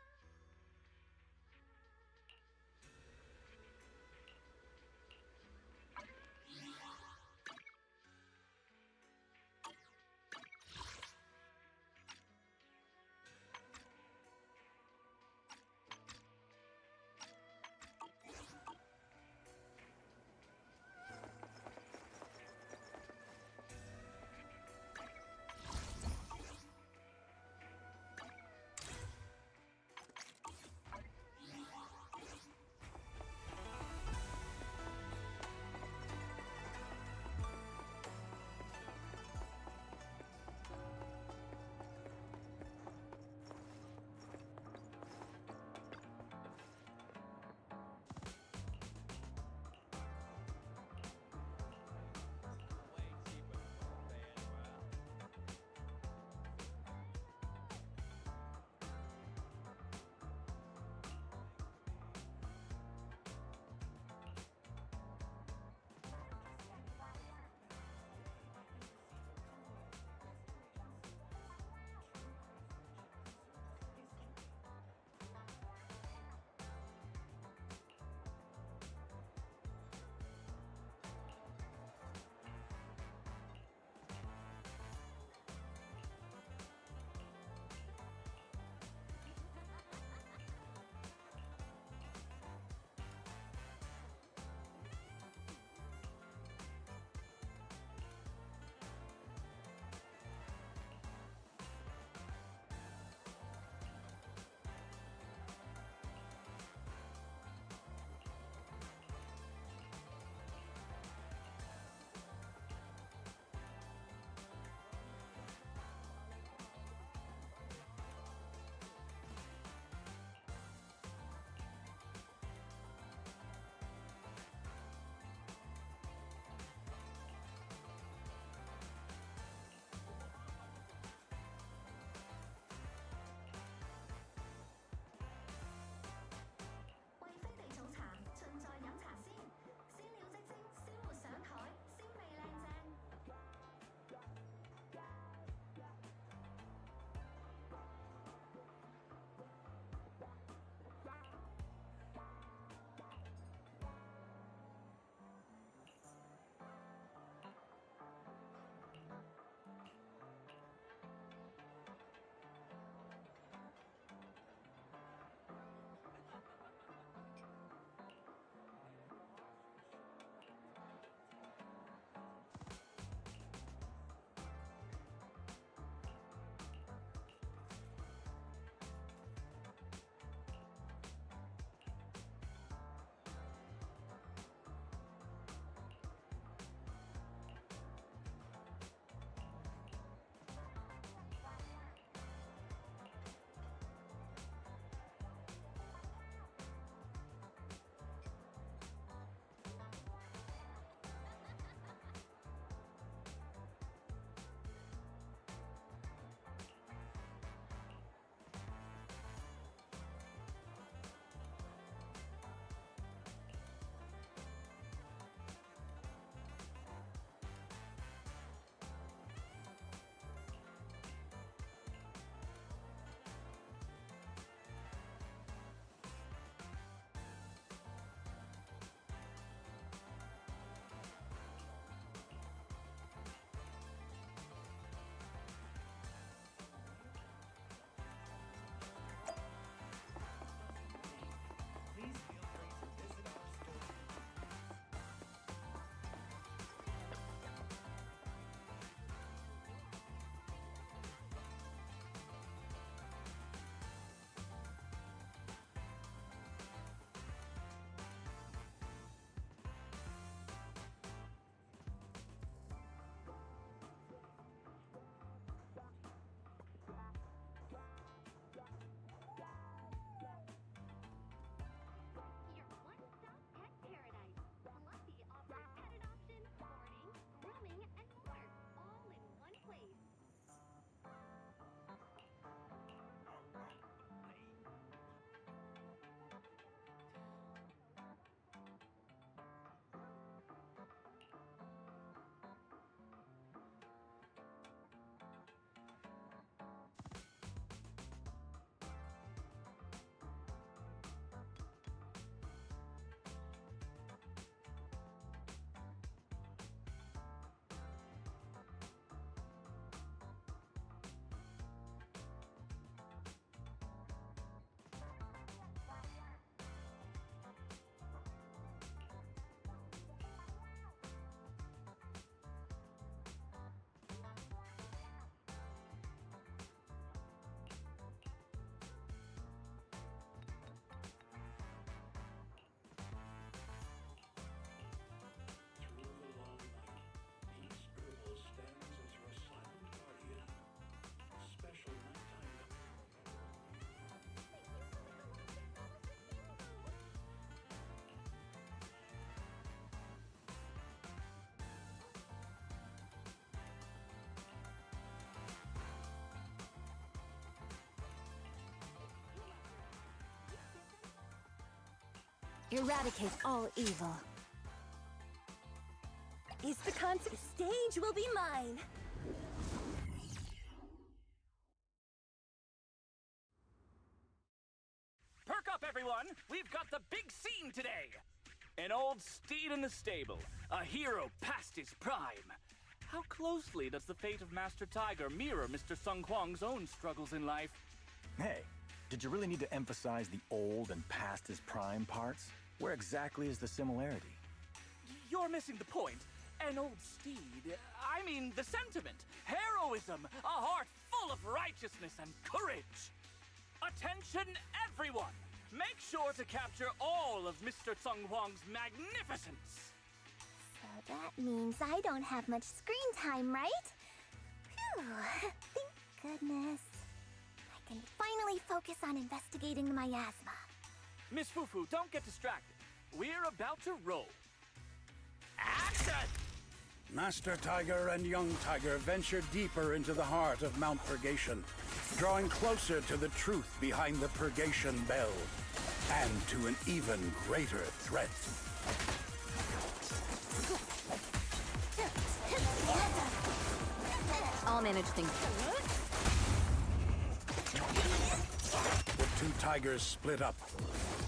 Eradicate all evil. Is the concert stage will be mine. Perk up, everyone! We've got the big scene today! An old steed in the stable, a hero past his prime. How closely does the fate of Master Tiger mirror Mr. Sung Hwang's own struggles in life? Hey, did you really need to emphasize the old and past his prime parts? Where exactly is the similarity? You're missing the point. An old steed, I mean the sentiment, heroism, a heart full of righteousness and courage. Attention, everyone! Make sure to capture all of Mr. Sung Hwang's magnificence! So that means I don't have much screen time, right? Phew, thank goodness. I can finally focus on investigating the miasma. Miss Fufu, don't get distracted. We're about to roll. Action! Master Tiger and Young Tiger venture deeper into the heart of Mount Purgation, drawing closer to the truth behind the Purgation Bell, and to an even greater threat. I'll manage things. The two tigers split up,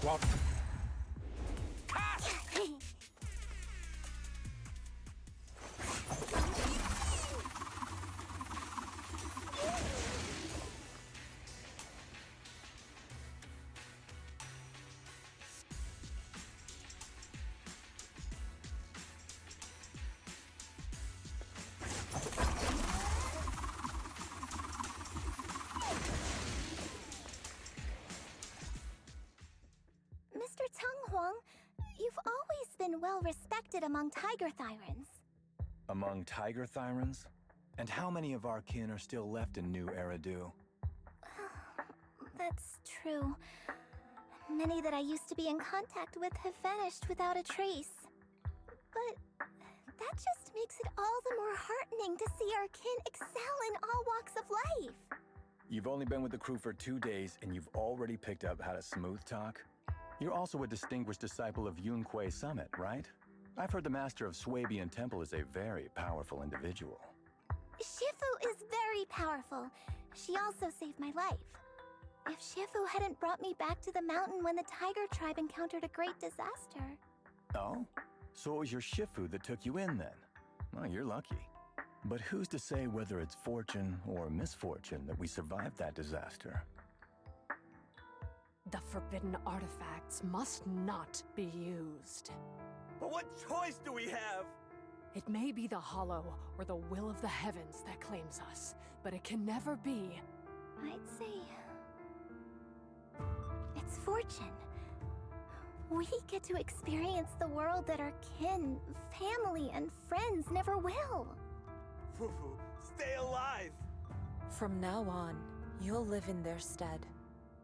while... Mr. Tung Hwang, you've always been well respected among Tiger Thyrans. Among Tiger Thyrans? And how many of our kin are still left in New Eridu? That's true. Many that I used to be in contact with have vanished without a trace. But that just makes it all the more heartening to see our kin excel in all walks of life. You've only been with the crew for 2 days, and you've already picked up how to smooth talk? You're also a distinguished disciple of Yunquei Summit, right? I've heard the master of Swabian Temple is a very powerful individual. Shifu is very powerful. She also saved my life. If Shifu hadn't brought me back to the mountain when the Tiger tribe encountered a great disaster... Oh? So it was your Shifu that took you in then? Well, you're lucky. But who's to say whether it's fortune or misfortune that we survived that disaster? The forbidden artifacts must not be used. But what choice do we have? It may be the Hollow or the will of the heavens that claims us, but it can never be. I'd say... it's fortune. We get to experience the world that our kin, family, and friends never will. Fufu, stay alive! From now on, you'll live in their stead.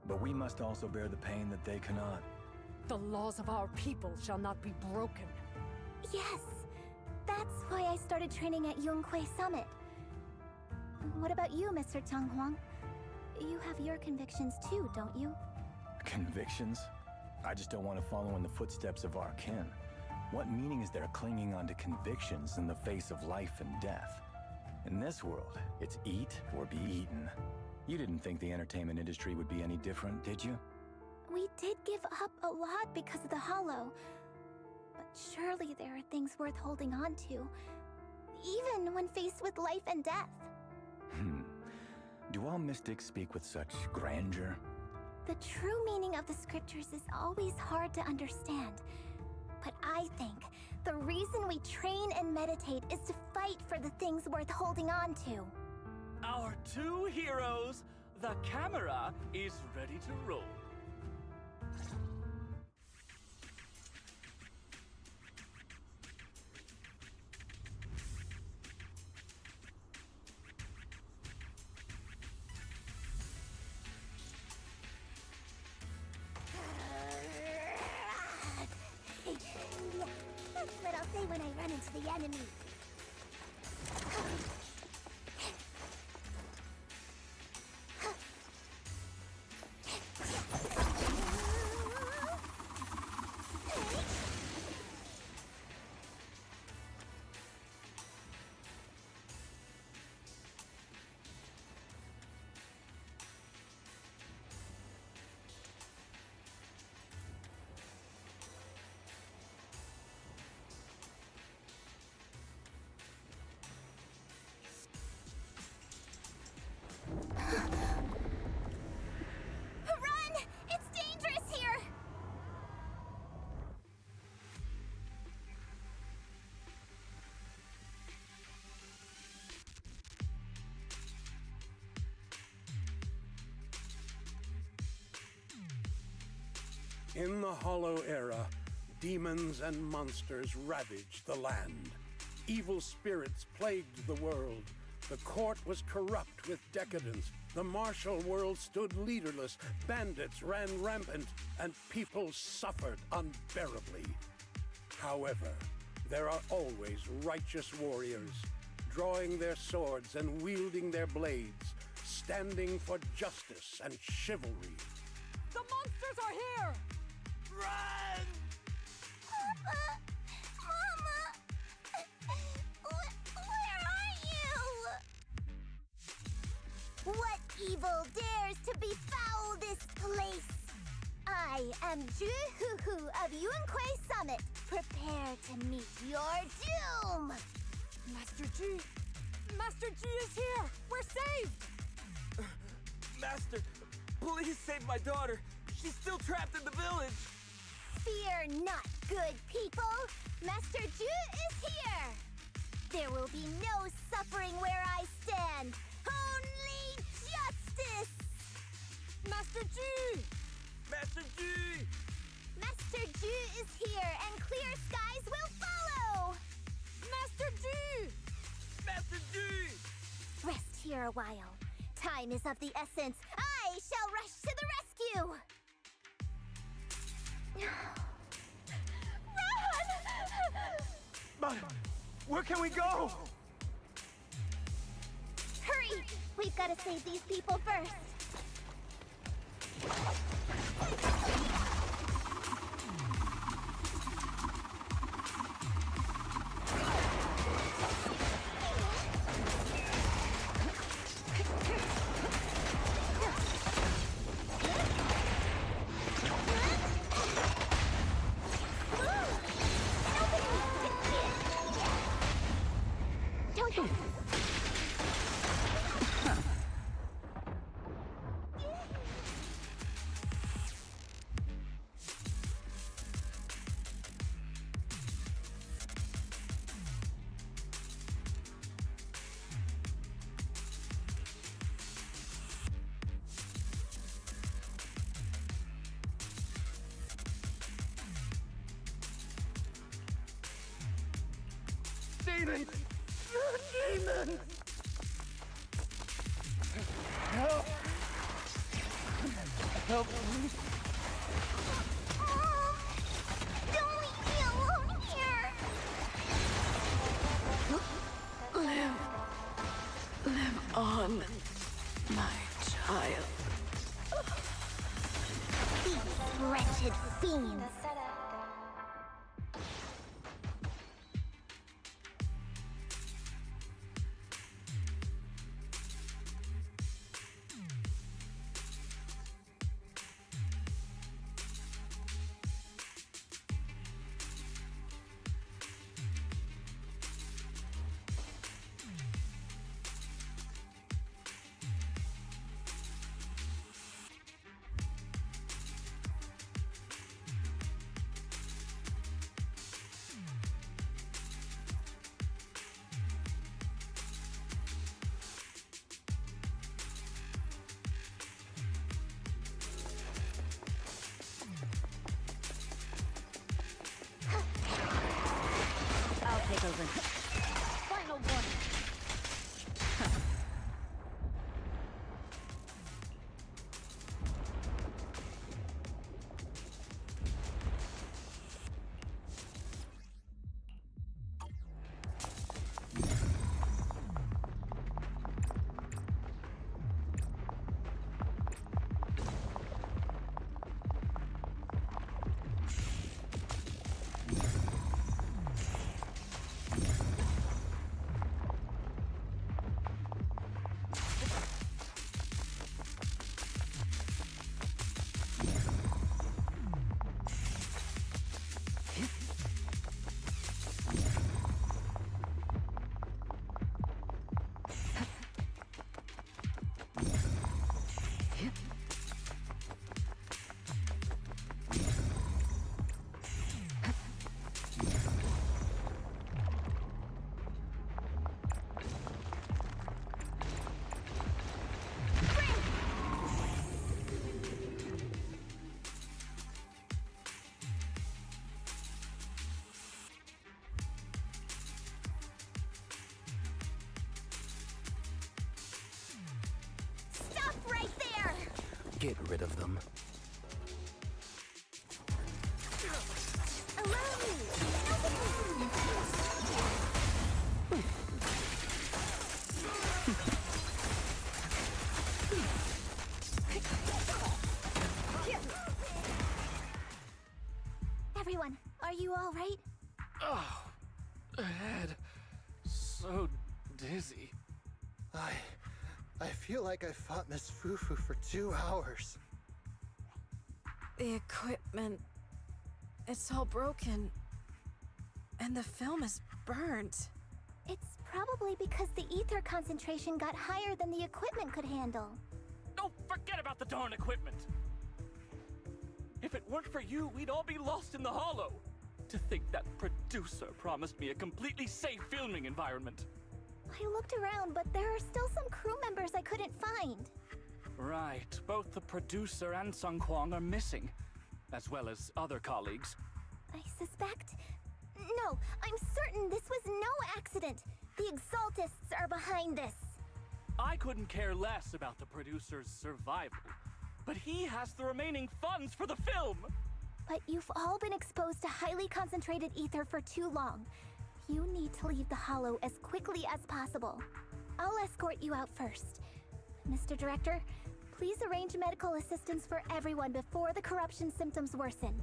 But we must also bear the pain that they cannot. The laws of our people shall not be broken. Yes, that's why I started training at Yunquei Summit. What about you, Mr. Tung Hwang? You have your convictions too, don't you? Convictions? I just don't want to follow in the footsteps of our kin. What meaning is there clinging on to convictions in the face of life and death? In this world, it's eat or be eaten. You didn't think the entertainment industry would be any different, did you? We did give up a lot because of the Hollow. But surely there are things worth holding on to, even when faced with life and death. Do all mystics speak with such grandeur? The true meaning of the scriptures is always hard to understand. But I think the reason we train and meditate is to fight for the things worth holding on to. Our two heroes, the camera is ready to roll. That's what I'll say when I run into the enemy. In the Hollow Era, demons and monsters ravaged the land. Evil spirits plagued the world. The court was corrupt with decadence. The martial world stood leaderless. Bandits ran rampant, and people suffered unbearably. However, there are always righteous warriors, drawing their swords and wielding their blades, standing for justice and chivalry. The monsters are here! Run! Papa! Mama! Where are you? What evil dares to befoul this place? I am Ju-Hu-Hu of Yunquay Summit. Prepare to meet your doom! Master G! Master G is here! We're saved! Master, please save my daughter. She's still trapped in the village. Fear not, good people. Master Ju is here. There will be no suffering where I stand. Only justice! Master G! Master G! Master Ju is here, and clear skies will follow! Master G! Master G! Rest here a while. Time is of the essence. I shall rush to the rescue! But where can we go? Hurry! We've got to save these people first. Demons! Demons! Help! Help me! Don't leave me alone here! Live on, my child. These wretched fiends! I'll take over. Final warning. get rid of them. Allow me! Everyone, are you all right? Oh, head. So dizzy. I feel like I fought Miss Fufu for 2 hours. The equipment... it's all broken. And the film is burnt. It's probably because the ether concentration got higher than the equipment could handle. Oh, forget about the darn equipment! If it weren't for you, we'd all be lost in the hollow. To think that producer promised me a completely safe filming environment. I looked around, but there are still some crew members I couldn't find. Right, both the producer and Sung Kwang are missing, as well as other colleagues. I suspect... No, I'm certain this was no accident. The Exaltists are behind this. I couldn't care less about the producer's survival, but he has the remaining funds for the film! But you've all been exposed to highly concentrated ether for too long. You need to leave the Hollow as quickly as possible. I'll escort you out first. Mr. Director, please arrange medical assistance for everyone before the corruption symptoms worsen.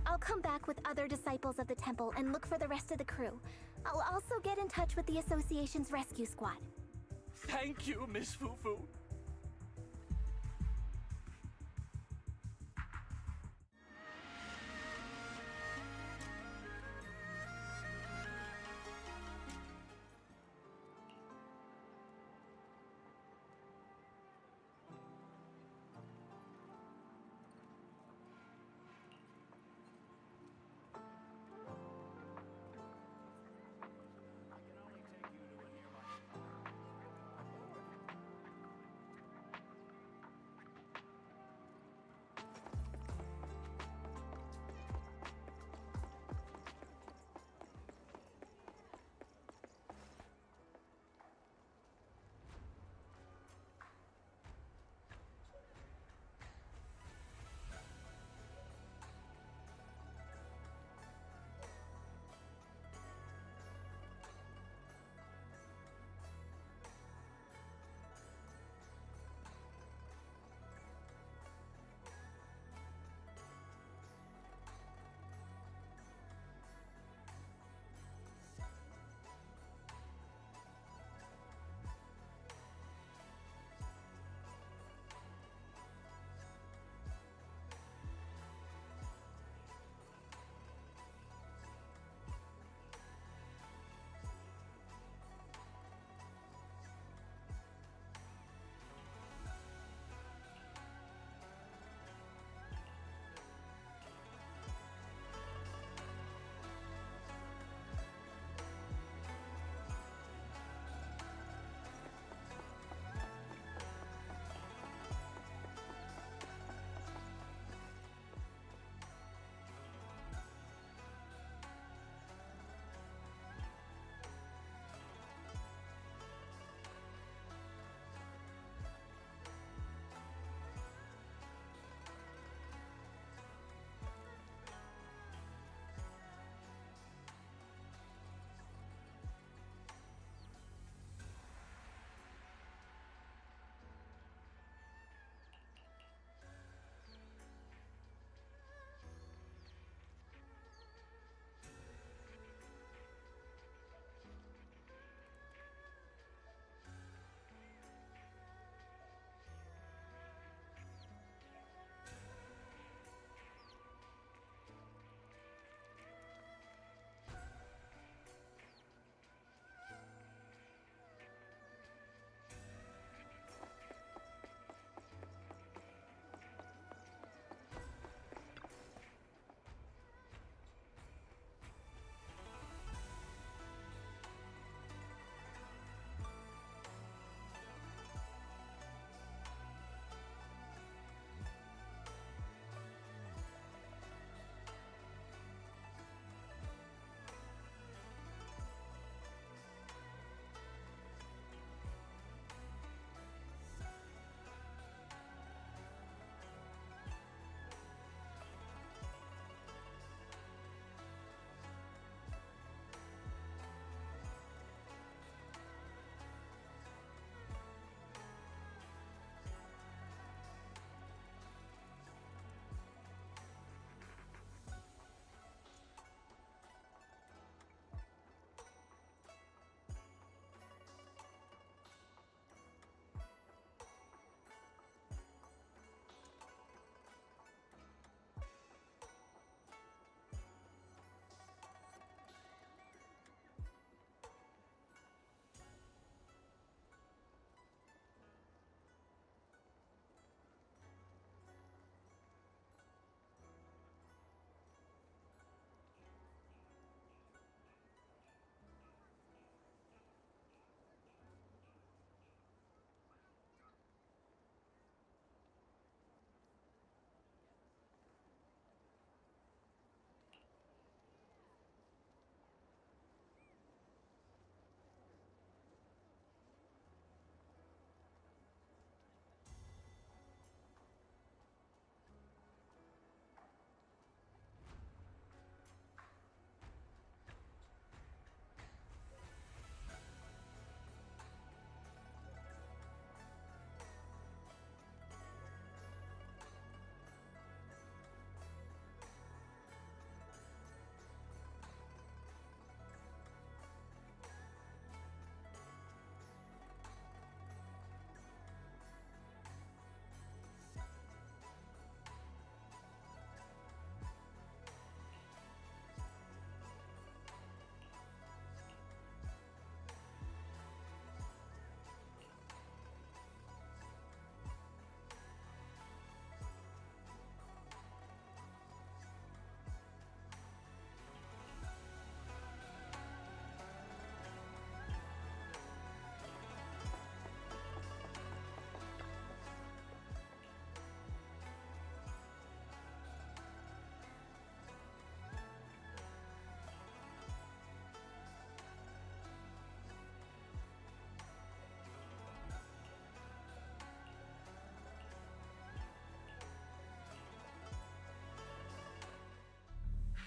I'll come back with other disciples of the temple and look for the rest of the crew. I'll also get in touch with the Association's rescue squad. Thank you, Miss Fufu.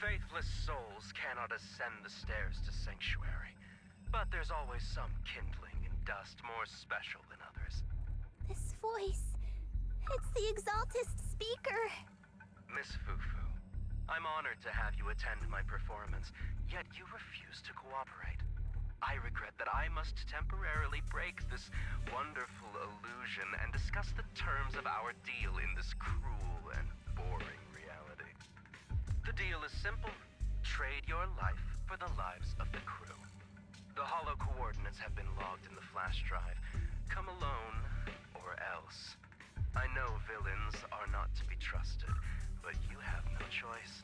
Faithless souls cannot ascend the stairs to sanctuary, but there's always some kindling in dust more special than others. This voice, it's the Exaltist speaker. Miss Fufu, I'm honored to have you attend my performance, yet you refuse to cooperate. I regret that I must temporarily break this wonderful illusion and discuss the terms of our deal in this cruel and boring reality. The deal is simple. Trade your life for the lives of the crew. The hollow coordinates have been logged in the flash drive. Come alone, or else. I know villains are not to be trusted, but you have no choice.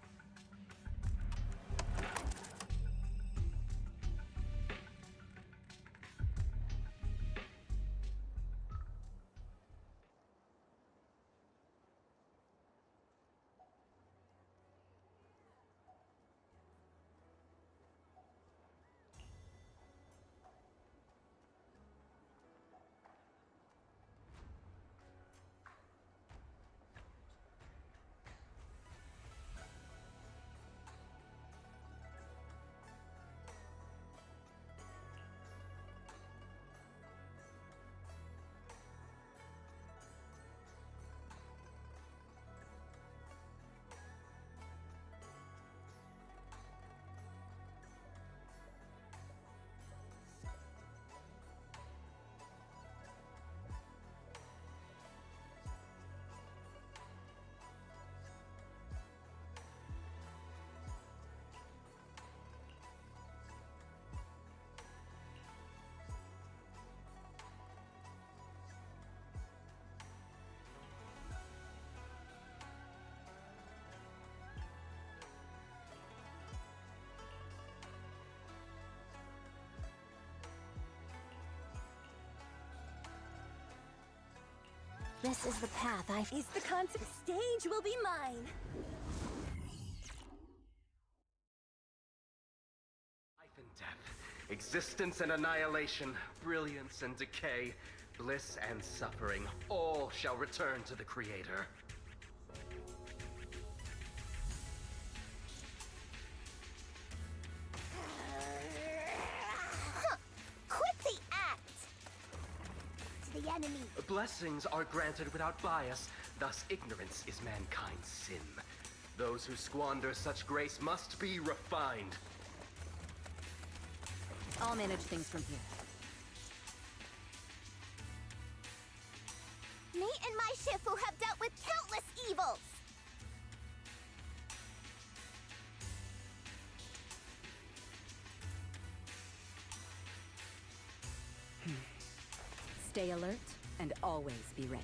This is the path Is the concert stage will be mine. Life and death, existence and annihilation, brilliance and decay, bliss and suffering, all shall return to the Creator. Quit the act! To the enemy. Blessings are granted without bias, thus ignorance is mankind's sin. Those who squander such grace must be refined. I'll manage things from here. Me and my Shifu have dealt with countless evils. Stay alert and always be ready.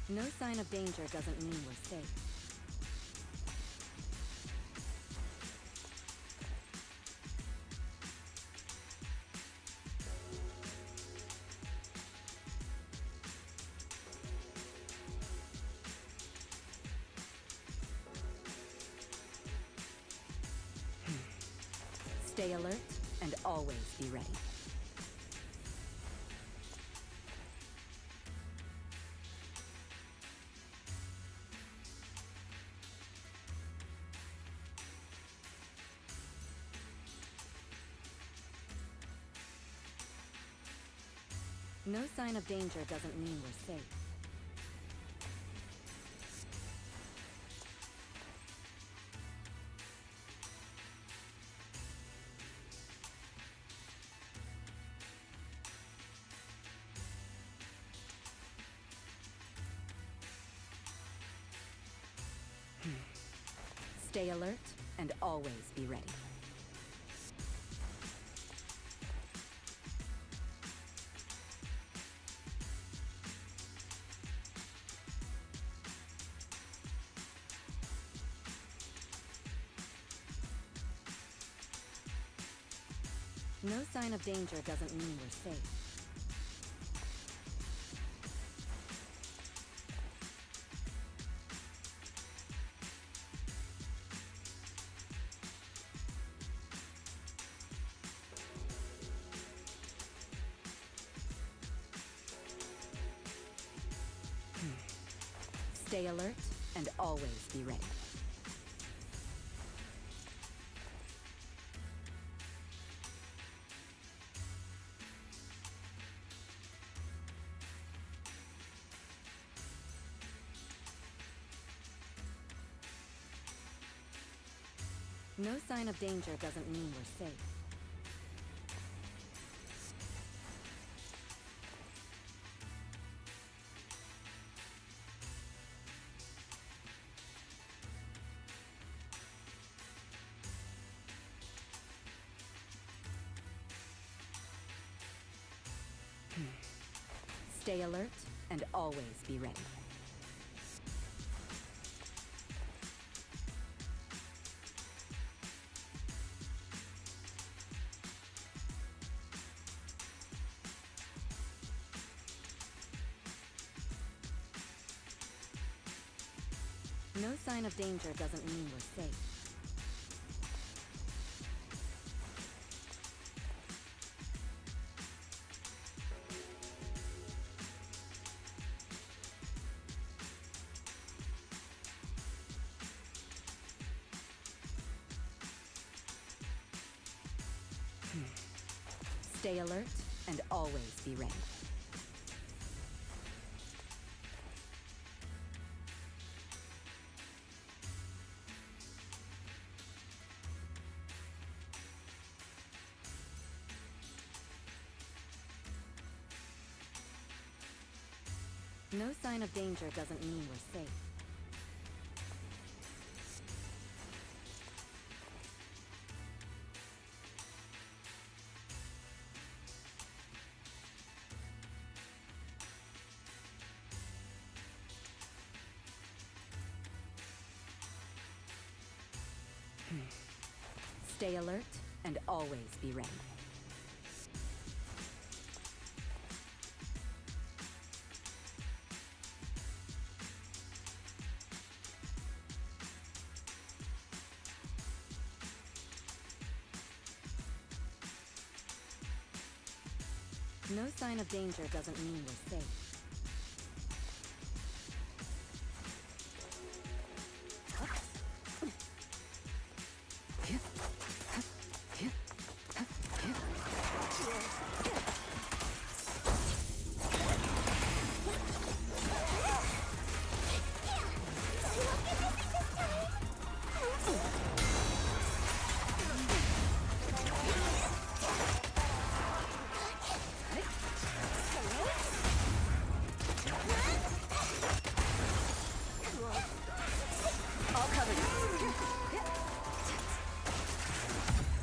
No sign of danger doesn't mean we're safe. Stay alert and always be ready. No sign of danger doesn't mean we're safe. Stay alert and always be ready. No sign of danger doesn't mean we're safe. Stay alert and always be ready. No sign of danger doesn't mean we're safe. Stay alert and always be ready. No sign of danger doesn't mean we're safe. Stay alert and always be ready. No sign of danger doesn't mean we're safe. Stay alert and always be ready. No sign of danger doesn't mean we're safe.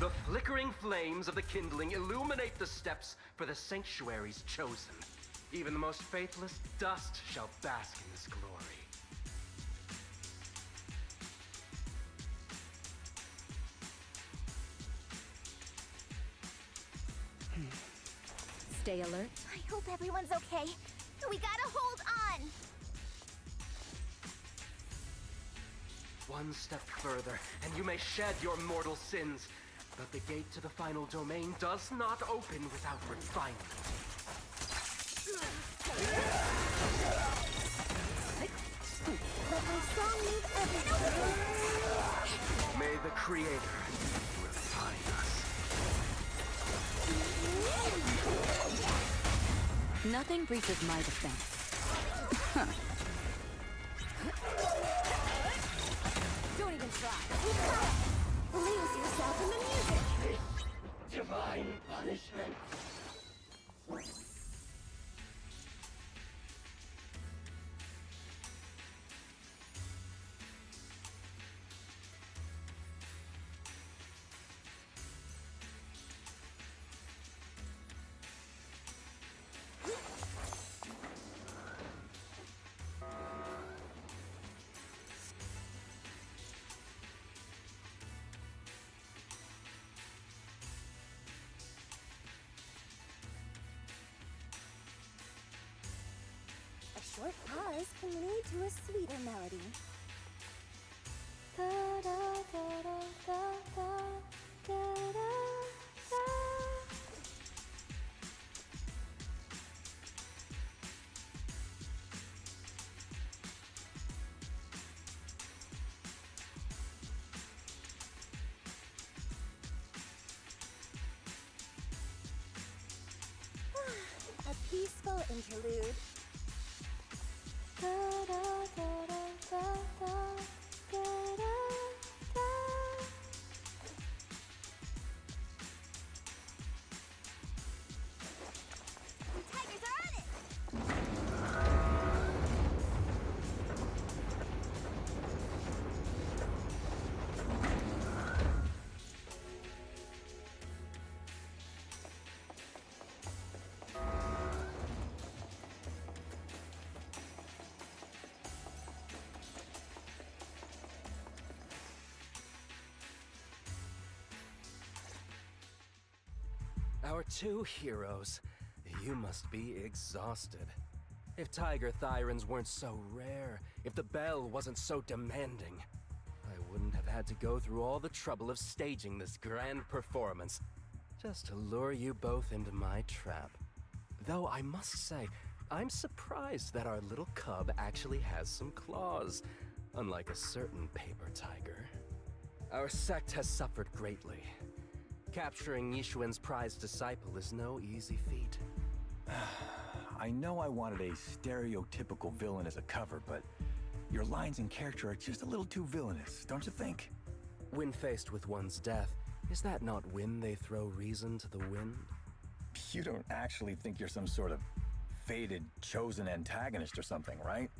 The flickering flames of the kindling illuminate the steps for the sanctuary's chosen. Even the most faithless dust shall bask in this glory. Stay alert. I hope everyone's okay. We gotta hold on! One step further, and you may shed your mortal sins. But the gate to the final domain does not open without refinement. Let my song move everyone. May the Creator refine us. Nothing breaches my defense. Huh. Don't even try. Lose yourself in the music. Divine punishment. A short pause can lead to a sweeter melody. Da da da da da da da da da. little interlude. Tigers are on it! Our two heroes. You must be exhausted. If Tiger Thyrans weren't so rare, if the bell wasn't so demanding, I wouldn't have had to go through all the trouble of staging this grand performance just to lure you both into my trap. Though I must say, I'm surprised that our little cub actually has some claws, unlike a certain paper tiger. Our sect has suffered greatly. Capturing Yishuan's prized disciple is no easy feat. I know I wanted a stereotypical villain as a cover, but your lines and character are just a little too villainous, don't you think? When faced with one's death, is that not when they throw reason to the wind? You don't actually think you're some sort of fated, chosen antagonist or something, right?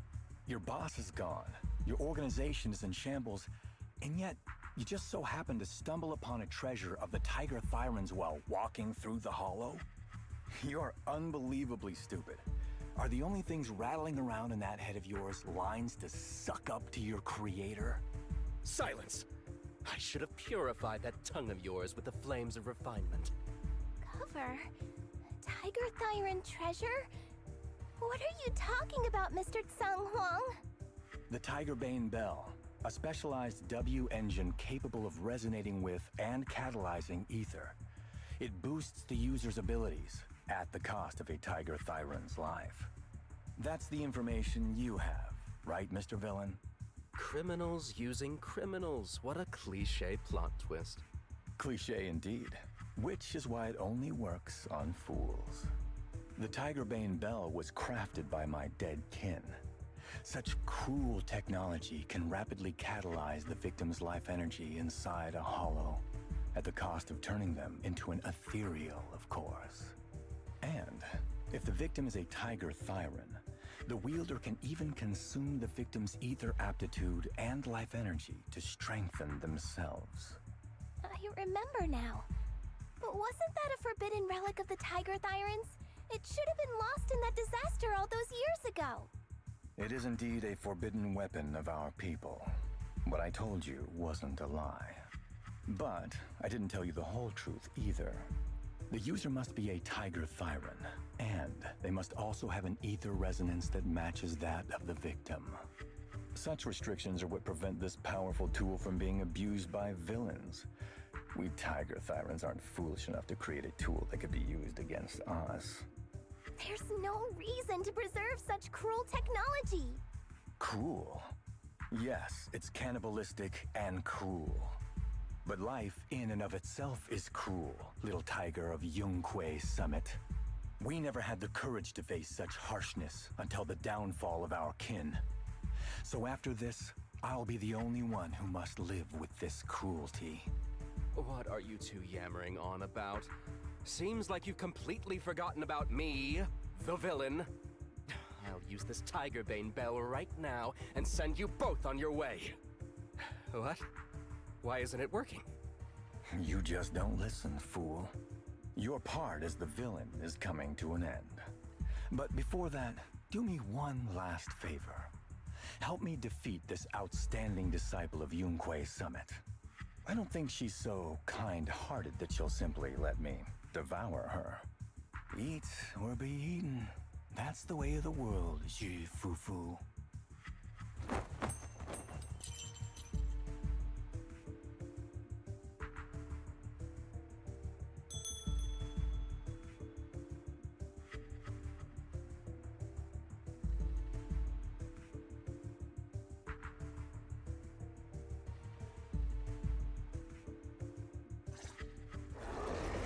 Your boss is gone, your organization is in shambles, and yet you just so happen to stumble upon a treasure of the Tiger Thyrans while walking through the hollow? You're unbelievably stupid. Are the only things rattling around in that head of yours lines to suck up to your creator? Silence! I should have purified that tongue of yours with the flames of refinement. Cover? Tiger Thyran treasure? What are you talking about, Mr. Tsang Huang? The Tigerbane Bell, a specialized W engine capable of resonating with and catalyzing ether. It boosts the user's abilities at the cost of a Tiger Thyran's life. That's the information you have, right, Mr. Villain? Criminals using criminals. What a cliché plot twist. Cliché indeed, which is why it only works on fools. The Tigerbane Bell was crafted by my dead kin. Such cruel technology can rapidly catalyze the victim's life energy inside a hollow, at the cost of turning them into an ethereal, of course. And if the victim is a Tiger Thyran, the wielder can even consume the victim's ether aptitude and life energy to strengthen themselves. I remember now. But wasn't that a forbidden relic of the Tiger Thyrans? It should have been lost in that disaster all those years ago. It is indeed a forbidden weapon of our people. What I told you wasn't a lie. But I didn't tell you the whole truth either. The user must be a Tiger Thyran, and they must also have an ether resonance that matches that of the victim. Such restrictions are what prevent this powerful tool from being abused by villains. We Tiger Thyrans aren't foolish enough to create a tool that could be used against us. There's no reason to preserve such cruel technology. Cruel? Yes, it's cannibalistic and cruel. But life in and of itself is cruel, little tiger of Yunque Summit. We never had the courage to face such harshness until the downfall of our kin. So after this, I'll be the only one who must live with this cruelty. What are you two yammering on about? Seems like you've completely forgotten about me, the villain. I'll use this Tigerbane Bell right now and send you both on your way. What? Why isn't it working? You just don't listen, fool. Your part as the villain is coming to an end. But before that, do me one last favor. Help me defeat this outstanding disciple of Yunque Summit. I don't think she's so kind-hearted that she'll simply let me devour her. Eat or be eaten. That's the way of the world, Xu Fufu.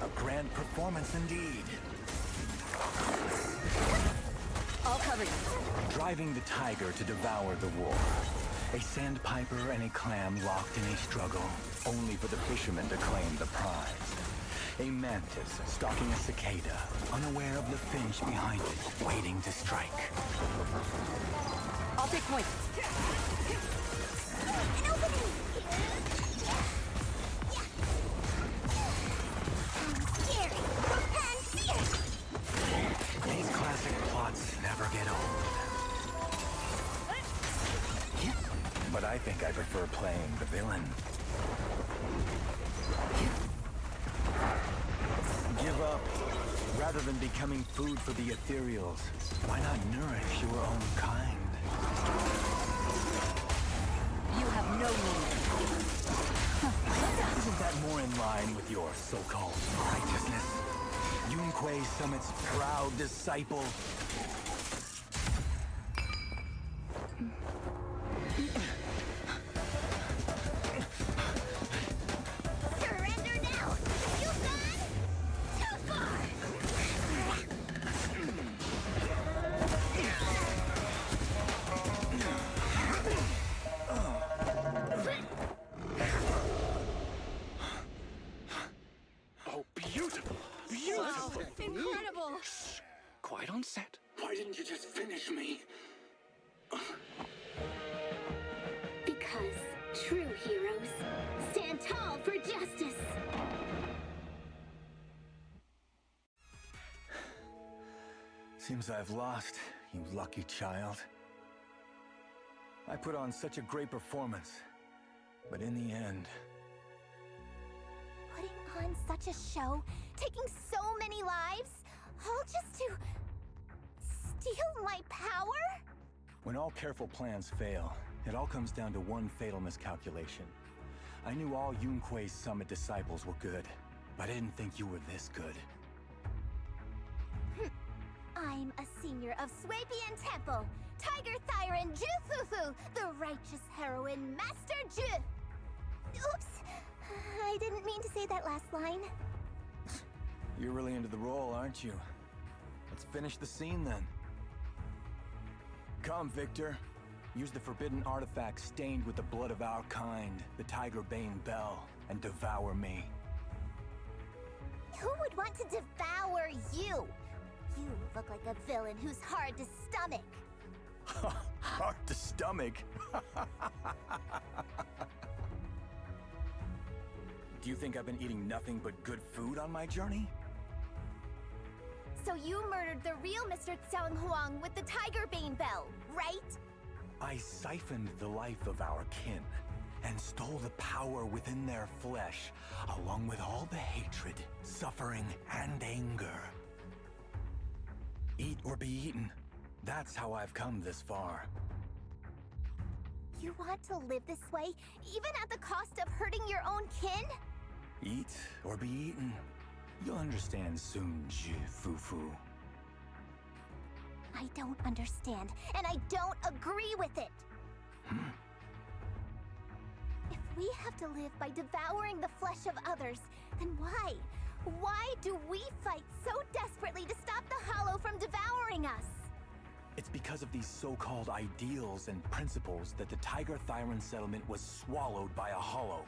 A grand performance indeed. I'll cover you. Driving the tiger to devour the wolf. A sandpiper and a clam locked in a struggle, only for the fisherman to claim the prize. A mantis stalking a cicada, unaware of the finch behind it, waiting to strike. I'll take point. An opening! Scary and fierce! These classic plots never get old. But I think I prefer playing the villain. Give up. Rather than becoming food for the ethereals, why not nourish your own kind? You have no meaning. Isn't that more in line with your so-called righteousness? Yunque Summit's proud disciple. Surrender now! You've gone too far! Oh, beautiful! Beautiful! Incredible! Quiet on set. Why didn't you just finish me? Because true heroes stand tall for justice. Seems I've lost, you lucky child. I put on such a great performance, but in the end... Putting on such a show, taking so many lives, all just to steal my power? When all careful plans fail, it all comes down to one fatal miscalculation. I knew all Yunque Summit disciples were good, but I didn't think you were this good. I'm a senior of Swabian Temple, Tiger Thyron Jufufu, the righteous heroine Master Ju. Oops, I didn't mean to say that last line. You're really into the role, aren't you? Let's finish the scene then. Come, Victor. Use the forbidden artifact stained with the blood of our kind, the Tiger Bane Bell, and devour me. Who would want to devour you? You look like a villain who's hard to stomach. Hard to stomach? Do you think I've been eating nothing but good food on my journey? So you murdered the real Mr. Tsang Huang with the Tiger Bane Bell, right? I siphoned the life of our kin and stole the power within their flesh, along with all the hatred, suffering, and anger. Eat or be eaten. That's how I've come this far. You want to live this way, even at the cost of hurting your own kin? Eat or be eaten. You'll understand soon, Fufu. I don't understand, and I don't agree with it. If we have to live by devouring the flesh of others, then why? Why do we fight so desperately to stop the Hollow from devouring us? It's because of these so-called ideals and principles that the Tiger Thyron settlement was swallowed by a Hollow.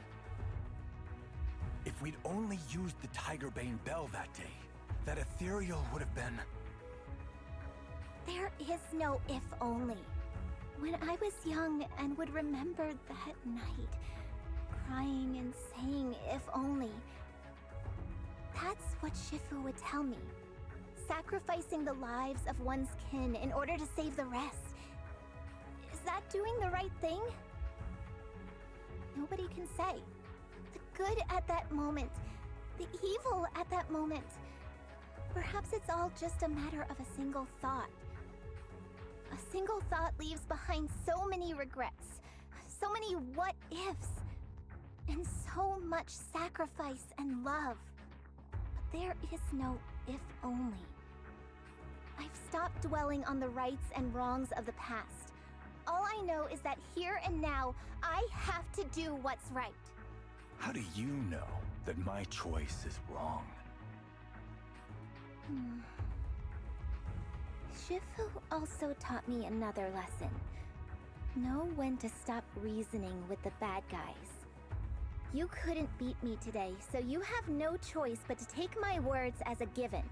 If we'd only used the Tiger Bane Bell that day, that ethereal would have been... There is no if only. When I was young and would remember that night, crying and saying if only, that's what Shifu would tell me. Sacrificing the lives of one's kin in order to save the rest. Is that doing the right thing? Nobody can say. The good at that moment, the evil at that moment. Perhaps it's all just a matter of a single thought. A single thought leaves behind so many regrets, so many what-ifs, and so much sacrifice and love. But there is no if only. I've stopped dwelling on the rights and wrongs of the past. All I know is that here and now, I have to do what's right. How do you know that my choice is wrong? Shifu also taught me another lesson. Know when to stop reasoning with the bad guys. You couldn't beat me today, so you have no choice but to take my words as a given.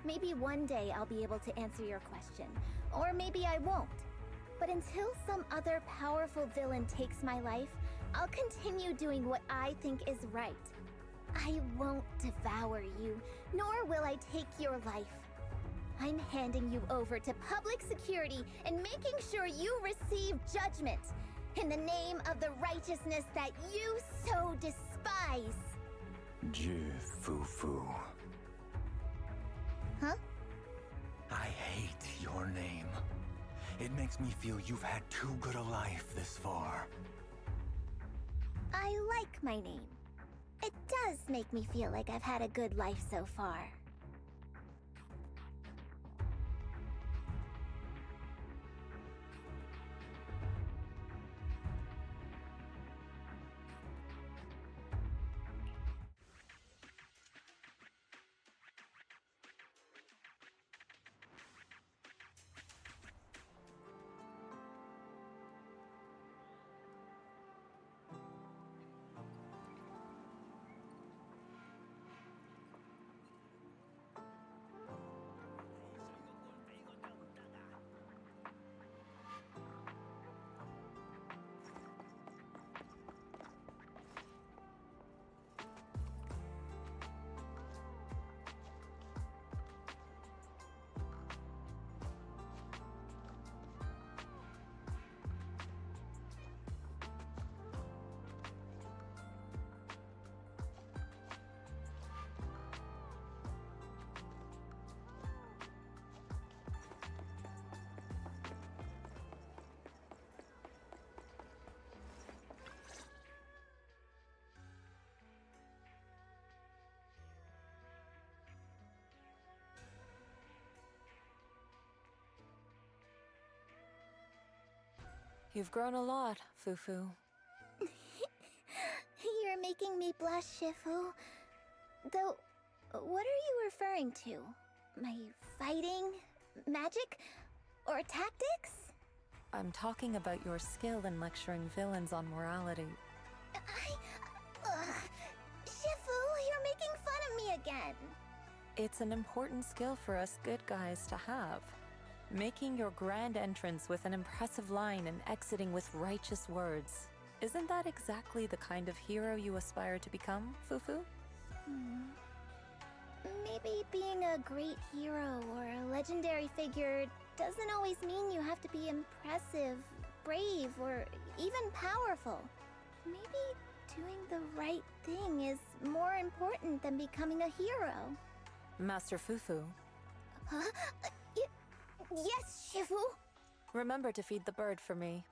Maybe one day I'll be able to answer your question, or maybe I won't. But until some other powerful villain takes my life, I'll continue doing what I think is right. I won't devour you, nor will I take your life. I'm handing you over to public security and making sure you receive judgment in the name of the righteousness that you so despise. Fufu. Huh? I hate your name. It makes me feel you've had too good a life this far. I like my name. It does make me feel like I've had a good life so far. You've grown a lot, Fufu. You're making me blush, Shifu. Though, what are you referring to? My fighting? Magic? Or tactics? I'm talking about your skill in lecturing villains on morality. Shifu, you're making fun of me again. It's an important skill for us good guys to have. Making your grand entrance with an impressive line and exiting with righteous words. Isn't that exactly the kind of hero you aspire to become, Fufu? Maybe being a great hero or a legendary figure doesn't always mean you have to be impressive, brave, or even powerful. Maybe doing the right thing is more important than becoming a hero. Master Fufu. Huh? Yes, Shifu! Remember to feed the bird for me.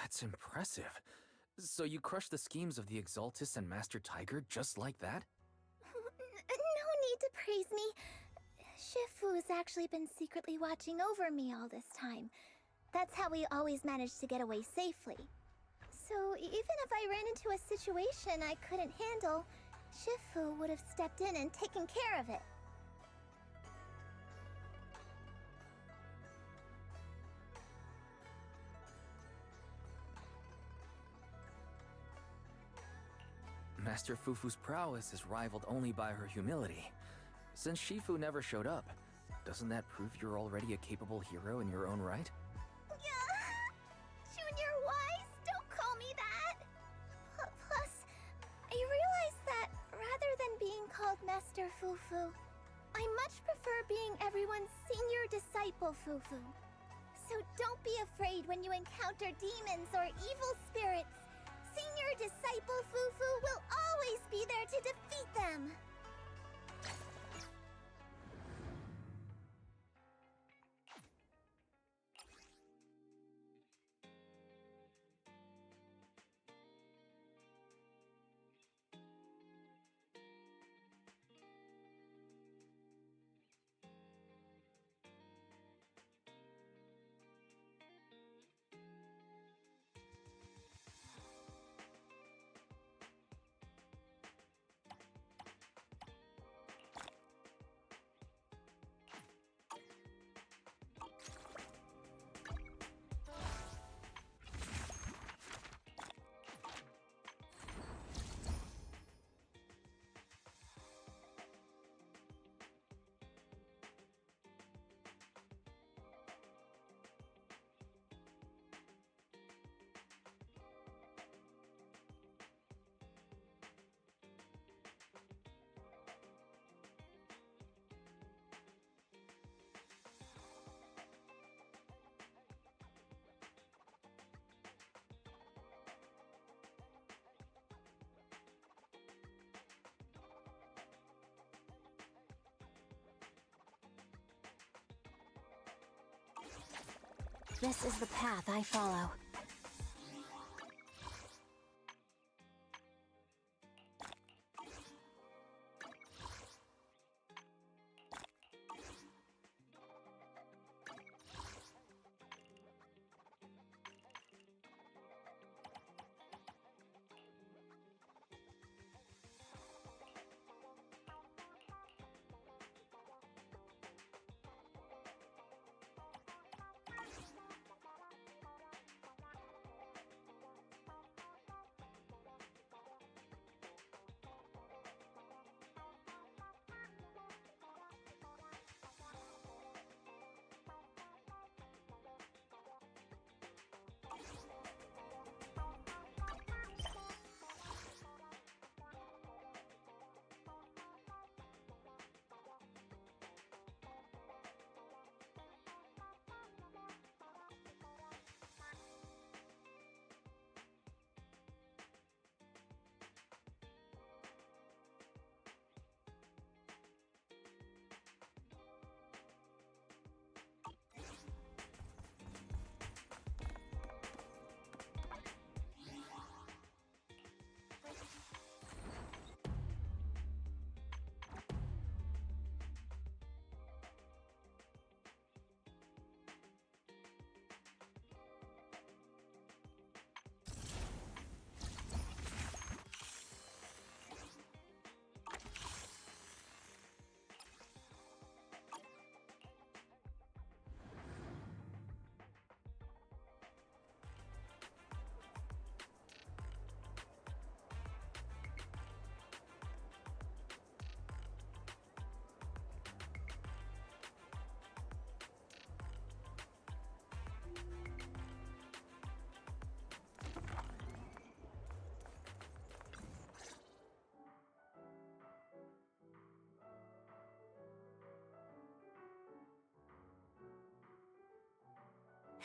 That's impressive. So you crushed the schemes of the Exaltus and Master Tiger just like that? No need to praise me. Shifu has actually been secretly watching over me all this time. That's how we always managed to get away safely. So even if I ran into a situation I couldn't handle, Shifu would have stepped in and taken care of it. Master Fufu's prowess is rivaled only by her humility. Since Shifu never showed up, doesn't that prove you're already a capable hero in your own right? Junior Wise, don't call me that! Plus, I realize that rather than being called Master Fufu, I much prefer being everyone's senior disciple Fufu. So don't be afraid when you encounter demons or evil spirits. Senior Disciple Fufu will always be there to defeat them. This is the path I follow.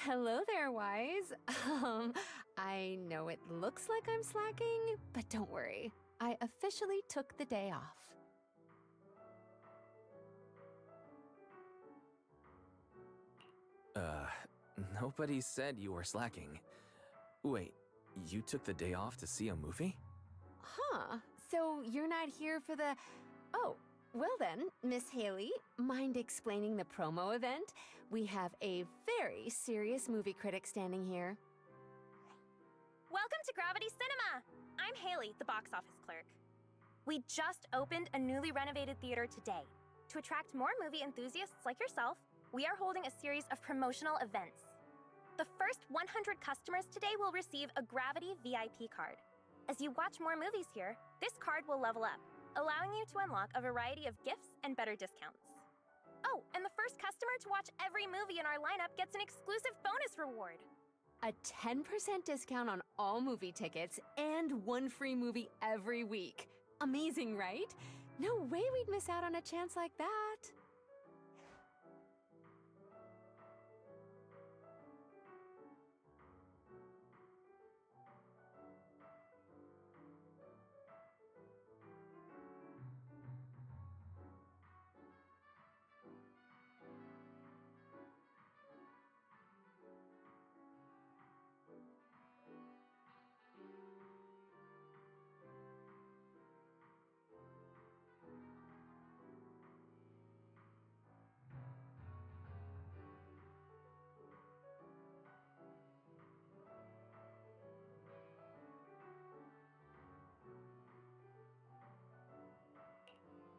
Hello there, Wise. I know it looks like I'm slacking, but don't worry. I officially took the day off. Nobody said you were slacking. Wait, you took the day off to see a movie? Huh, so you're not here for the... Oh, well then, Miss Haley, mind explaining the promo event? We have a very serious movie critic standing here. Welcome to Gravity Cinema! I'm Haley, the box office clerk. We just opened a newly renovated theater today. To attract more movie enthusiasts like yourself, we are holding a series of promotional events. The first 100 customers today will receive a Gravity VIP card. As you watch more movies here, this card will level up, allowing you to unlock a variety of gifts and better discounts. Oh, and the first customer to watch every movie in our lineup gets an exclusive bonus reward. A 10% discount on all movie tickets and one free movie every week. Amazing, right? No way we'd miss out on a chance like that.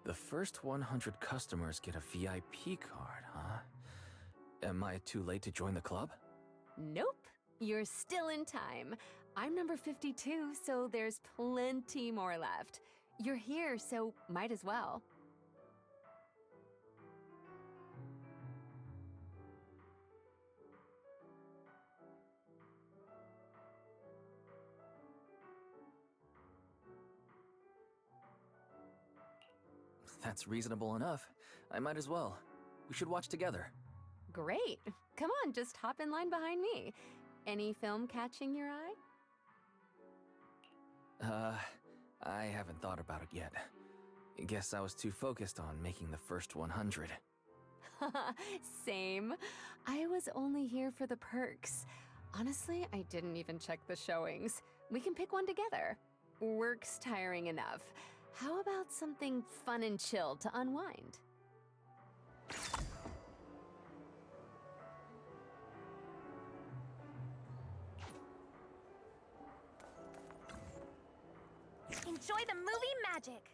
The first 100 customers get a VIP card, huh? Am I too late to join the club? Nope. You're still in time. I'm number 52, so there's plenty more left. You're here, so might as well. That's reasonable enough. I might as well. We should watch together. Great. Come on, just hop in line behind me. Any film catching your eye? I haven't thought about it yet. Guess I was too focused on making the first 100. Same. I was only here for the perks. Honestly, I didn't even check the showings. We can pick one together. Work's tiring enough. How about something fun and chill to unwind? Enjoy the movie magic!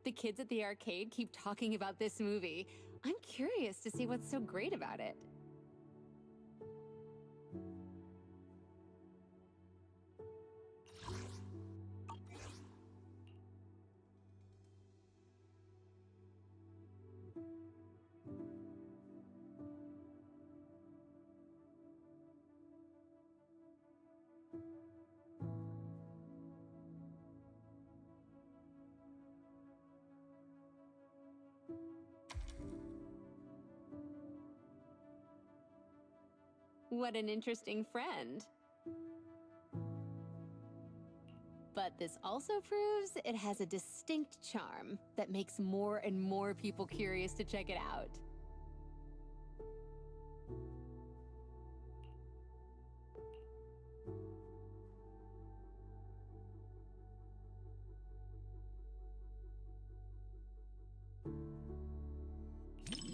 The kids at the arcade keep talking about this movie. I'm curious to see what's so great about it. What an interesting friend. But this also proves it has a distinct charm that makes more and more people curious to check it out.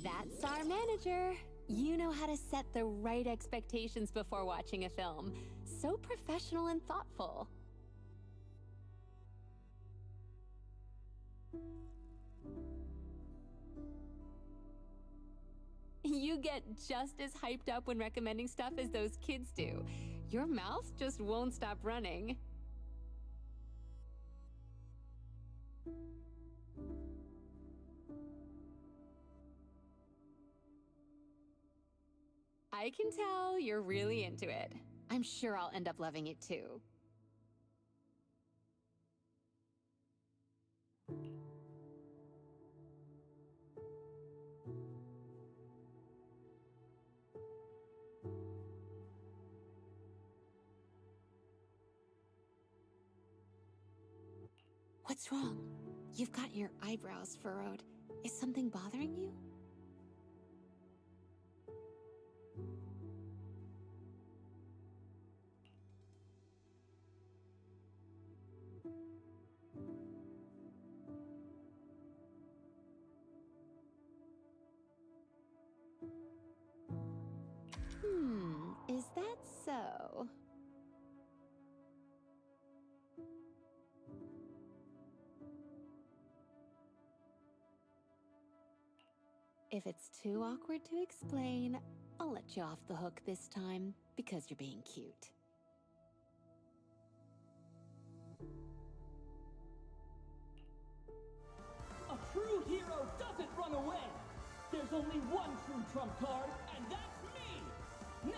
That's our manager. You know how to set the right expectations before watching a film. So professional and thoughtful. You get just as hyped up when recommending stuff as those kids do. Your mouth just won't stop running. I can tell you're really into it. I'm sure I'll end up loving it too. What's wrong? You've got your eyebrows furrowed. Is something bothering you? Is that so? If it's too awkward to explain, I'll let you off the hook this time because you're being cute. A true hero doesn't run away! There's only one true trump card, and that's me! Now,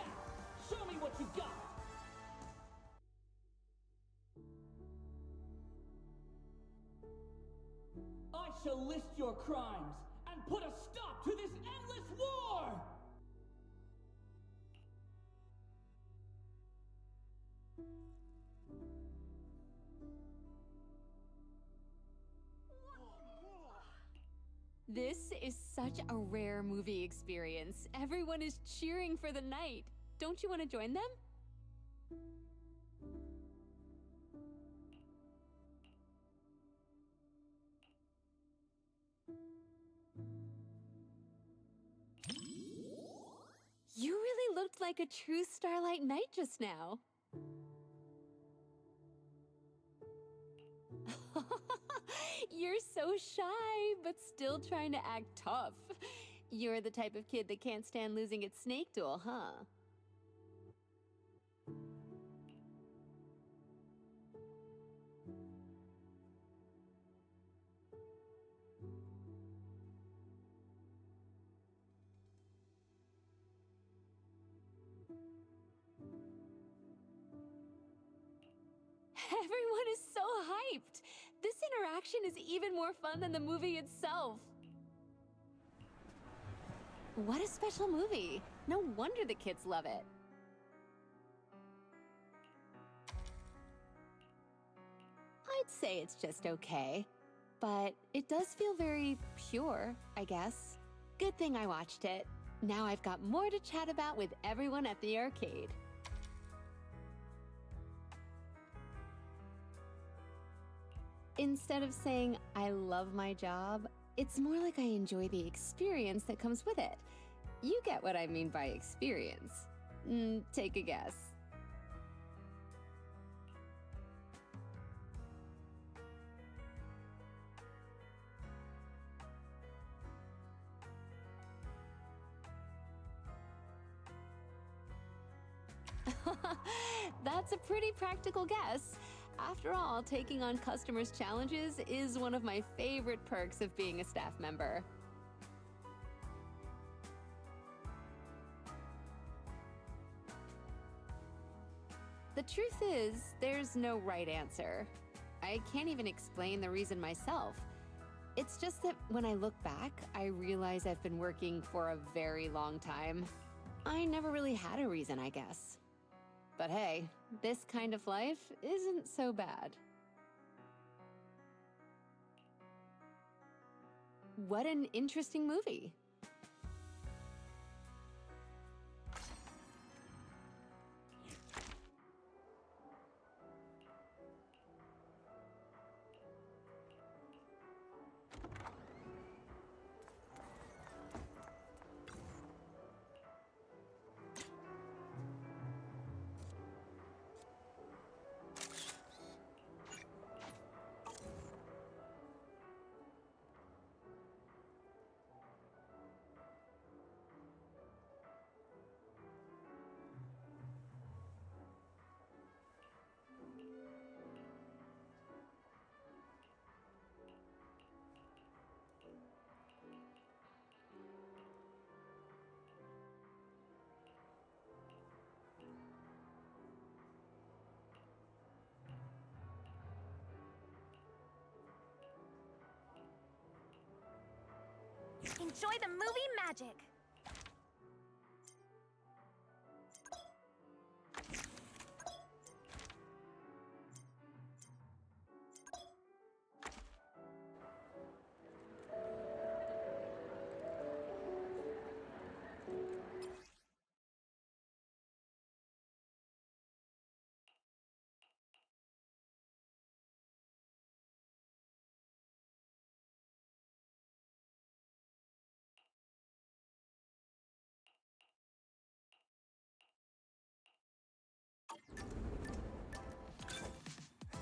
show me what you got! I shall list your crimes and put a stop to this endless war! This is such a rare movie experience. Everyone is cheering for the night. Don't you want to join them? You really looked like a true Starlight Knight just now. You're so shy, but still trying to act tough. You're the type of kid that can't stand losing its snake duel, huh? Everyone is so hyped! This interaction is even more fun than the movie itself. What a special movie. No wonder the kids love it. I'd say it's just okay, but it does feel very pure, I guess. Good thing I watched it. Now I've got more to chat about with everyone at the arcade. Instead of saying, I love my job, it's more like I enjoy the experience that comes with it. You get what I mean by experience. Take a guess. That's a pretty practical guess. After all, taking on customers' challenges is one of my favorite perks of being a staff member. The truth is, there's no right answer. I can't even explain the reason myself. It's just that when I look back, I realize I've been working for a very long time. I never really had a reason, I guess. But hey, this kind of life isn't so bad. What an interesting movie. Enjoy the movie magic!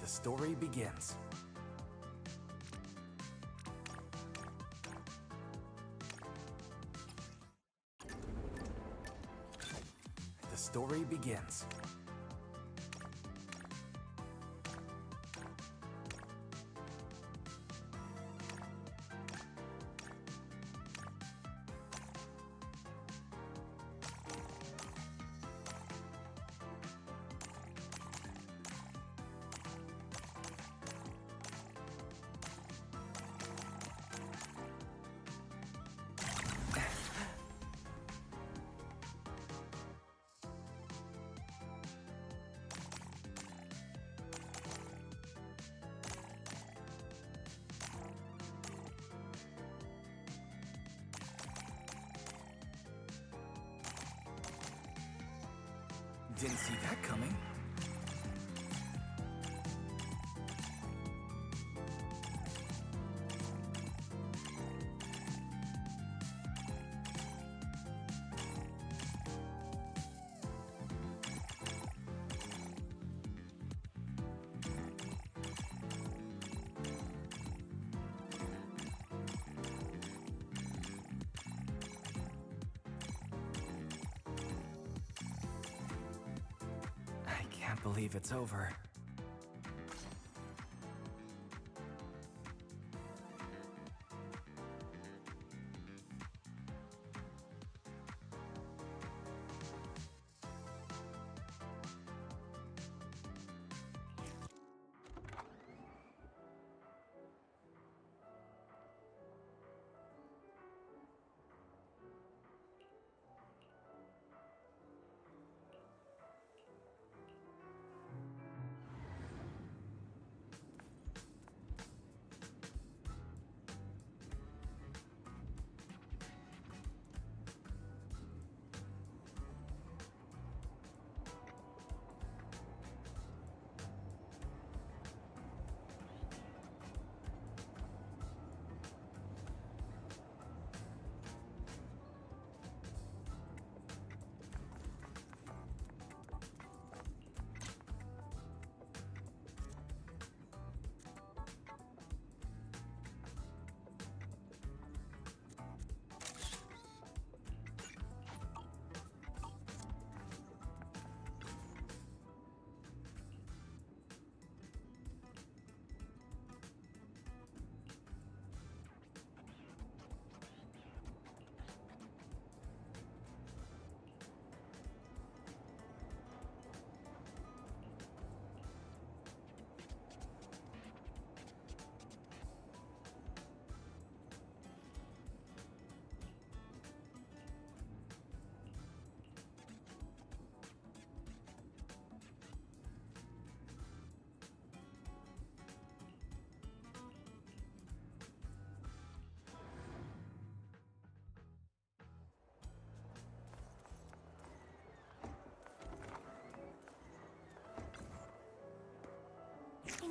The story begins. The story begins. Didn't see that coming. I can't believe it's over.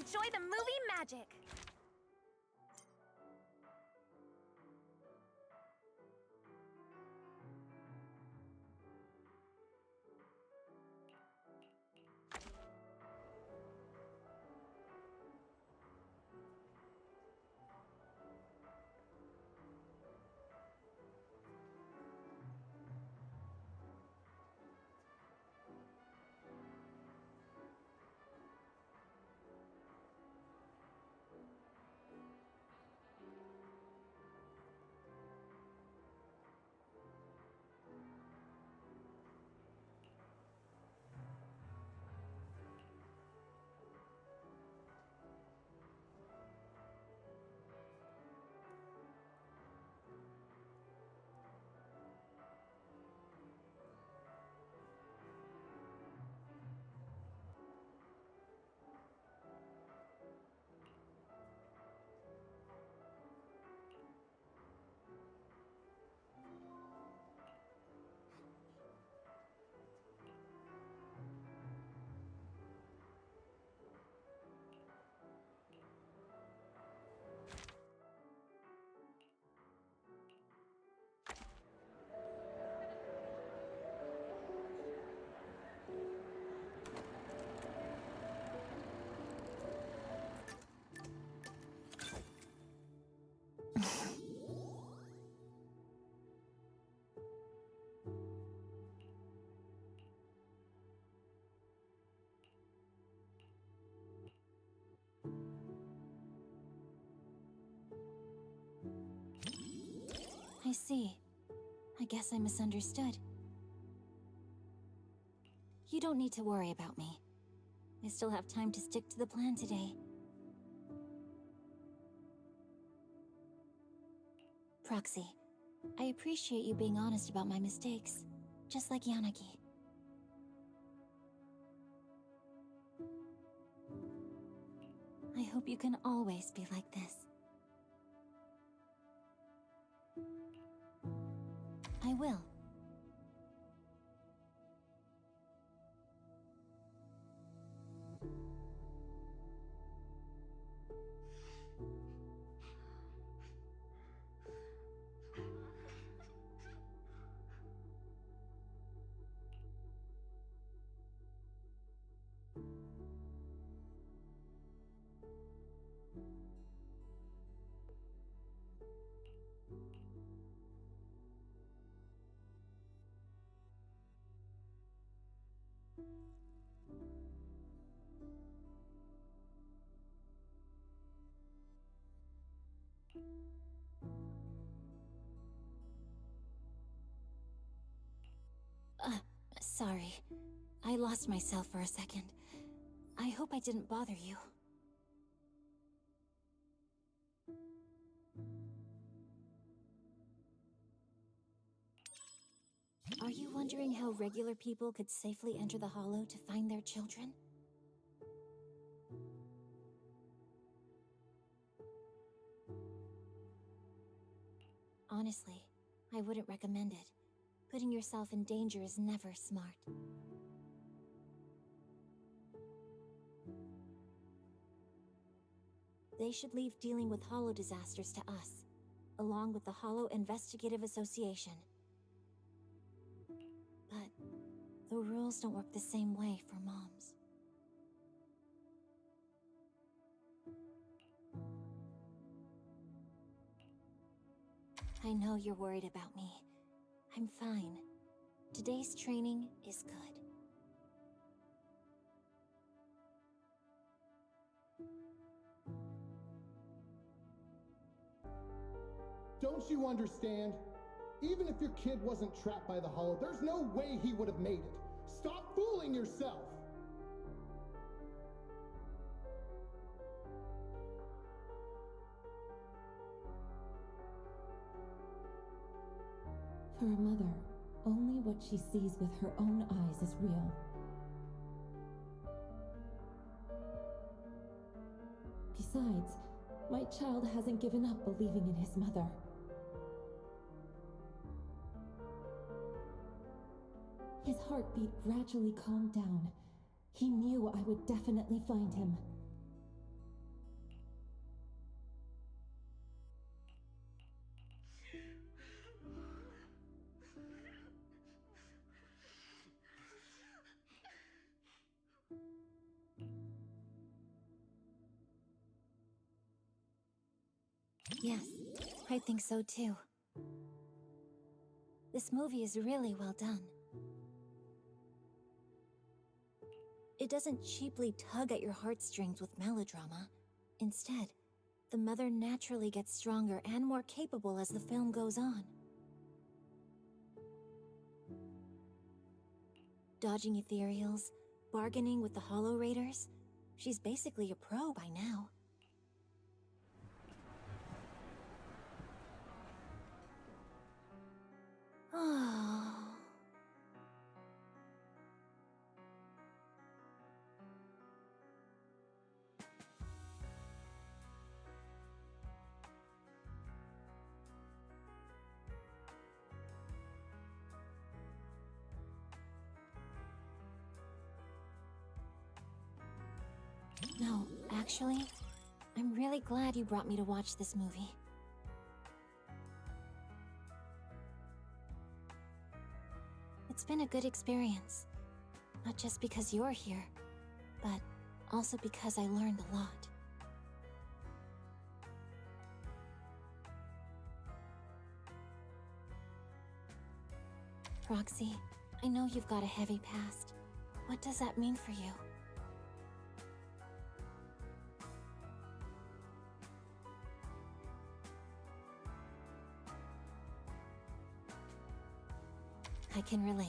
enjoy the movie magic. I see. I guess I misunderstood. You don't need to worry about me. I still have time to stick to the plan today. Proxy, I appreciate you being honest about my mistakes, just like Yanagi. I hope you can always be like this. I will. Sorry. I lost myself for a second. I hope I didn't bother you. Are you wondering how regular people could safely enter the Hollow to find their children? Honestly, I wouldn't recommend it. Putting yourself in danger is never smart. They should leave dealing with Hollow disasters to us, along with the Hollow Investigative Association. But the rules don't work the same way for moms. I know you're worried about me. I'm fine. Today's training is good. Don't you understand? Even if your kid wasn't trapped by the Hollow, there's no way he would have made it. Stop fooling yourself! For a mother, only what she sees with her own eyes is real. Besides, my child hasn't given up believing in his mother. His heartbeat gradually calmed down. He knew I would definitely find him. Yes, I think so too. This movie is really well done. It doesn't cheaply tug at your heartstrings with melodrama. Instead, the mother naturally gets stronger and more capable as the film goes on. Dodging ethereals, bargaining with the Hollow Raiders. She's basically a pro by now. Oh. No, actually, I'm really glad you brought me to watch this movie. It's been a good experience. Not just because you're here, but also because I learned a lot. Roxy, I know you've got a heavy past. What does that mean for you? I can relate.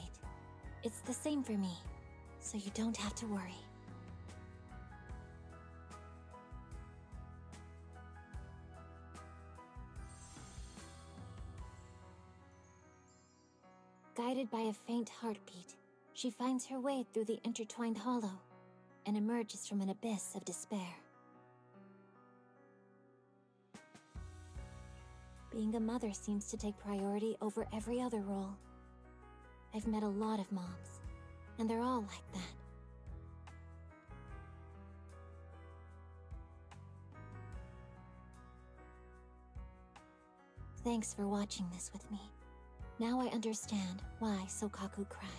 It's the same for me, so you don't have to worry. Guided by a faint heartbeat, she finds her way through the intertwined hollow and emerges from an abyss of despair. Being a mother seems to take priority over every other role. I've met a lot of moms, and they're all like that. Thanks for watching this with me. Now I understand why Sokaku cried.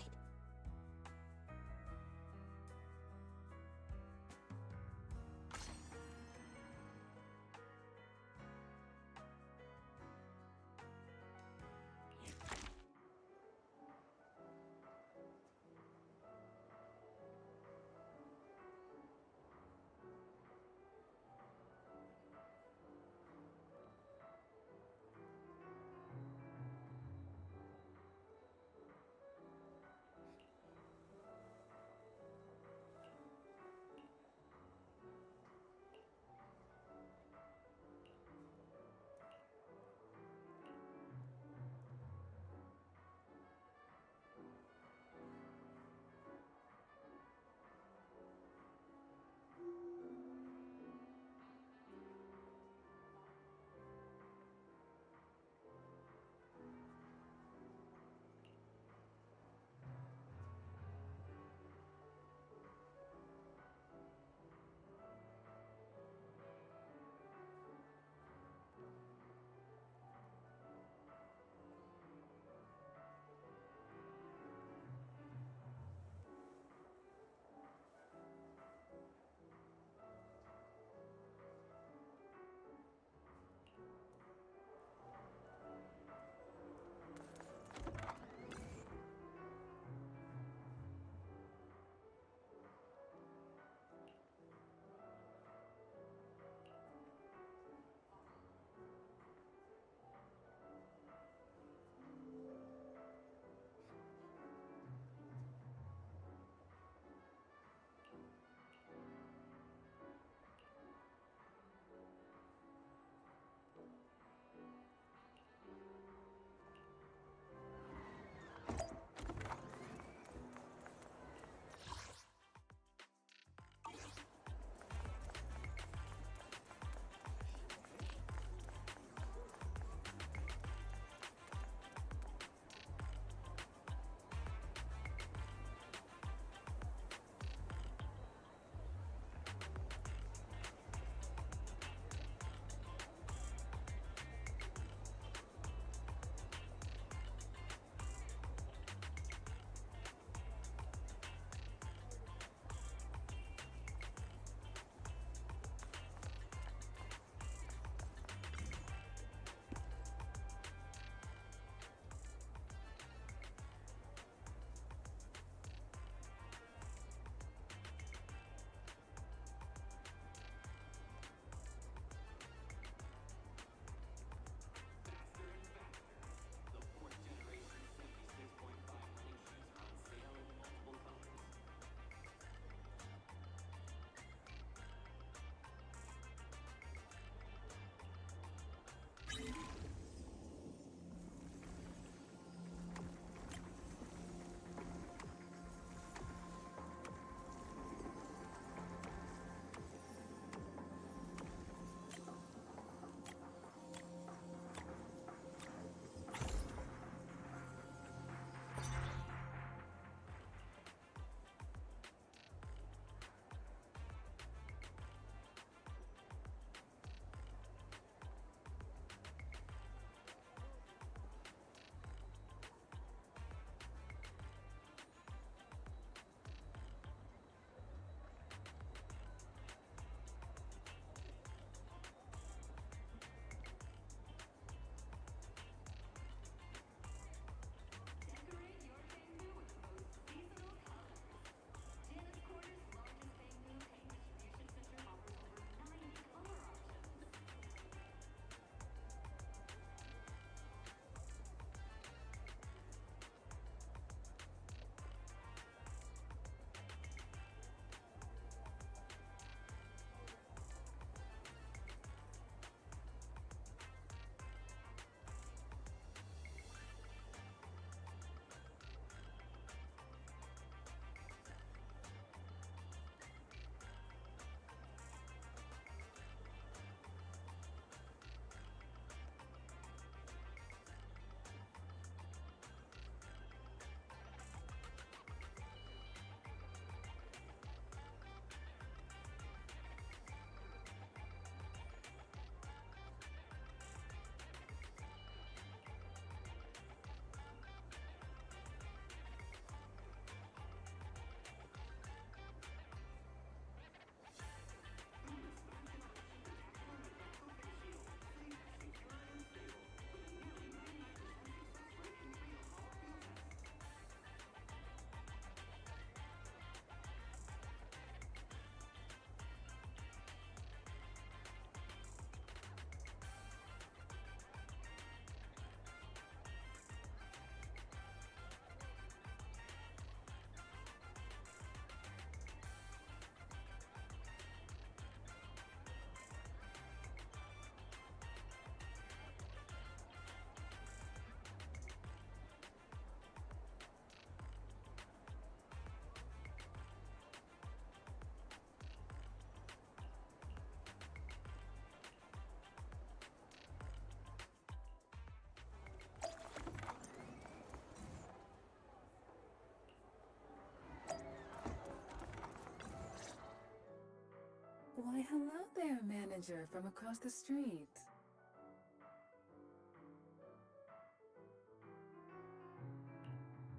Why, hello there, manager from across the street.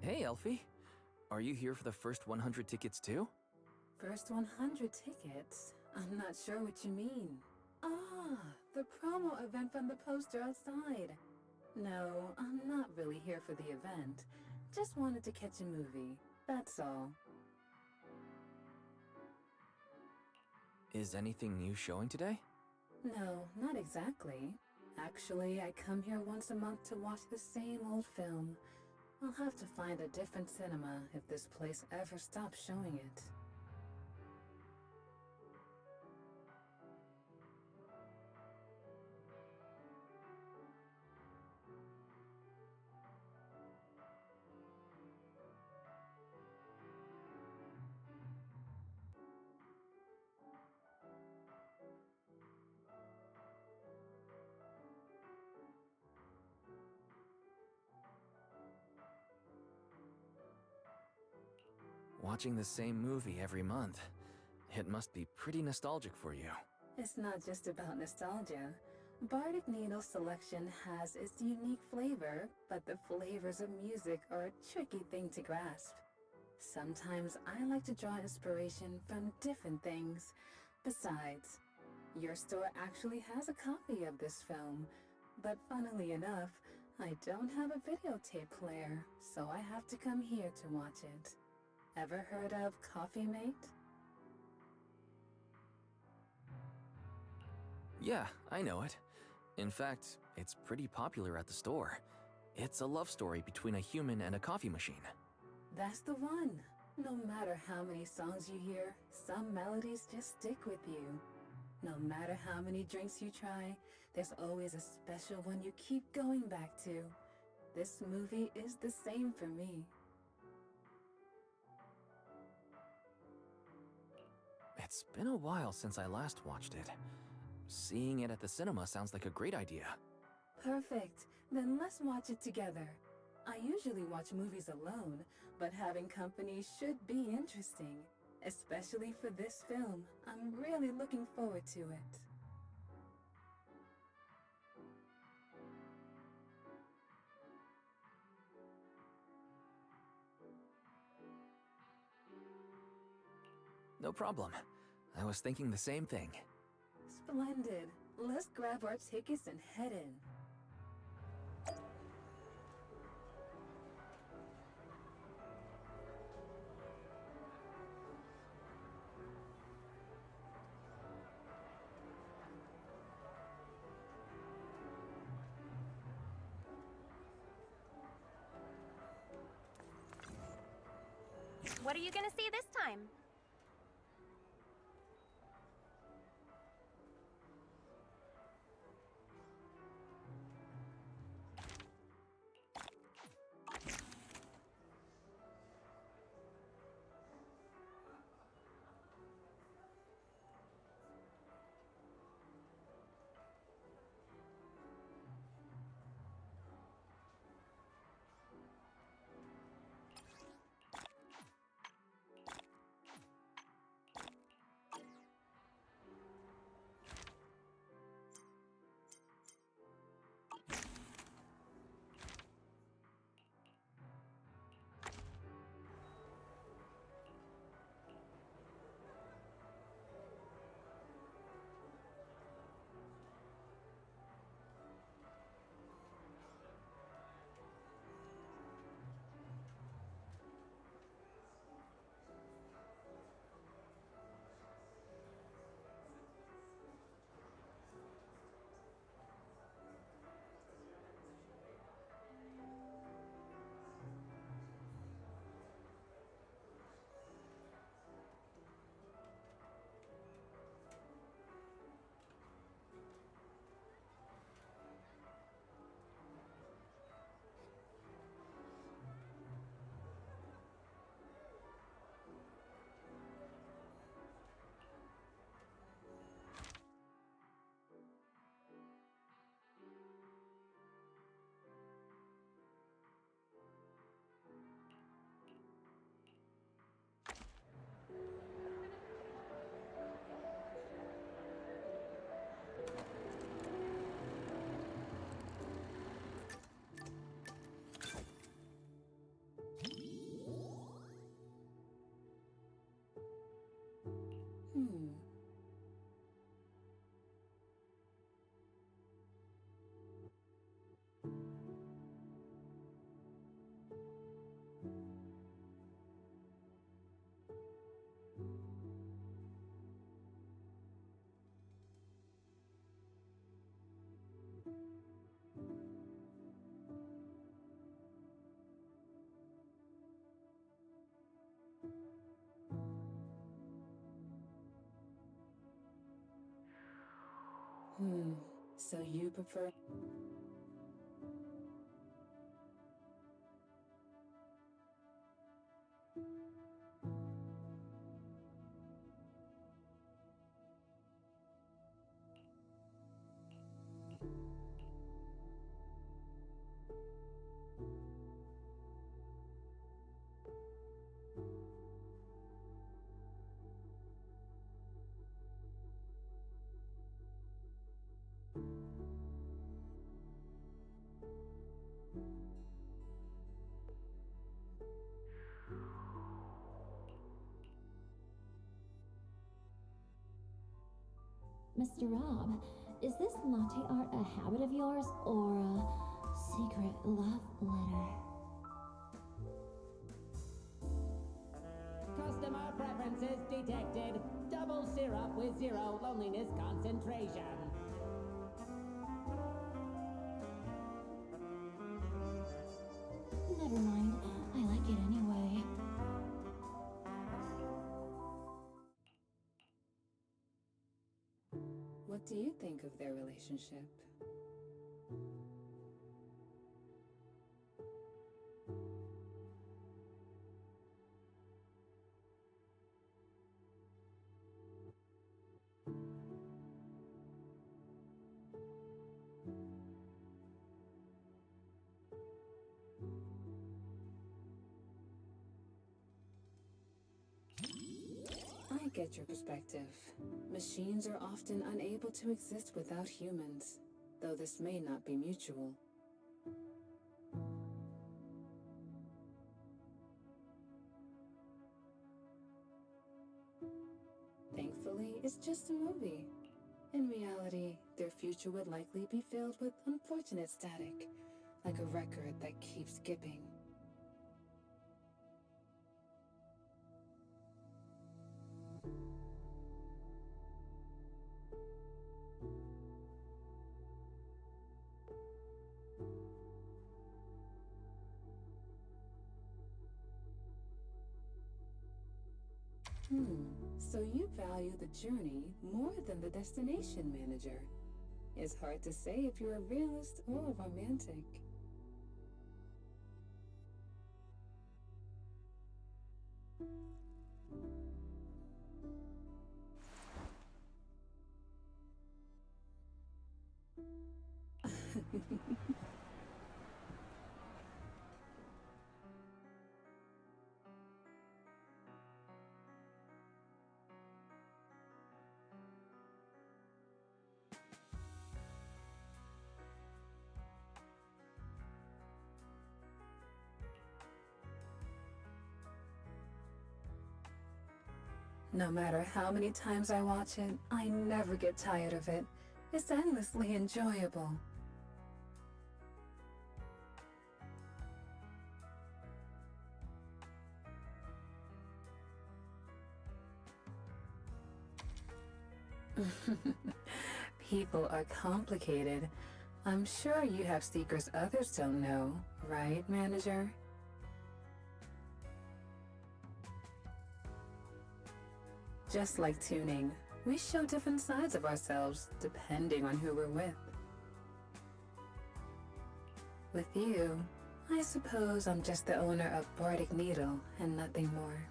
Hey, Elfie. Are you here for the first 100 tickets too? First 100 tickets? I'm not sure what you mean. Ah, the promo event from the poster outside. No, I'm not really here for the event. Just wanted to catch a movie, that's all. Is anything new showing today? No, not exactly. Actually, I come here once a month to watch the same old film. I'll have to find a different cinema if this place ever stops showing it. Watching the same movie every month. It must be pretty nostalgic for you. It's not just about nostalgia. Bardic Needle's selection has its unique flavor, but the flavors of music are a tricky thing to grasp. Sometimes I like to draw inspiration from different things. Besides, your store actually has a copy of this film, but funnily enough, I don't have a videotape player, so I have to come here to watch it. Ever heard of Coffee Mate? Yeah, I know it. In fact, it's pretty popular at the store. It's a love story between a human and a coffee machine. That's the one. No matter how many songs you hear, some melodies just stick with you. No matter how many drinks you try, there's always a special one you keep going back to. This movie is the same for me. It's been a while since I last watched it. Seeing it at the cinema sounds like a great idea. Perfect. Then let's watch it together. I usually watch movies alone, but having company should be interesting. Especially for this film. I'm really looking forward to it. No problem. I was thinking the same thing. Splendid. Let's grab our tickets and head in. What are you gonna see this time? So you prefer... Mr. Rob, is this latte art a habit of yours or a secret love letter? Customer preferences detected. Double syrup with 0 loneliness concentration. Never mind. I like it anyway. What do you think of their relationship? I get your perspective. Machines are often unable to exist without humans, though this may not be mutual. Thankfully, it's just a movie. In reality, their future would likely be filled with unfortunate static, like a record that keeps skipping. So you value the journey more than the destination, manager. It's hard to say if you're a realist or a romantic. No matter how many times I watch it, I never get tired of it. It's endlessly enjoyable. People are complicated. I'm sure you have secrets others don't know, right, manager? Just like tuning, we show different sides of ourselves depending on who we're with. With you, I suppose I'm just the owner of Bardic Needle and nothing more.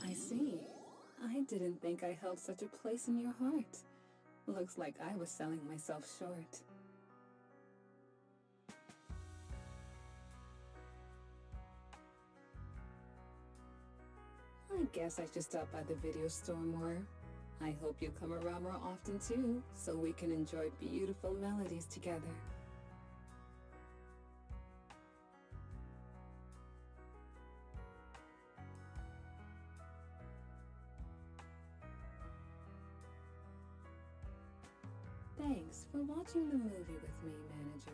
I see. I didn't think I held such a place in your heart. Looks like I was selling myself short. I guess I should stop by the video store more. I hope you come around more often too, so we can enjoy beautiful melodies together. Thanks for watching the movie with me, manager.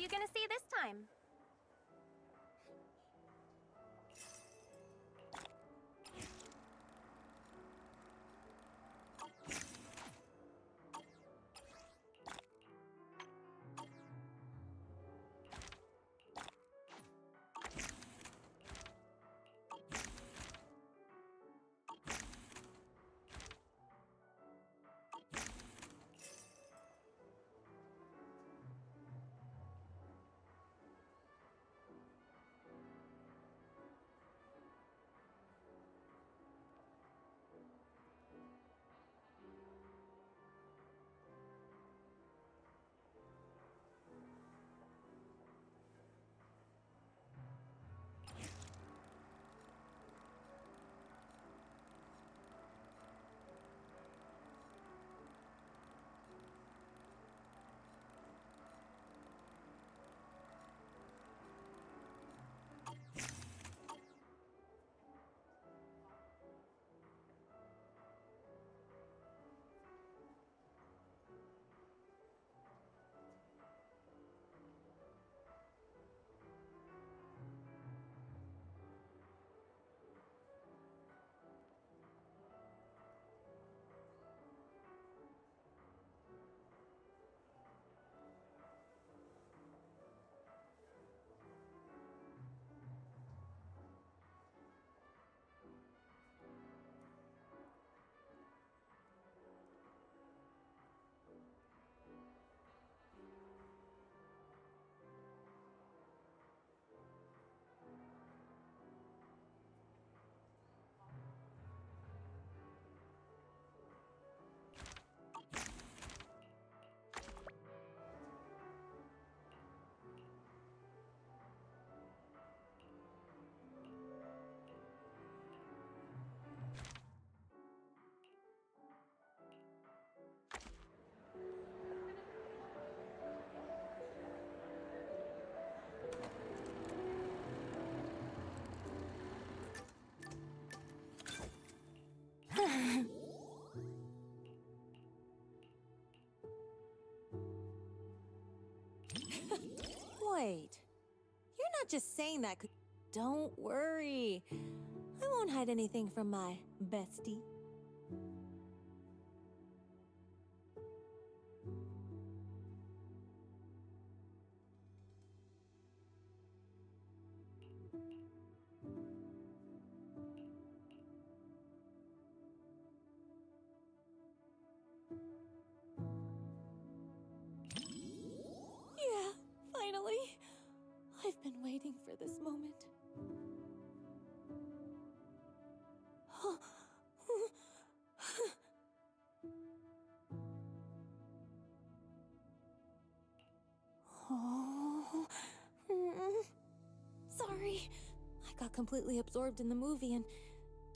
you gonna see this time? Wait. You're not just saying that. Don't worry. I won't hide anything from my bestie. Yeah, finally. I've been waiting for this moment. Oh. Sorry. I got completely absorbed in the movie and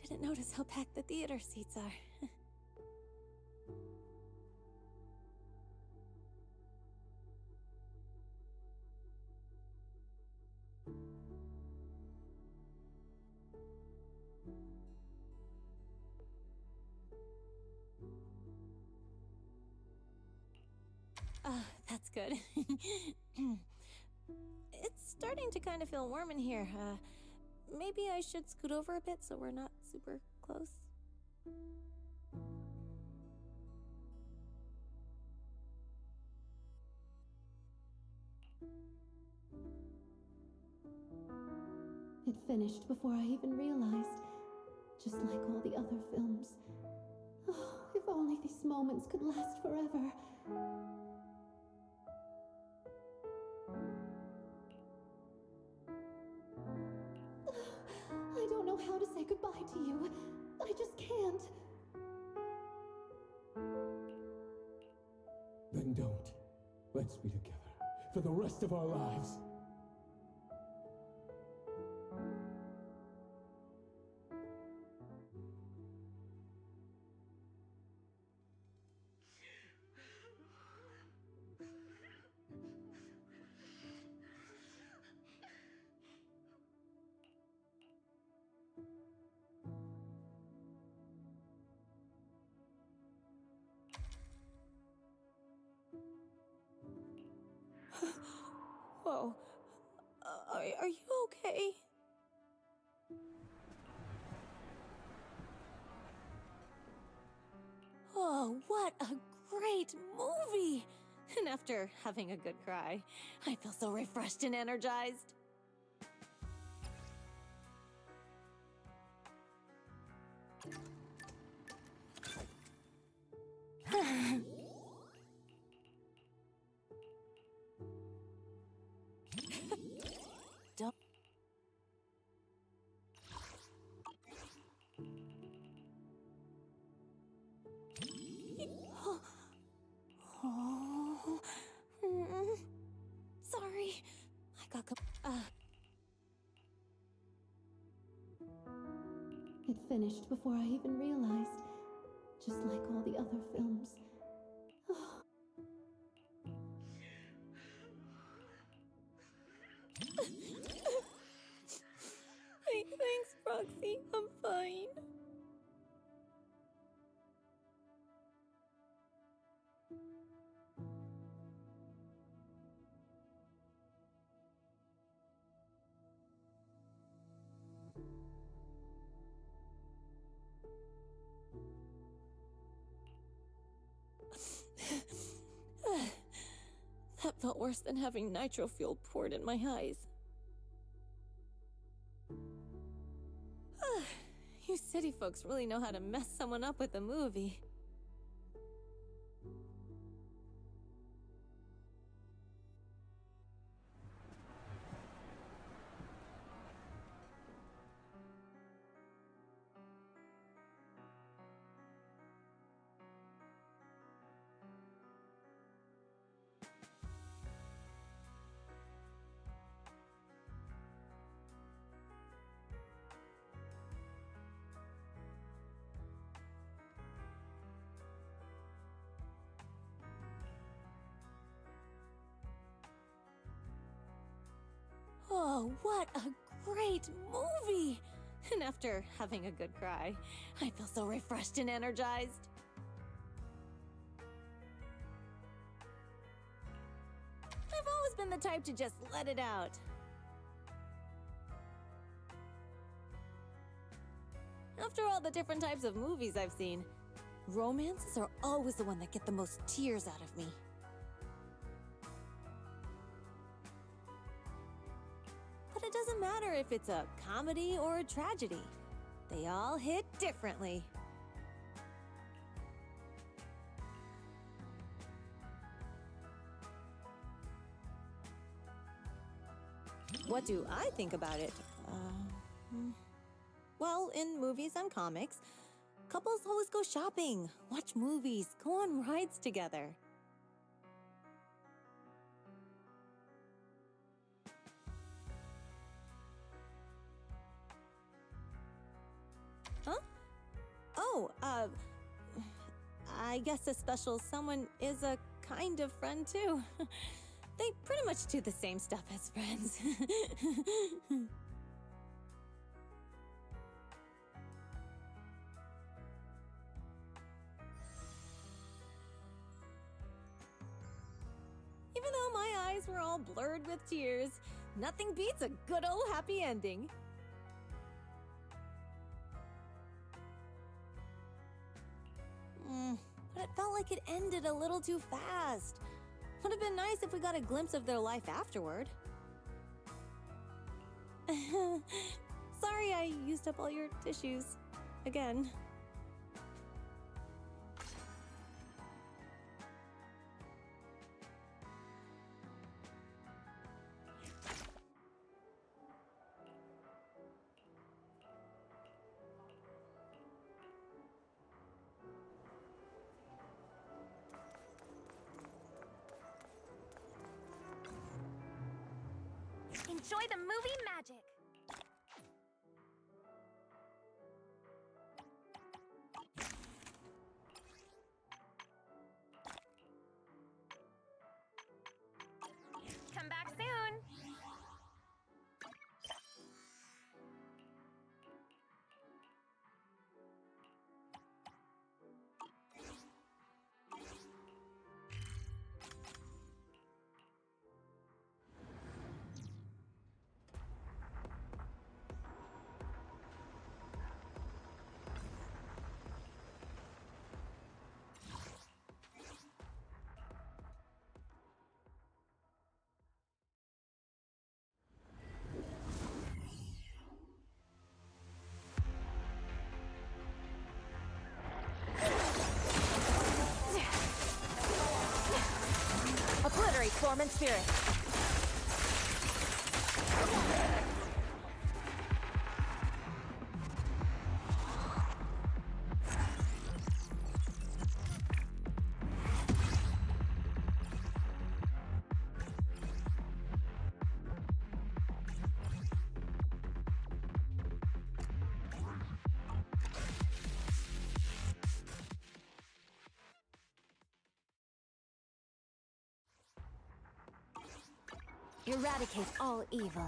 didn't notice how packed the theater seats are. That's good. It's starting to kind of feel warm in here. Maybe I should scoot over a bit so we're not super close. It finished before I even realized, just like all the other films. Oh, if only these moments could last forever. I don't know how to say goodbye to you. I just can't. Then don't. Let's be together for the rest of our lives. Whoa. Are you okay? Oh, what a great movie! And after having a good cry, I feel so refreshed and energized. Don't. Oh. Sorry. I got It finished before I even realized, just like all the other films. Thanks, Proxy. I'm fine. That felt worse than having nitro fuel poured in my eyes. You city folks really know how to mess someone up with a movie. Oh, what a great movie! And after having a good cry, I feel so refreshed and energized. I've always been the type to just let it out. After all the different types of movies I've seen, romances are always the one that get the most tears out of me. But it doesn't matter if it's a comedy or a tragedy. They all hit differently. What do I think about it? Well, in movies and comics, couples always go shopping, watch movies, go on rides together. Huh? Oh, I guess a special someone is a kind of friend too. They pretty much do the same stuff as friends. Even though my eyes were all blurred with tears, nothing beats a good old happy ending. But it felt like it ended a little too fast. Would have been nice if we got a glimpse of their life afterward. Sorry I used up all your tissues. Again. Enjoy the movie magic! Come back soon! Dormant spirit. Eradicate all evil.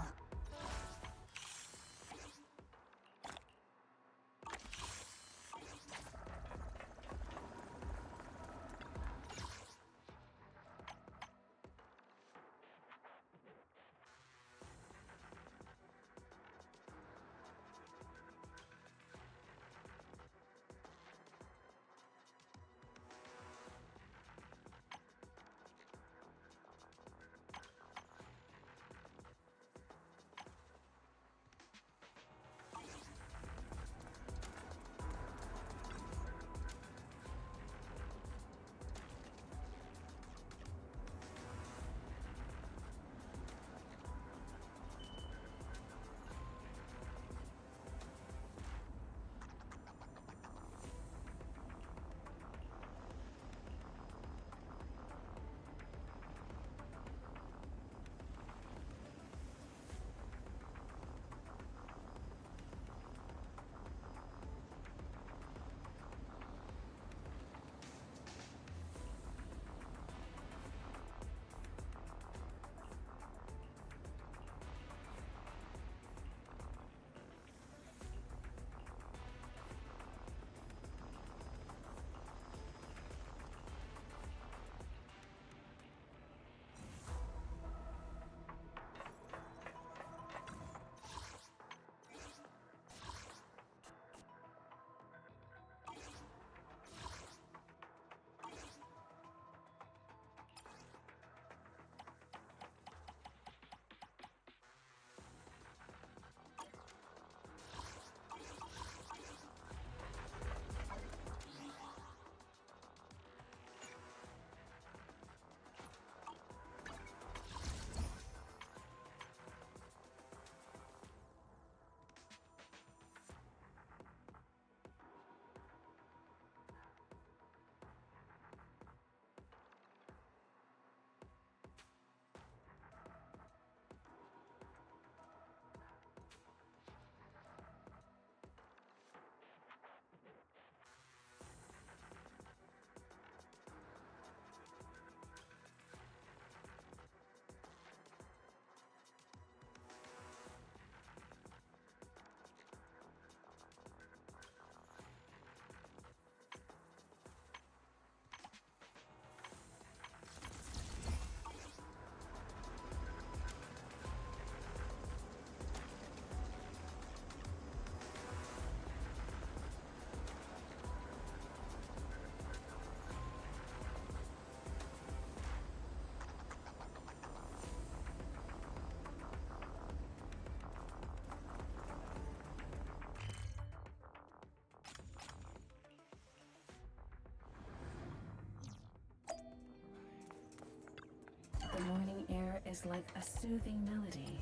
The morning air is like a soothing melody,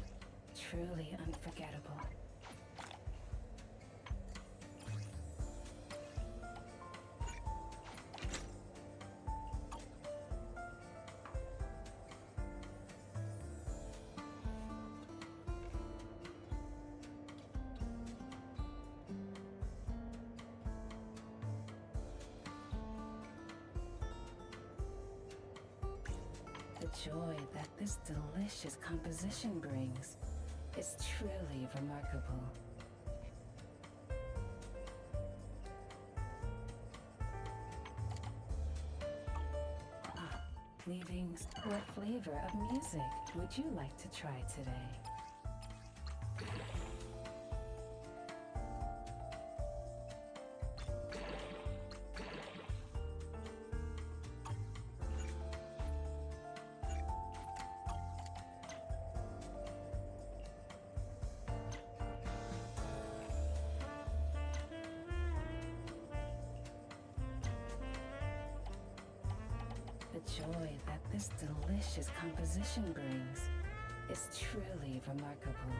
truly unforgettable. The joy that this delicious composition brings is truly remarkable. Leavings, what flavor of music would you like to try today? The joy that this this delicious composition brings is truly remarkable.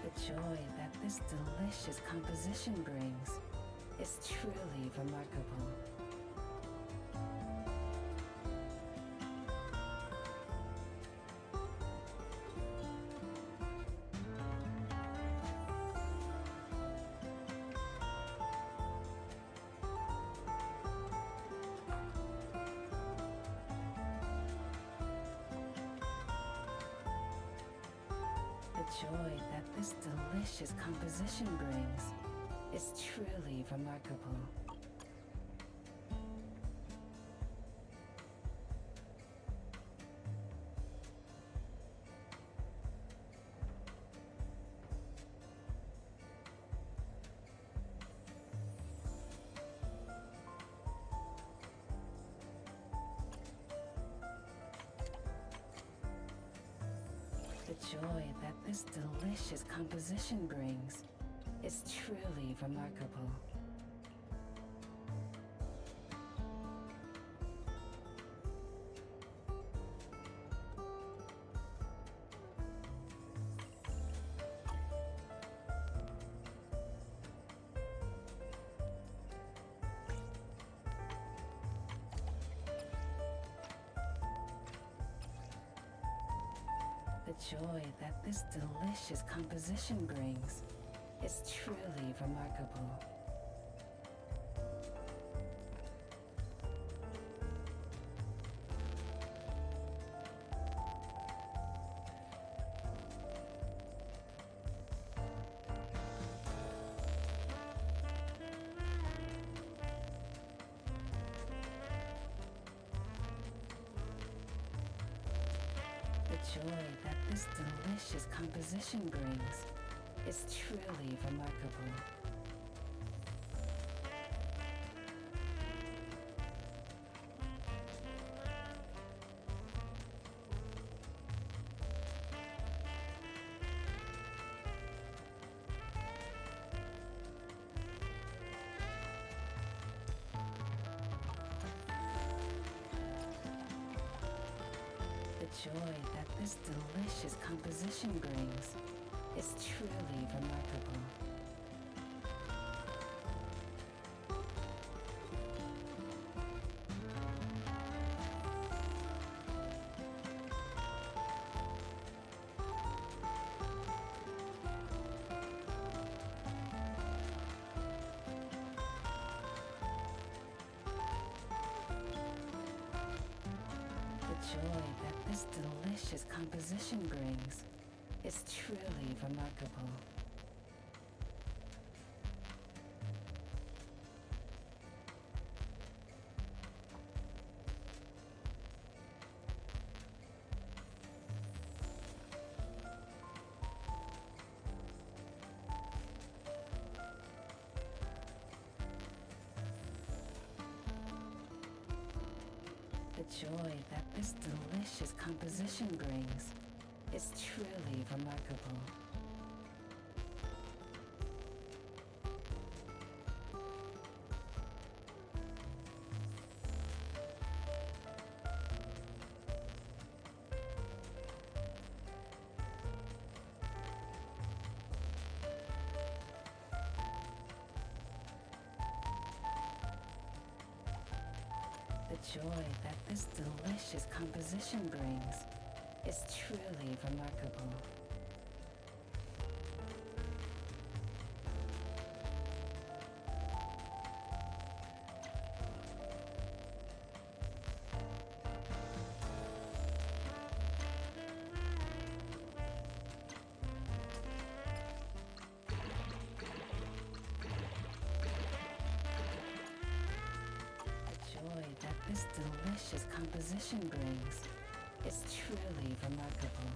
The joy that this delicious composition brings is truly remarkable. The joy that this delicious composition brings is truly remarkable. The joy that this delicious composition brings is truly remarkable. The joy that this delicious composition brings is truly remarkable. The joy that this delicious composition brings is truly remarkable. The joy that this delicious composition brings is truly remarkable. The joy that this delicious composition brings is truly remarkable. The joy that this delicious composition brings is truly remarkable. The joy that this delicious composition brings is truly remarkable. That this delicious composition brings is truly remarkable.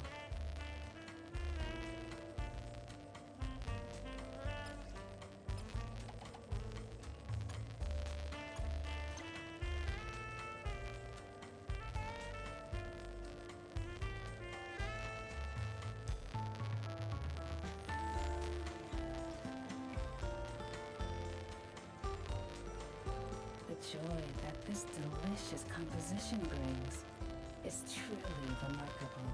this delicious composition brings is truly remarkable.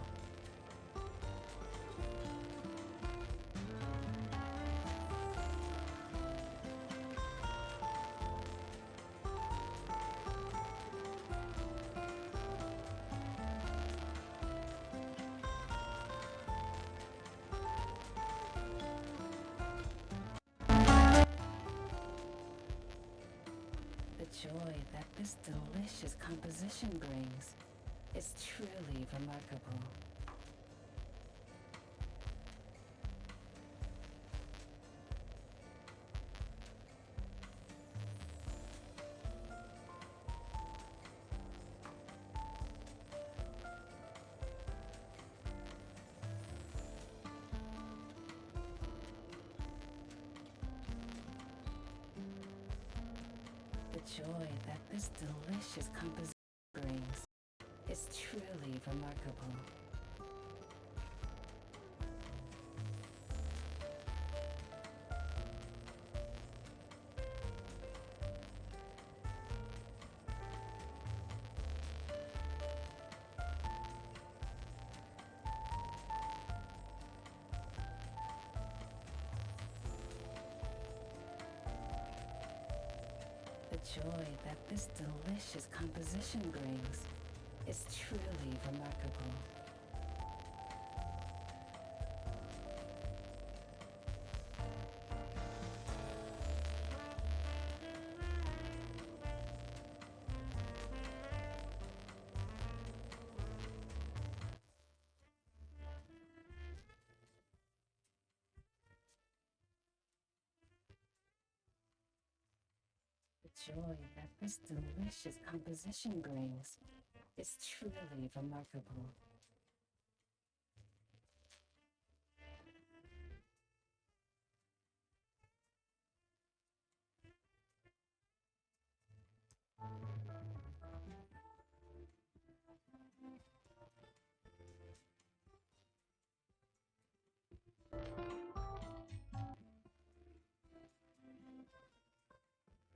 The joy that this delicious composition brings is truly remarkable. The joy that this delicious composition brings is truly remarkable. The joy that this delicious composition brings is truly remarkable. The joy that this delicious composition brings is truly remarkable.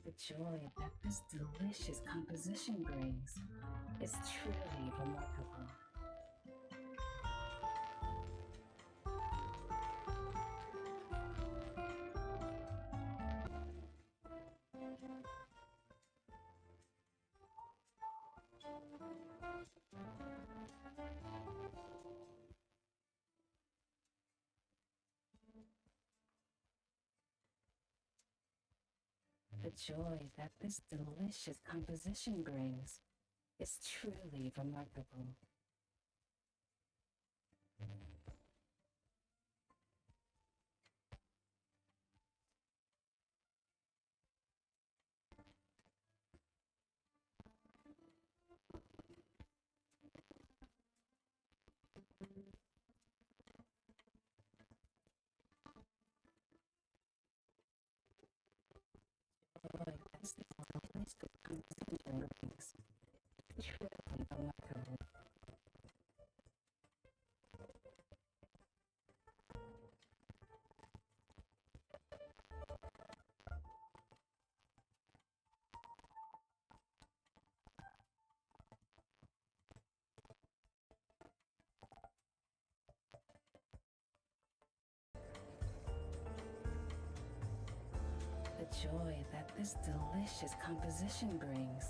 The joy that this delicious composition brings is truly remarkable. The joy that this delicious composition brings is truly remarkable. Joy that this delicious composition brings is truly remarkable. The joy that this delicious composition brings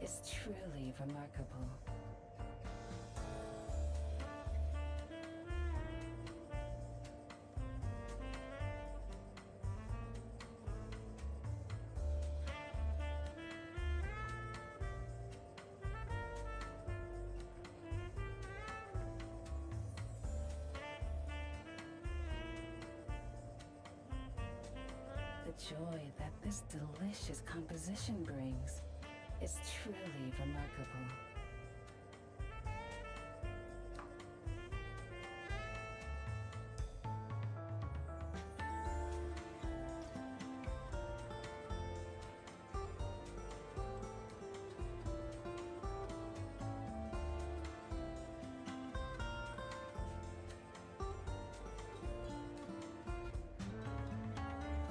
is truly remarkable. The joy that this delicious composition brings is truly remarkable.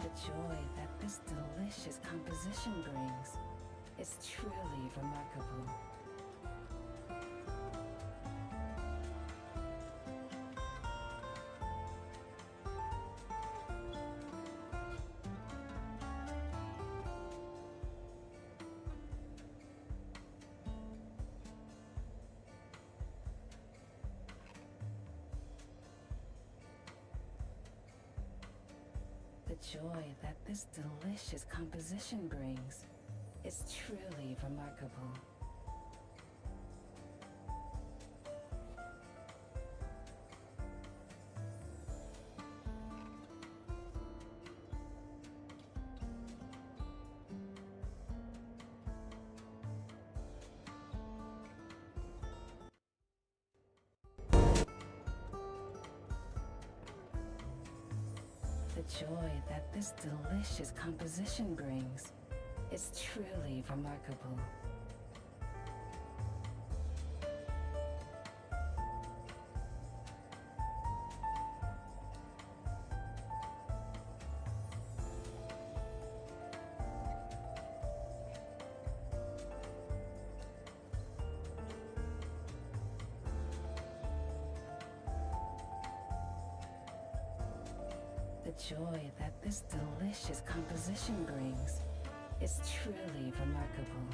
The joy that this delicious composition brings is truly remarkable. The joy that this delicious composition brings is truly remarkable. The joy that this delicious composition brings is truly remarkable. The joy that this delicious composition brings is truly remarkable.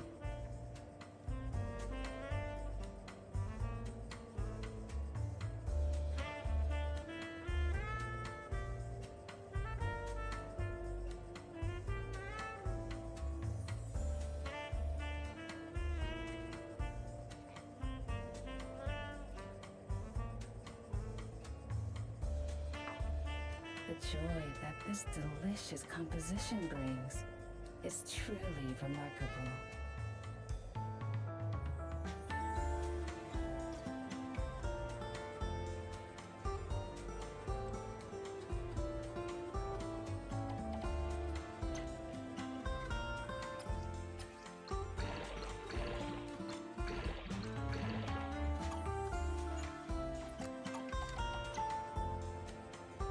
The joy that this delicious composition brings is truly remarkable.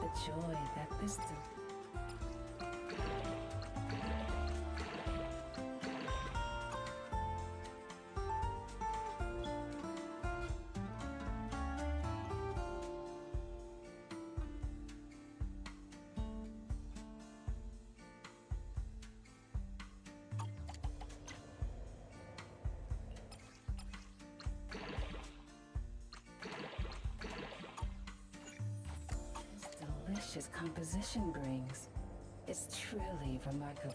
The joy that this delicious composition brings is truly remarkable.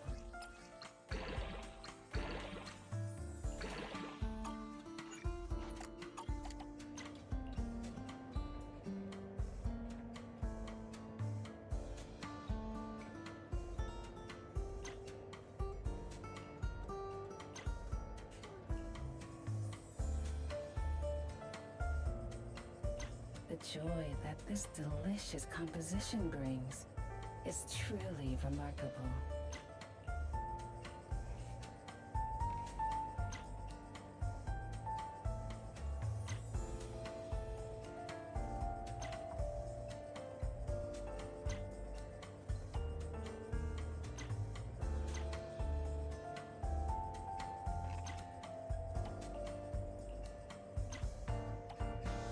The joy that this delicious composition brings is truly remarkable.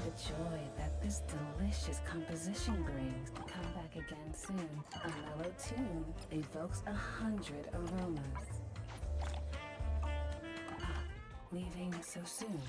The joy that this delicious composition brings. Come back again soon. A mellow tune evokes 100 aromas. Ah, leaving so soon.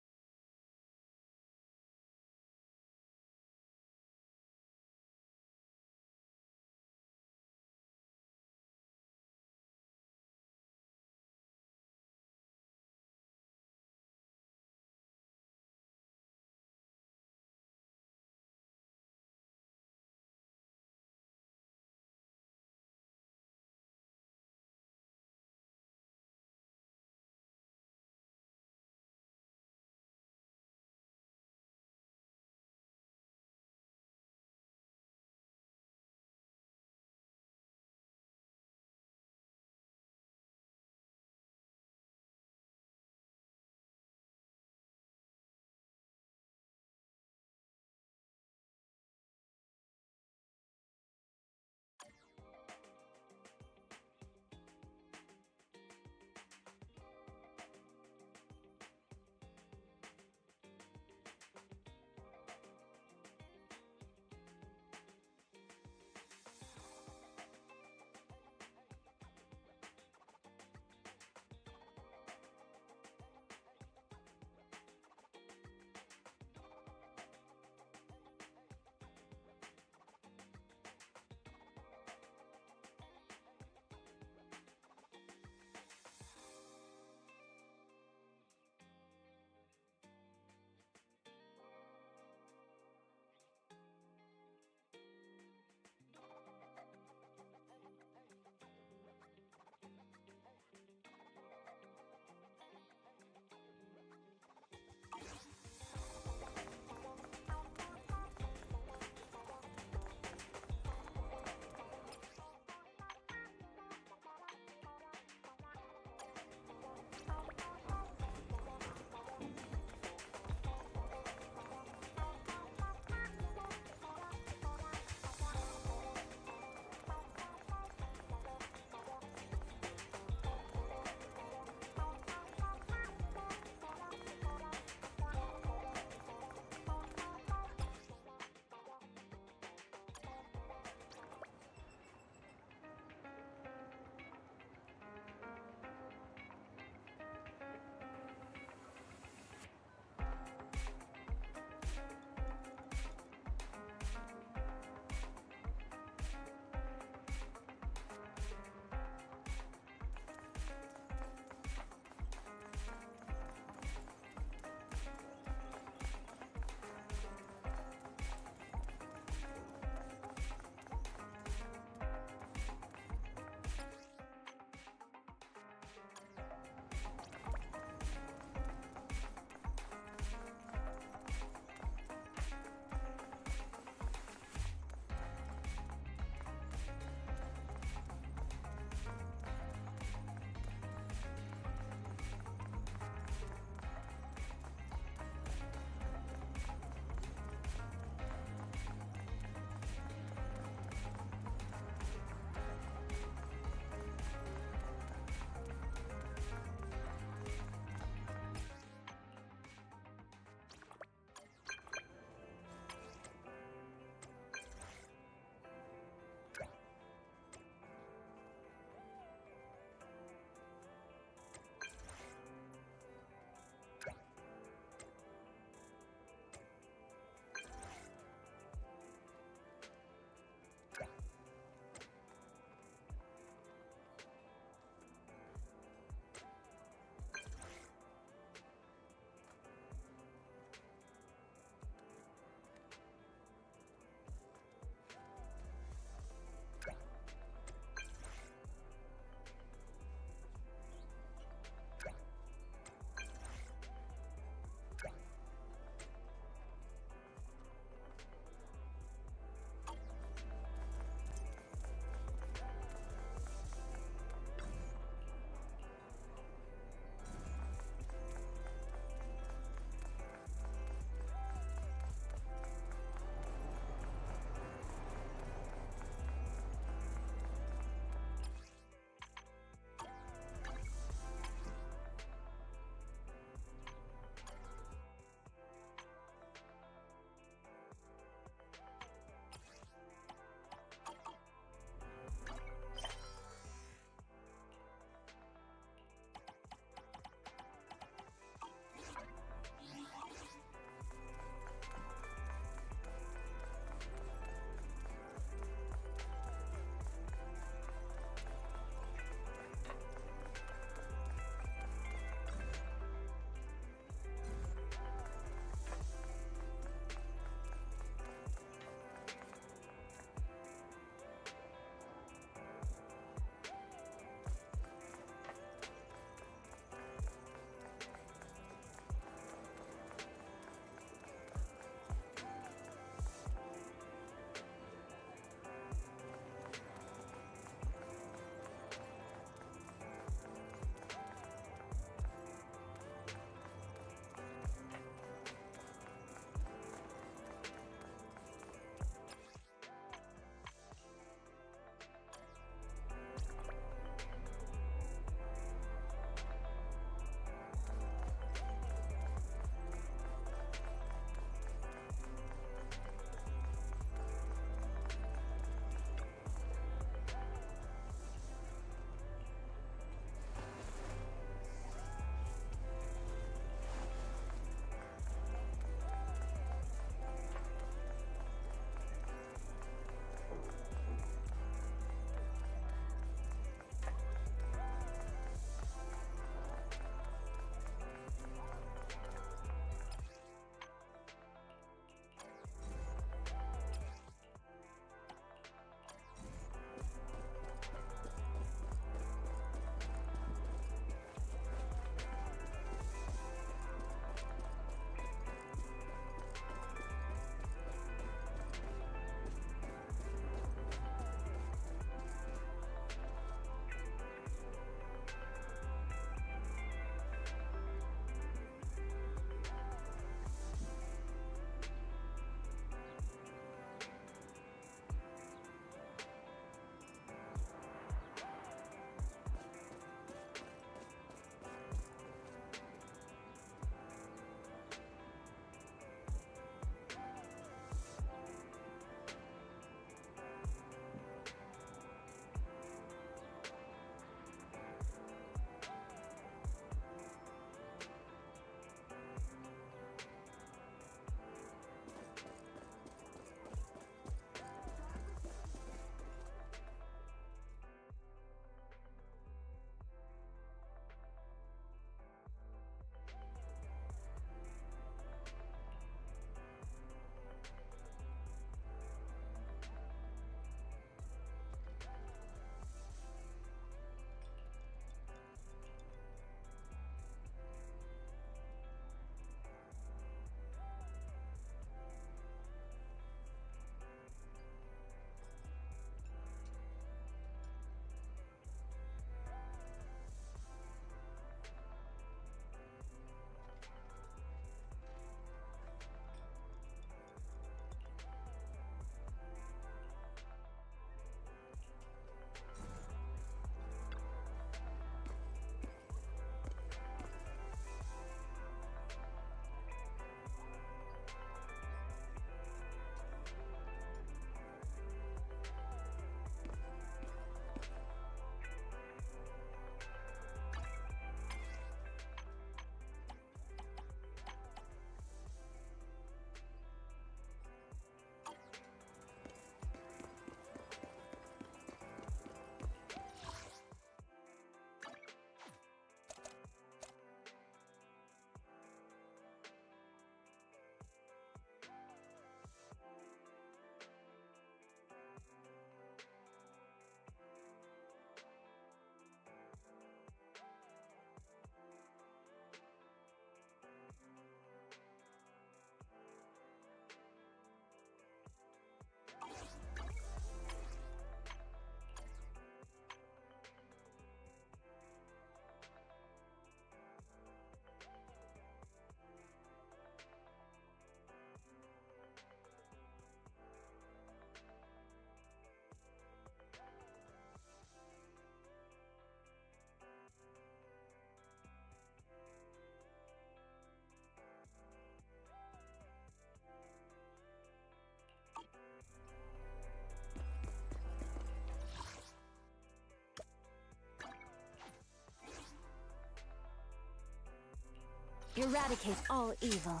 Eradicate all evil.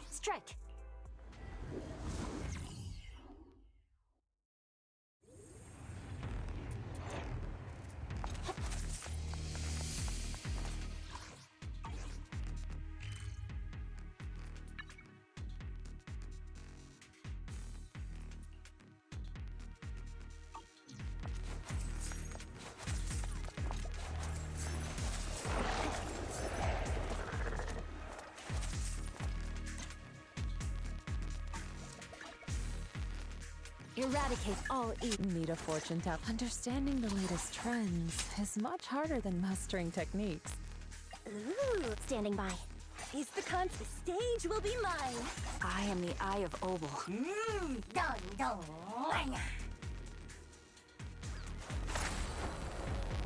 Strike! Eradicate all evil. Need a fortune tell. Understanding the latest trends is much harder than mastering techniques. Ooh, standing by. Face the cunt, the stage will be mine. I am the Eye of Obel. Dun dun lang.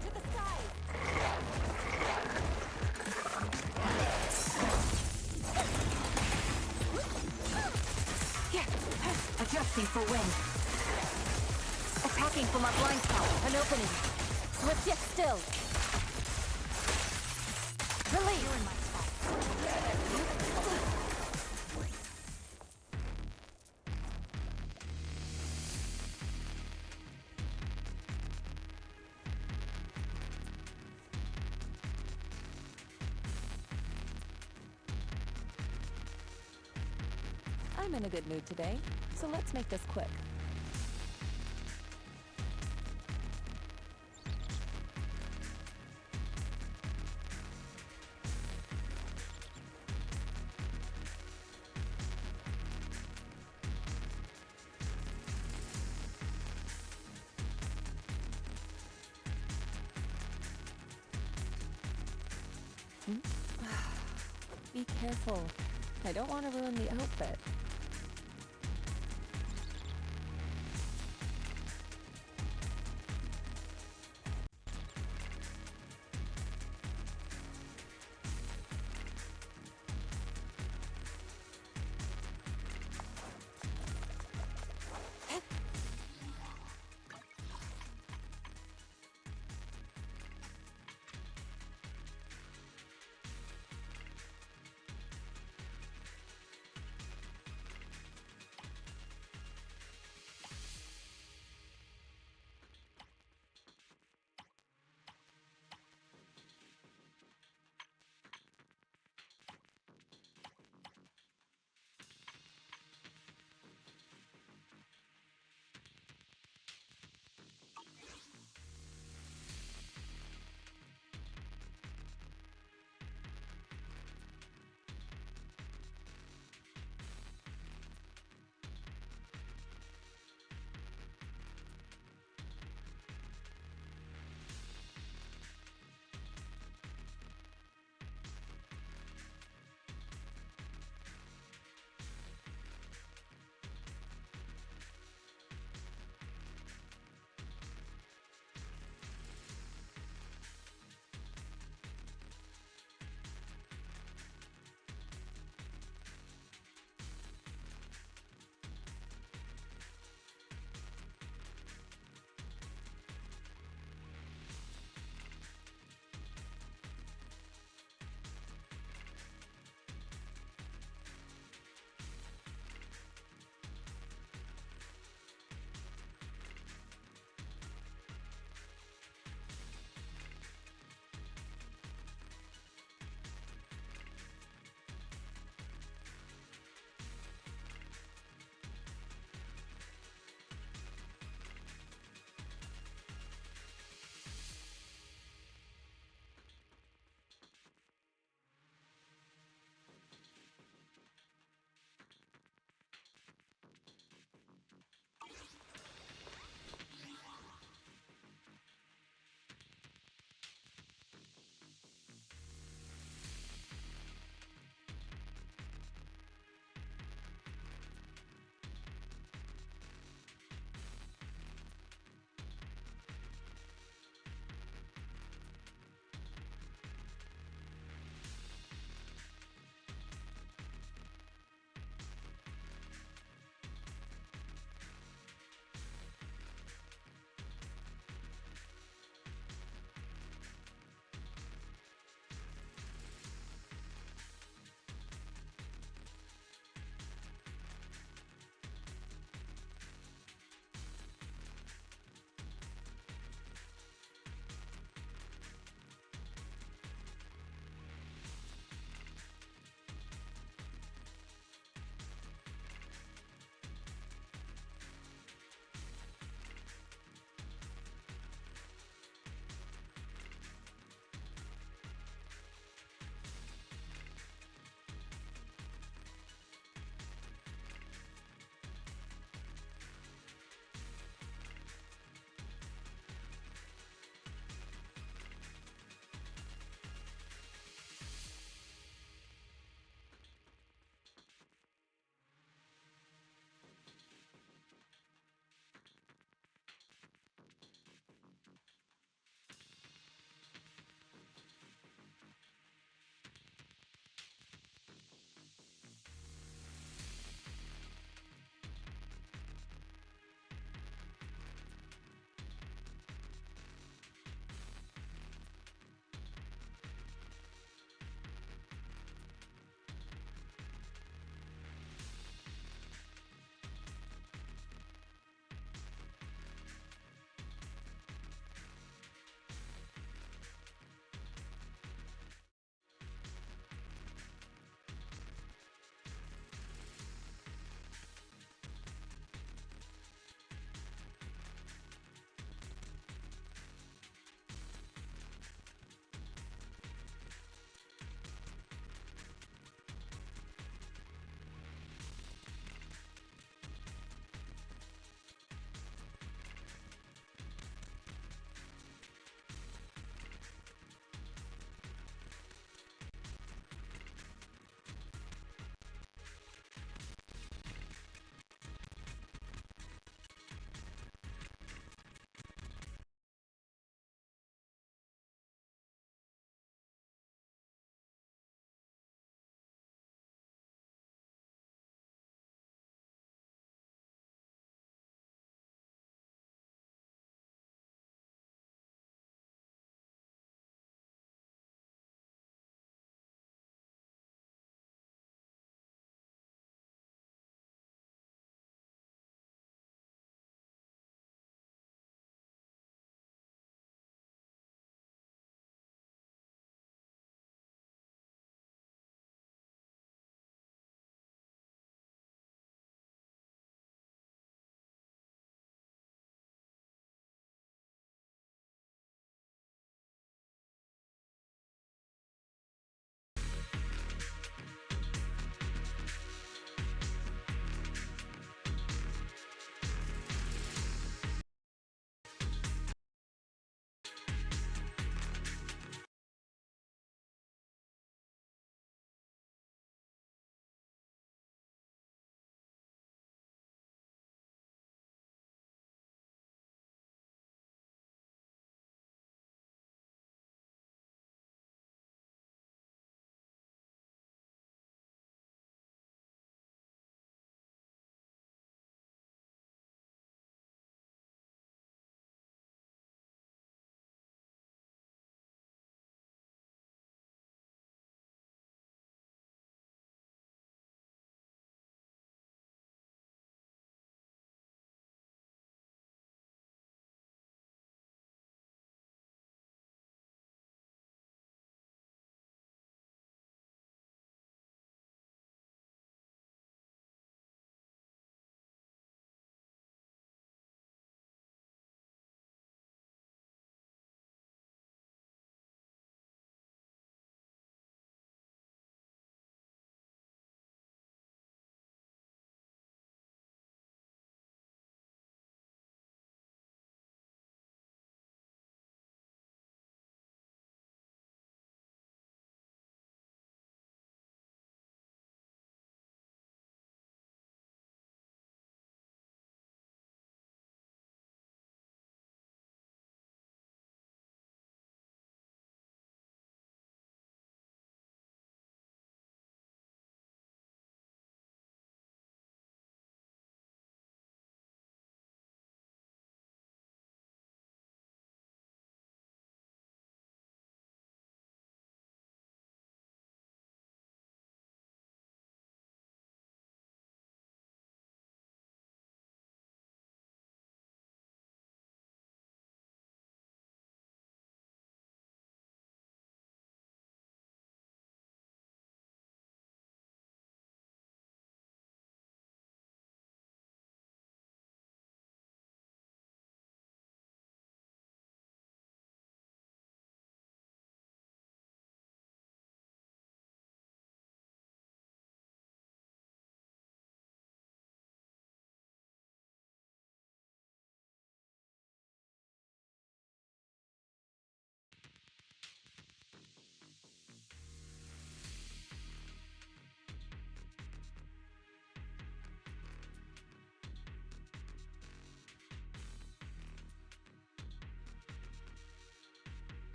To the sky. Here, adjusting for wind. Attacking from our blind spot. An opening. Swift yet still. Release. You're in my spot. I'm in a good mood today, so let's make this quick. Be careful. I don't want to ruin the outfit.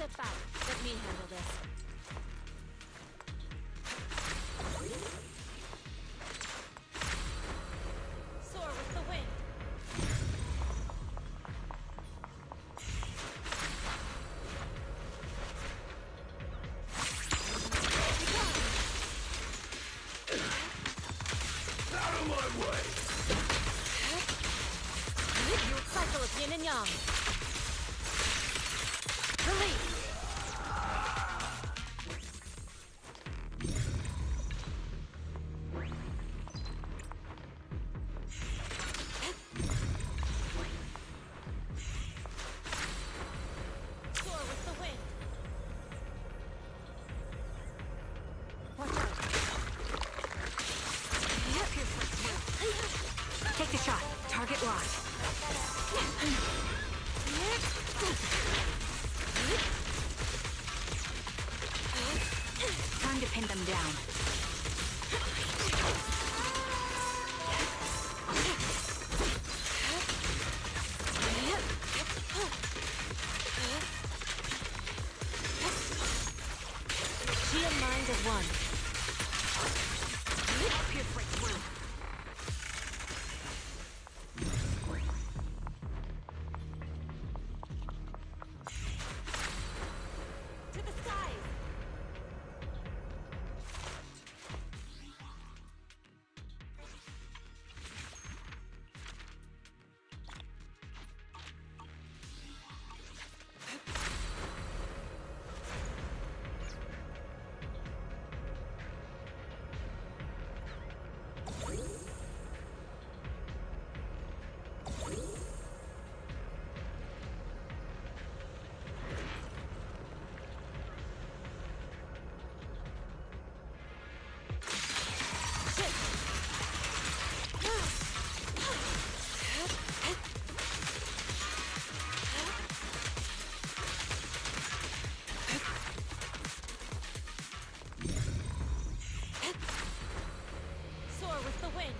Step back. Let me handle this. Soar with the wind. Out of my way! Your cycle of yin and yang. Release. Soar with the wind. Watch out. Take the shot. Target locked. Time to pin them down. She and mind as one. Pierce right through. To the skies! Soar with the wind.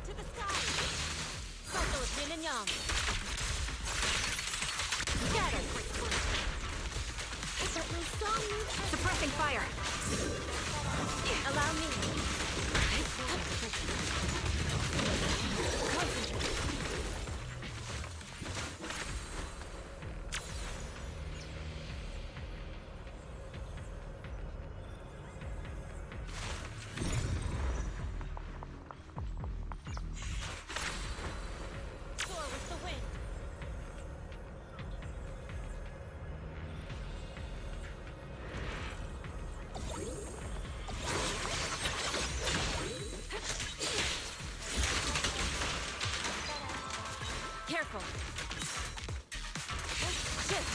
To the skies! Cycle of yin and yang. Scatter! But my song moves as Suppressing fire. Allow me. Concentrate. Soar with the wind. Careful. Shift.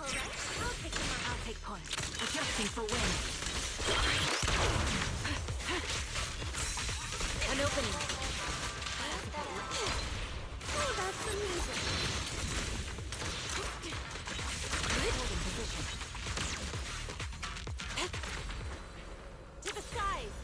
all right. I'll take point. Adjusting for wind. An opening. Oh, that's amazing. Holding position. To the skies!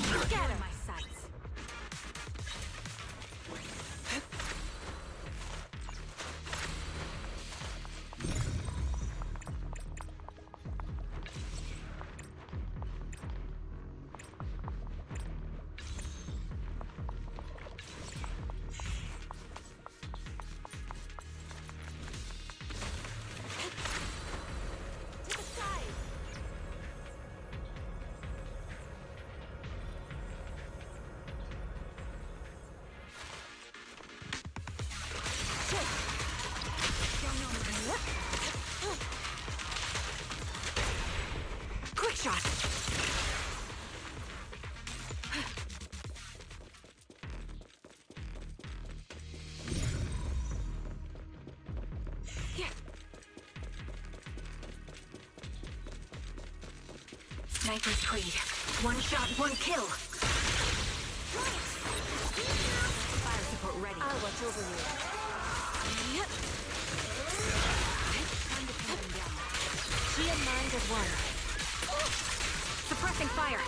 Get him! My sights. Quick shot! Sniper's Creed. One shot, one kill. Fire support ready. I'll watch over you. Time to pin them down. She and mine as one. Suppressing fire.